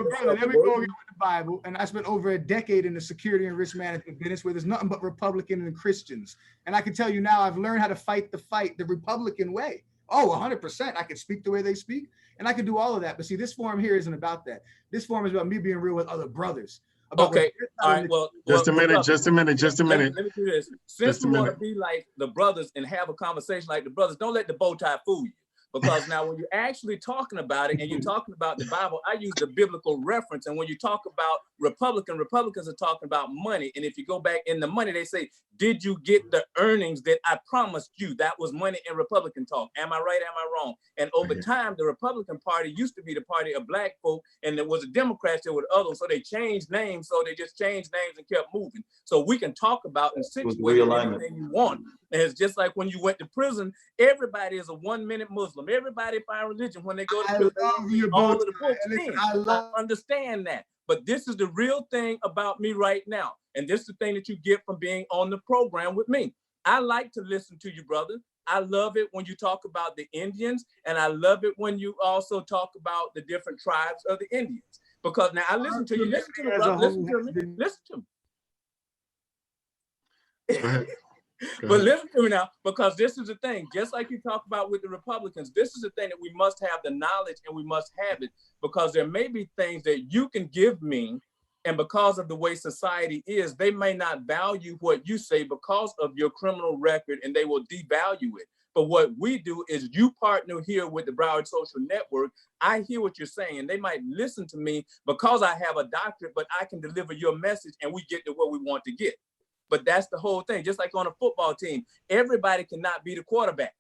brother, there we go again with the Bible. And I spent over a decade in the security and risk management business where there's nothing but Republicans and Christians. And I can tell you now, I've learned how to fight the Republican way. Oh, 100%. I can speak the way they speak, and I can do all of that. But see, this forum here isn't about that. This forum is about me being real with other brothers. Okay. All right. Well, just a minute. Let me do this. Since we want to be like the brothers and have a conversation like the brothers, don't let the bow tie fool you. Because now when you're actually talking about it and you're talking about the Bible, I use the biblical reference. And when you talk about Republicans are talking about money. And if you go back in the money, they say, did you get the earnings that I promised you? That was money in Republican talk. Am I right? Am I wrong? And over time, the Republican Party used to be the party of black folk, and there was a Democrats there with others. So they changed names. So they just changed names and kept moving. So we can talk about and situate anything you want. And it's just like when you went to prison, everybody is a 1 minute Muslim. Everybody find religion when they go to prison. All of the books. I understand that. But this is the real thing about me right now. And this is the thing that you get from being on the program with me. I like to listen to you, brother. I love it when you talk about the Indians, and I love it when you also talk about the different tribes of the Indians. Because now I listen to you. Listen to me, brother. Listen to me. Listen to me. But listen to me now, because this is the thing, just like you talk about with the Republicans, this is the thing that we must have the knowledge and we must have it, because there may be things that you can give me, and because of the way society is, they may not value what you say because of your criminal record, and they will devalue it. But what we do is you partner here with the Broward Social Network. I hear what you're saying. They might listen to me because I have a doctorate, but I can deliver your message and we get to where we want to get. But that's the whole thing. Just like on a football team, everybody cannot be the quarterback.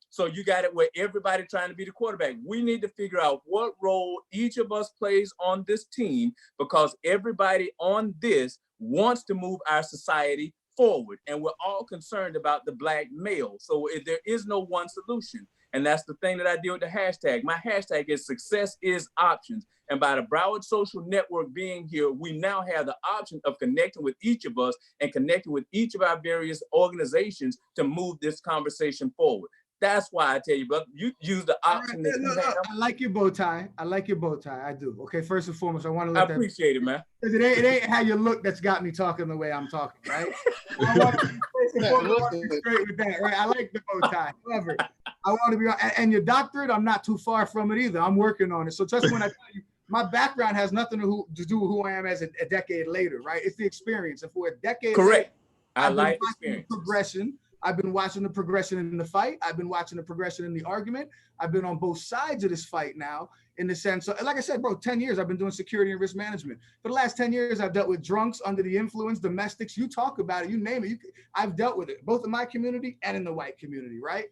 So you got it where everybody trying to be the quarterback. We need to figure out what role each of us plays on this team, because everybody on this wants to move our society forward. And we're all concerned about the black male. So there is no one solution. And that's the thing that I deal with the hashtag. My hashtag is success is options. And by the Broward Social Network being here, we now have the option of connecting with each of us and connecting with each of our various organizations to move this conversation forward. That's why I tell you, brother, you use the option that you have. I like your bow tie. I like your bow tie. I do. Okay, first and foremost, I want to let that. I appreciate it, man. Because it ain't how you look that's got me talking the way I'm talking, right? I want to be straight with that, right? I like the bow tie. However, I want to be, and your doctorate, I'm not too far from it either. I'm working on it. So trust me when I tell you, my background has nothing to do with who I am as a decade later, right? It's the experience. And for a decade, correct. Later, I like experience. Progression. I've been watching the progression in the fight. I've been watching the progression in the argument. I've been on both sides of this fight now, in the sense. So, like I said, bro, 10 years I've been doing security and risk management. For the last 10 years, I've dealt with drunks, under the influence, domestics. You talk about it, you name it. I've dealt with it, both in my community and in the white community, right?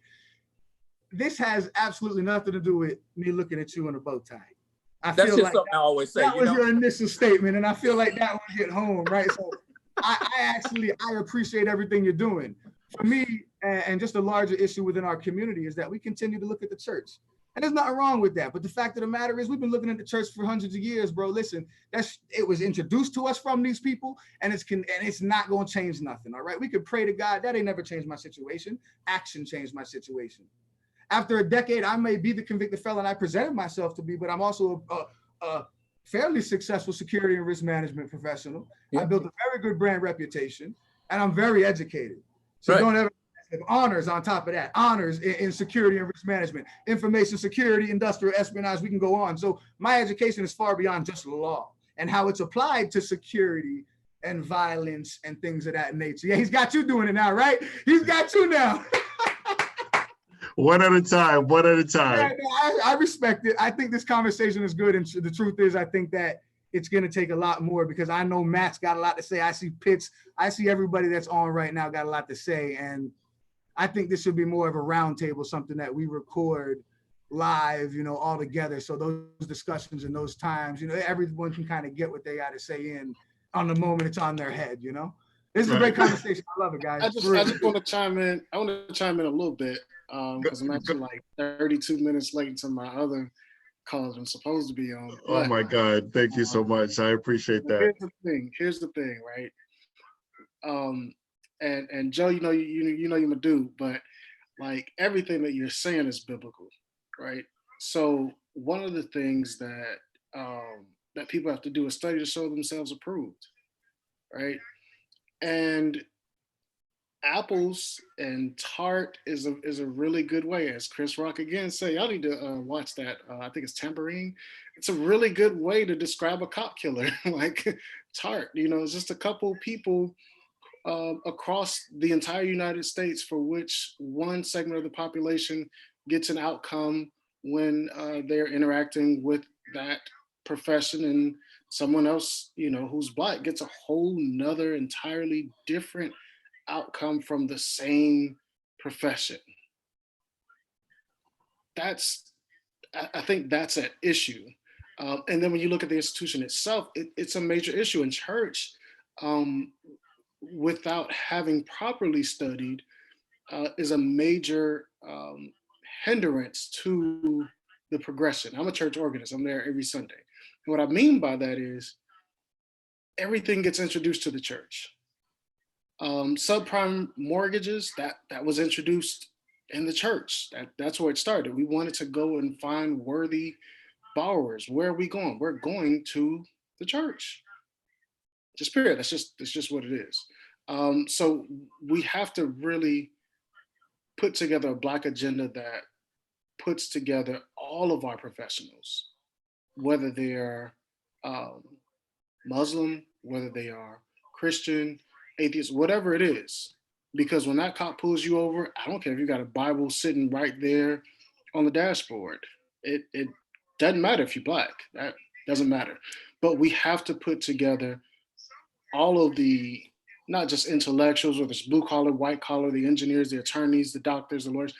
This has absolutely nothing to do with me looking at you in a bow tie. That's just like something I always say. That was your initial statement, and I feel like that one hit home, right? So I appreciate everything you're doing. For me, and just a larger issue within our community, is that we continue to look at the church. And there's nothing wrong with that. But the fact of the matter is, we've been looking at the church for hundreds of years, bro. Listen, it was introduced to us from these people, and it's not going to change nothing, all right? We could pray to God. That ain't never changed my situation. Action changed my situation. After a decade, I may be the convicted felon I presented myself to be, but I'm also a fairly successful security and risk management professional. Yeah. I built a very good brand reputation, and I'm very educated. So don't ever have honors on top of that. Honors in security and risk management, information security, industrial espionage, we can go on. So my education is far beyond just law and how it's applied to security and violence and things of that nature. Yeah, he's got you doing it now, right? He's got you now. One at a time, one at a time. I respect it. I think this conversation is good. And the truth is, I think that it's going to take a lot more, because I know Matt's got a lot to say. I see Pitts. I see everybody that's on right now got a lot to say. And I think this should be more of a roundtable, something that we record live, you know, all together. So those discussions and those times, you know, everyone can kind of get what they got to say in on the moment it's on their head, you know. This is a great conversation. I love it, guys. I just want to chime in. I want to chime in a little bit because I'm actually like 32 minutes late to my other calls I'm supposed to be on. Oh my God. Thank you so much. I appreciate that. Here's the thing, right? And Joe, you know you're my dude, but like everything that you're saying is biblical, right? So one of the things that that people have to do is study to show themselves approved, right? And apples and tart is a really good way, as Chris Rock again say. Y'all need to watch that. I think it's Tambourine. It's a really good way to describe a cop killer, like tart. You know, it's just a couple people across the entire United States for which one segment of the population gets an outcome when they're interacting with that profession, and someone else, you know, who's Black gets a whole nother entirely different outcome from the same profession. I think that's an issue. And then when you look at the institution itself, it's a major issue in church. Without having properly studied, is a major hindrance to the progression. I'm a church organist. I'm there every Sunday. And what I mean by that is everything gets introduced to the church. Subprime mortgages, that was introduced in the church. That's where it started. We wanted to go and find worthy borrowers. Where are we going? We're going to the church. Just period. That's just what it is. So we have to really put together a Black agenda that puts together all of our professionals, whether they are Muslim, whether they are Christian, atheist, whatever it is. Because when that cop pulls you over, I don't care if you got a Bible sitting right there on the dashboard. It doesn't matter if you're Black. That doesn't matter. But we have to put together all of the, not just intellectuals, whether it's blue collar, white collar, the engineers, the attorneys, the doctors, the lawyers,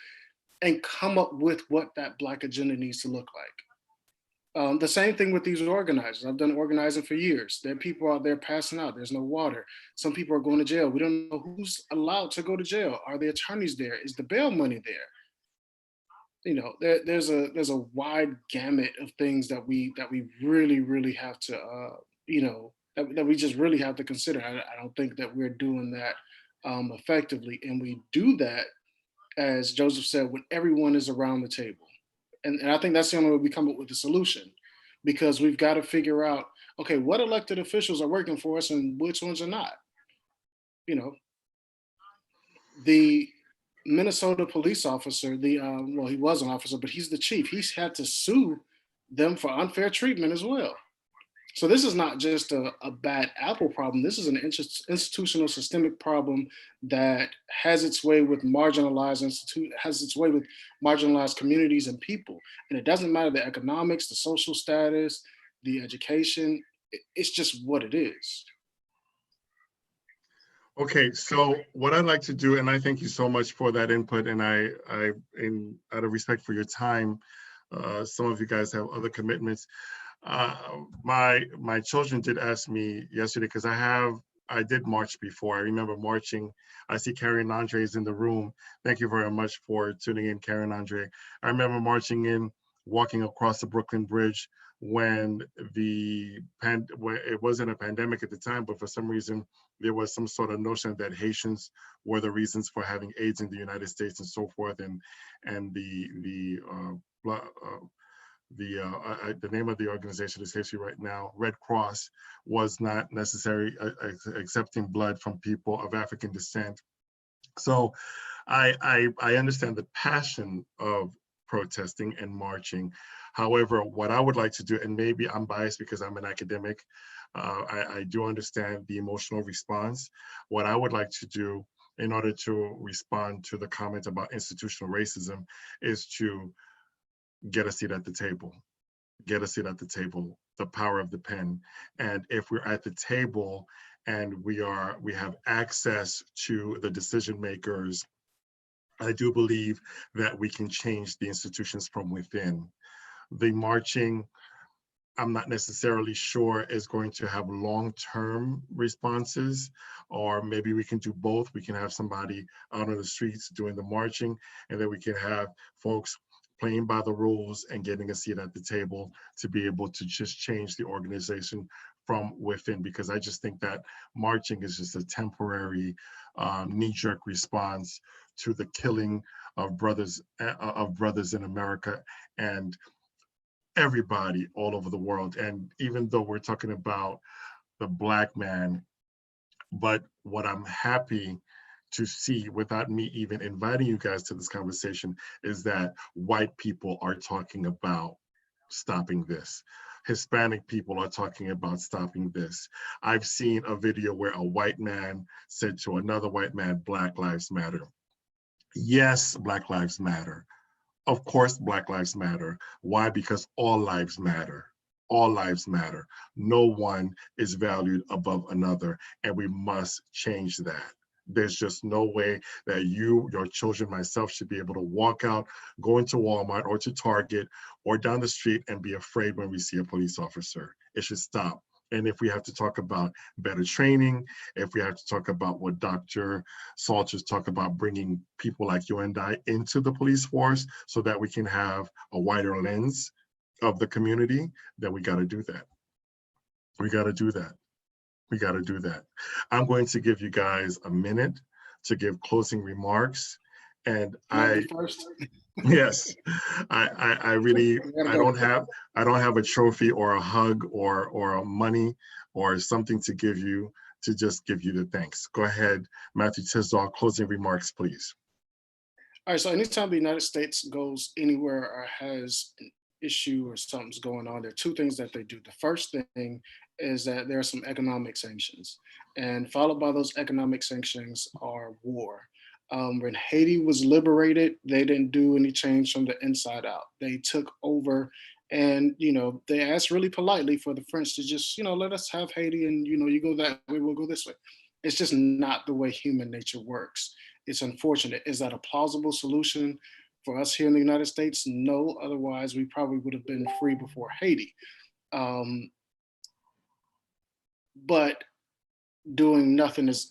and come up with what that Black agenda needs to look like. The same thing with these organizers. I've done organizing for years. There are people out there passing out. There's no water. Some people are going to jail. We don't know who's allowed to go to jail. Are the attorneys there? Is the bail money there? You know, there's a wide gamut of things that we really have to that we just really have to consider. I don't think that we're doing that effectively, and we do that, as Joseph said, when everyone is around the table. And I think that's the only way we come up with a solution, because we've got to figure out, okay, what elected officials are working for us and which ones are not. You know, the Minnesota police officer, well, he was an officer, but he's the chief. He's had to sue them for unfair treatment as well. So this is not just a bad Apple problem. This is an institutional systemic problem that has its way with has its way with marginalized communities and people. And it doesn't matter the economics, the social status, the education. It's just what it is. Okay, so what I'd like to do, and I thank you so much for that input, and I out of respect for your time, some of you guys have other commitments. My children did ask me yesterday, because I did march before. I remember marching. I see Karen Andre is in the room. Thank you very much for tuning in, Karen Andre. I remember marching in, walking across the Brooklyn Bridge when it wasn't a pandemic at the time, but for some reason there was some sort of notion that Haitians were the reasons for having AIDS in the United States and so forth, and the name of the organization is history right now, Red Cross, was not necessarily accepting blood from people of African descent. So I understand the passion of protesting and marching. However, what I would like to do, and maybe I'm biased because I'm an academic, I do understand the emotional response. What I would like to do in order to respond to the comment about institutional racism is to get a seat at the table. Get a seat at the table, the power of the pen. And if we're at the table and we have access to the decision makers I do believe that we can change the institutions from within. The marching, I'm not necessarily sure is going to have long-term responses, or maybe we can do both. We can have somebody out on the streets doing the marching, and then we can have folks playing by the rules and getting a seat at the table to be able to just change the organization from within, because I just think that marching is just a temporary knee-jerk response to the killing of brothers in America and everybody all over the world. And even though we're talking about the Black man, but what I'm happy to see, without me even inviting you guys to this conversation, is that white people are talking about stopping this. Hispanic people are talking about stopping this. I've seen a video where a white man said to another white man, Black Lives Matter. Yes, Black Lives Matter. Of course, Black Lives Matter. Why? Because all lives matter. All lives matter. No one is valued above another, and we must change that. There's just no way that you, your children, myself should be able to walk out, go into Walmart or to Target or down the street and be afraid when we see a police officer. It should stop. And if we have to talk about better training, if we have to talk about what Dr. Salters talked about, bringing people like you and I into the police force so that we can have a wider lens of the community, then we got to do that. We got to do that. We got to do that. I'm going to give you guys a minute to give closing remarks. And yes, I really, I don't have a trophy or a hug or a money or something to give you, to just give you the thanks. Go ahead, Matthew Tisdall, closing remarks, please. All right, so anytime the United States goes anywhere or has an issue or something's going on, there are two things that they do. The first thing is that there are some economic sanctions, and followed by those economic sanctions are war. When Haiti was liberated, they didn't do any change from the inside out. They took over, and they asked really politely for the French to just let us have Haiti, and you go that way, we'll go this way. It's just not the way human nature works. It's unfortunate. Is that a plausible solution for us here in the United States? No. Otherwise, we probably would have been free before Haiti. But doing nothing is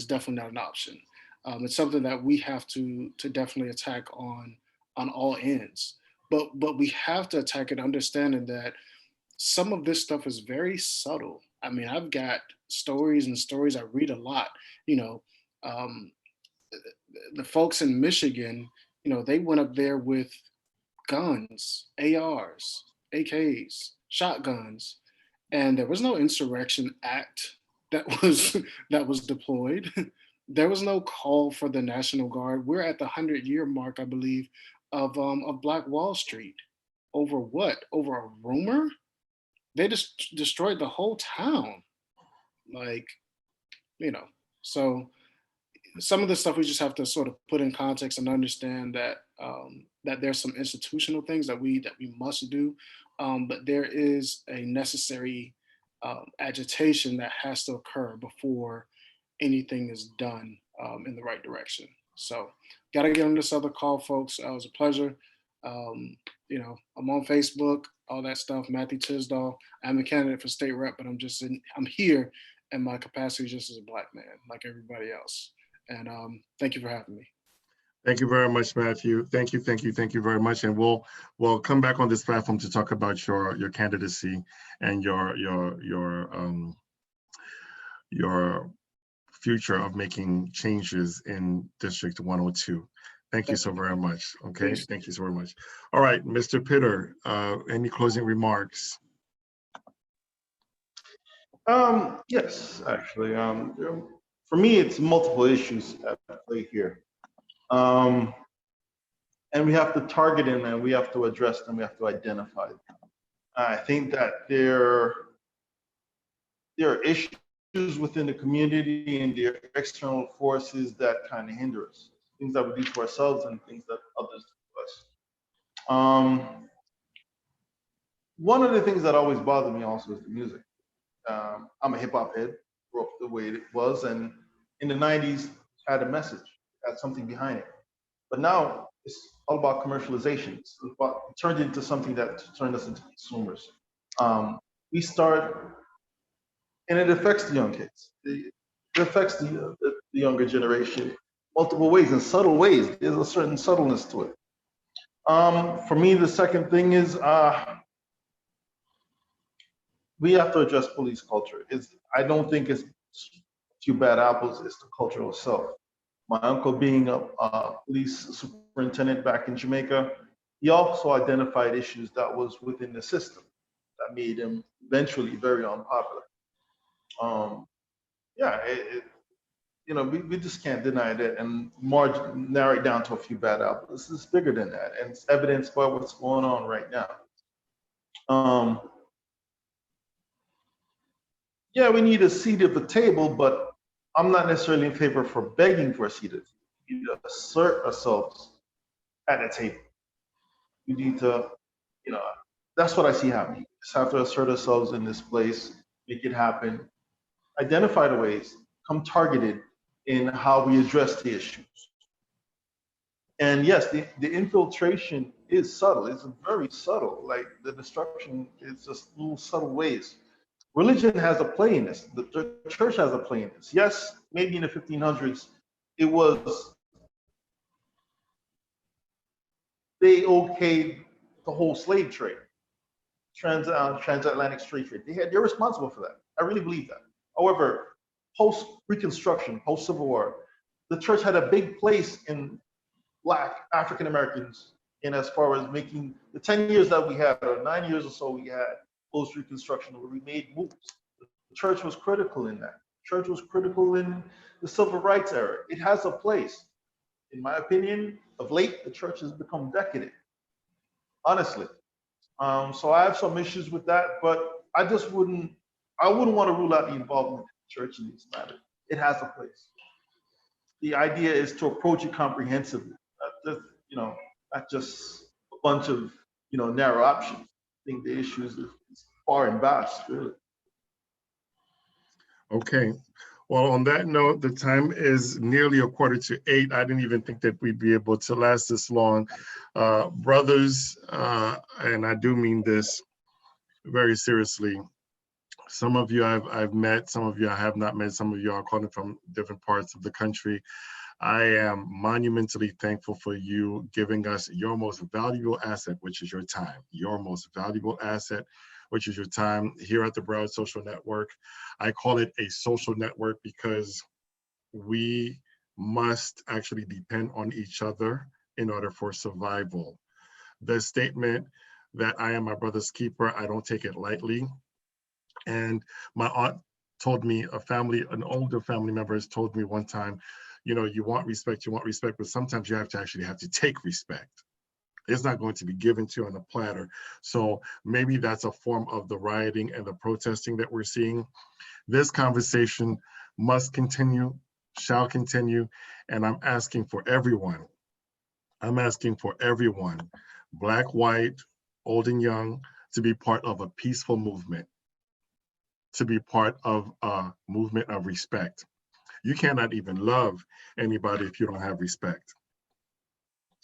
definitely not an option. It's something that we have to definitely attack on all ends. But we have to attack it understanding that some of this stuff is very subtle. I mean, I've got stories I read a lot. The folks in Michigan, they went up there with guns, ARs, AKs, shotguns, and there was no insurrection act that was deployed. There was no call for the National Guard. We're at the 100-year mark, I believe, of Black Wall Street. Over what? Over a rumor? They just destroyed the whole town. So some of the stuff we just have to sort of put in context and understand that that there's some institutional things that we must do, but there is a necessary agitation that has to occur before anything is done in the right direction. So got to get on this other call, folks. It was a pleasure. I'm on Facebook, all that stuff. Matthew Tisdall. I'm a candidate for state rep, but I'm here in my capacity just as a Black man, like everybody else. And thank you for having me. Thank you very much, Matthew. Thank you very much. And we'll come back on this platform to talk about your candidacy and your future of making changes in District 102. Thank you so very much. Okay, thank you so very much. All right, Mr. Pitter, any closing remarks? Yes, actually. For me, it's multiple issues at play here. And we have to target them, and we have to address them, we have to identify them. I think that there are issues within the community and there are external forces that kind of hinder us. Things that we do to ourselves and things that others do to us. One of the things that always bothered me also is the music. I'm a hip hop head, grew up the way it was, and in the 90s had a message, had something behind it. But now it's all about commercialization. It's about, it turned into something that turned us into consumers. We start, and it affects the young kids. It affects the younger generation multiple ways, in subtle ways. There's a certain subtleness to it. For me, the second thing is we have to address police culture. I don't think it's two bad apples, it's the culture itself. My uncle being a police superintendent back in Jamaica, he also identified issues that was within the system that made him eventually very unpopular. Yeah, we just can't deny that and narrow it down to a few bad apples. This is bigger than that, and it's evidenced by what's going on right now. Yeah, we need a seat at the table, but I'm not necessarily in favor for begging for a seat at the table. We need to assert ourselves at the table. We need to, that's what I see happening. We just have to assert ourselves in this place, make it happen, identify the ways, come targeted in how we address the issues. And yes, the infiltration is subtle. It's very subtle. Like the destruction is just little subtle ways. Religion has a play in this. The church has a play in this. Yes, maybe in the 1500s, it was, they okayed the whole slave trade, transatlantic slave trade. They're responsible for that. I really believe that. However, post-Reconstruction, post-Civil War, the church had a big place in Black African Americans in as far as making the 10 years that we had, or 9 years or so we had post-Reconstruction, where we made moves. The church was critical in that. The church was critical in the civil rights era. It has a place. In my opinion, of late, the church has become decadent, honestly. So I have some issues with that, but I wouldn't want to rule out the involvement of the church in these matters. It has a place. The idea is to approach it comprehensively, not just a bunch of narrow options. I think the issue is far and vast, really. Okay. Well, on that note, the time is nearly 7:45. I didn't even think that we'd be able to last this long. Brothers, and I do mean this very seriously, some of you I've met, some of you I have not met, some of you are calling from different parts of the country. I am monumentally thankful for you giving us your most valuable asset, which is your time. Your most valuable asset, which is your time here at the Broward Social Network. I call it a social network because we must actually depend on each other in order for survival. The statement that I am my brother's keeper, I don't take it lightly. And my aunt told me, an older family member has told me one time, you want respect, but sometimes you have to take respect. It's not going to be given to you on a platter. So maybe that's a form of the rioting and the protesting that we're seeing. This conversation must continue, shall continue, and I'm asking for everyone, Black, white, old and young, to be part of a peaceful movement, to be part of a movement of respect. You cannot even love anybody if you don't have respect.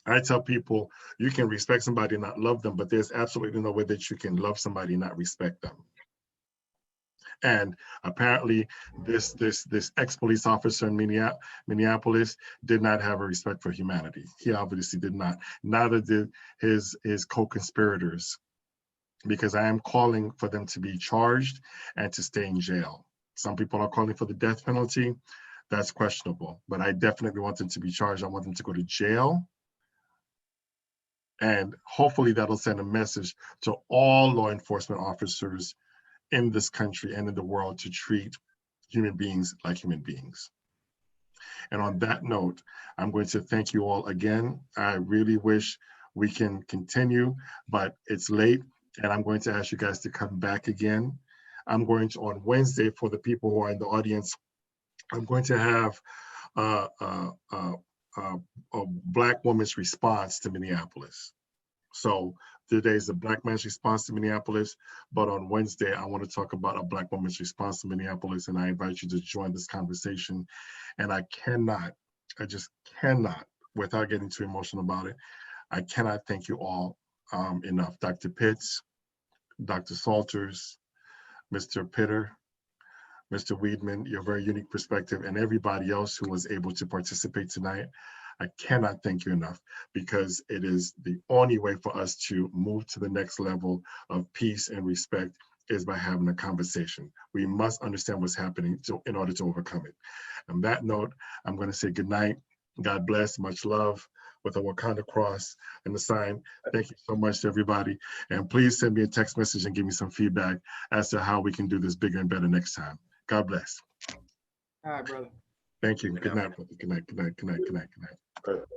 I tell people you can respect somebody and not love them, but there's absolutely no way that you can love somebody and not respect them. And apparently this ex-police officer in Minneapolis did not have a respect for humanity. He obviously did not. Neither did his co-conspirators, because I am calling for them to be charged and to stay in jail. Some people are calling for the death penalty. That's questionable, but I definitely want them to be charged. I want them to go to jail. And hopefully that'll send a message to all law enforcement officers in this country and in the world to treat human beings like human beings. And on that note, I'm going to thank you all again. I really wish we can continue, but it's late, and I'm going to ask you guys to come back again. I'm going to, on Wednesday, for the people who are in the audience, I'm going to have a Black woman's response to Minneapolis. So today's a Black man's response to Minneapolis, but on Wednesday, I want to talk about a Black woman's response to Minneapolis, and I invite you to join this conversation. And I just cannot without getting too emotional about it, I cannot thank you all enough. Dr. Pitts, Dr. Salters, Mr. Pitter, Mr. Weedman, your very unique perspective, and everybody else who was able to participate tonight. I cannot thank you enough, because it is the only way for us to move to the next level of peace and respect is by having a conversation. We must understand what's happening in order to overcome it. On that note, I'm going to say good night. God bless, much love, with a Wakanda cross and the sign. Thank you so much to everybody. And please send me a text message and give me some feedback as to how we can do this bigger and better next time. God bless. All right, brother. Thank you. Good night, brother. Good night, good night, good night, good night, good night.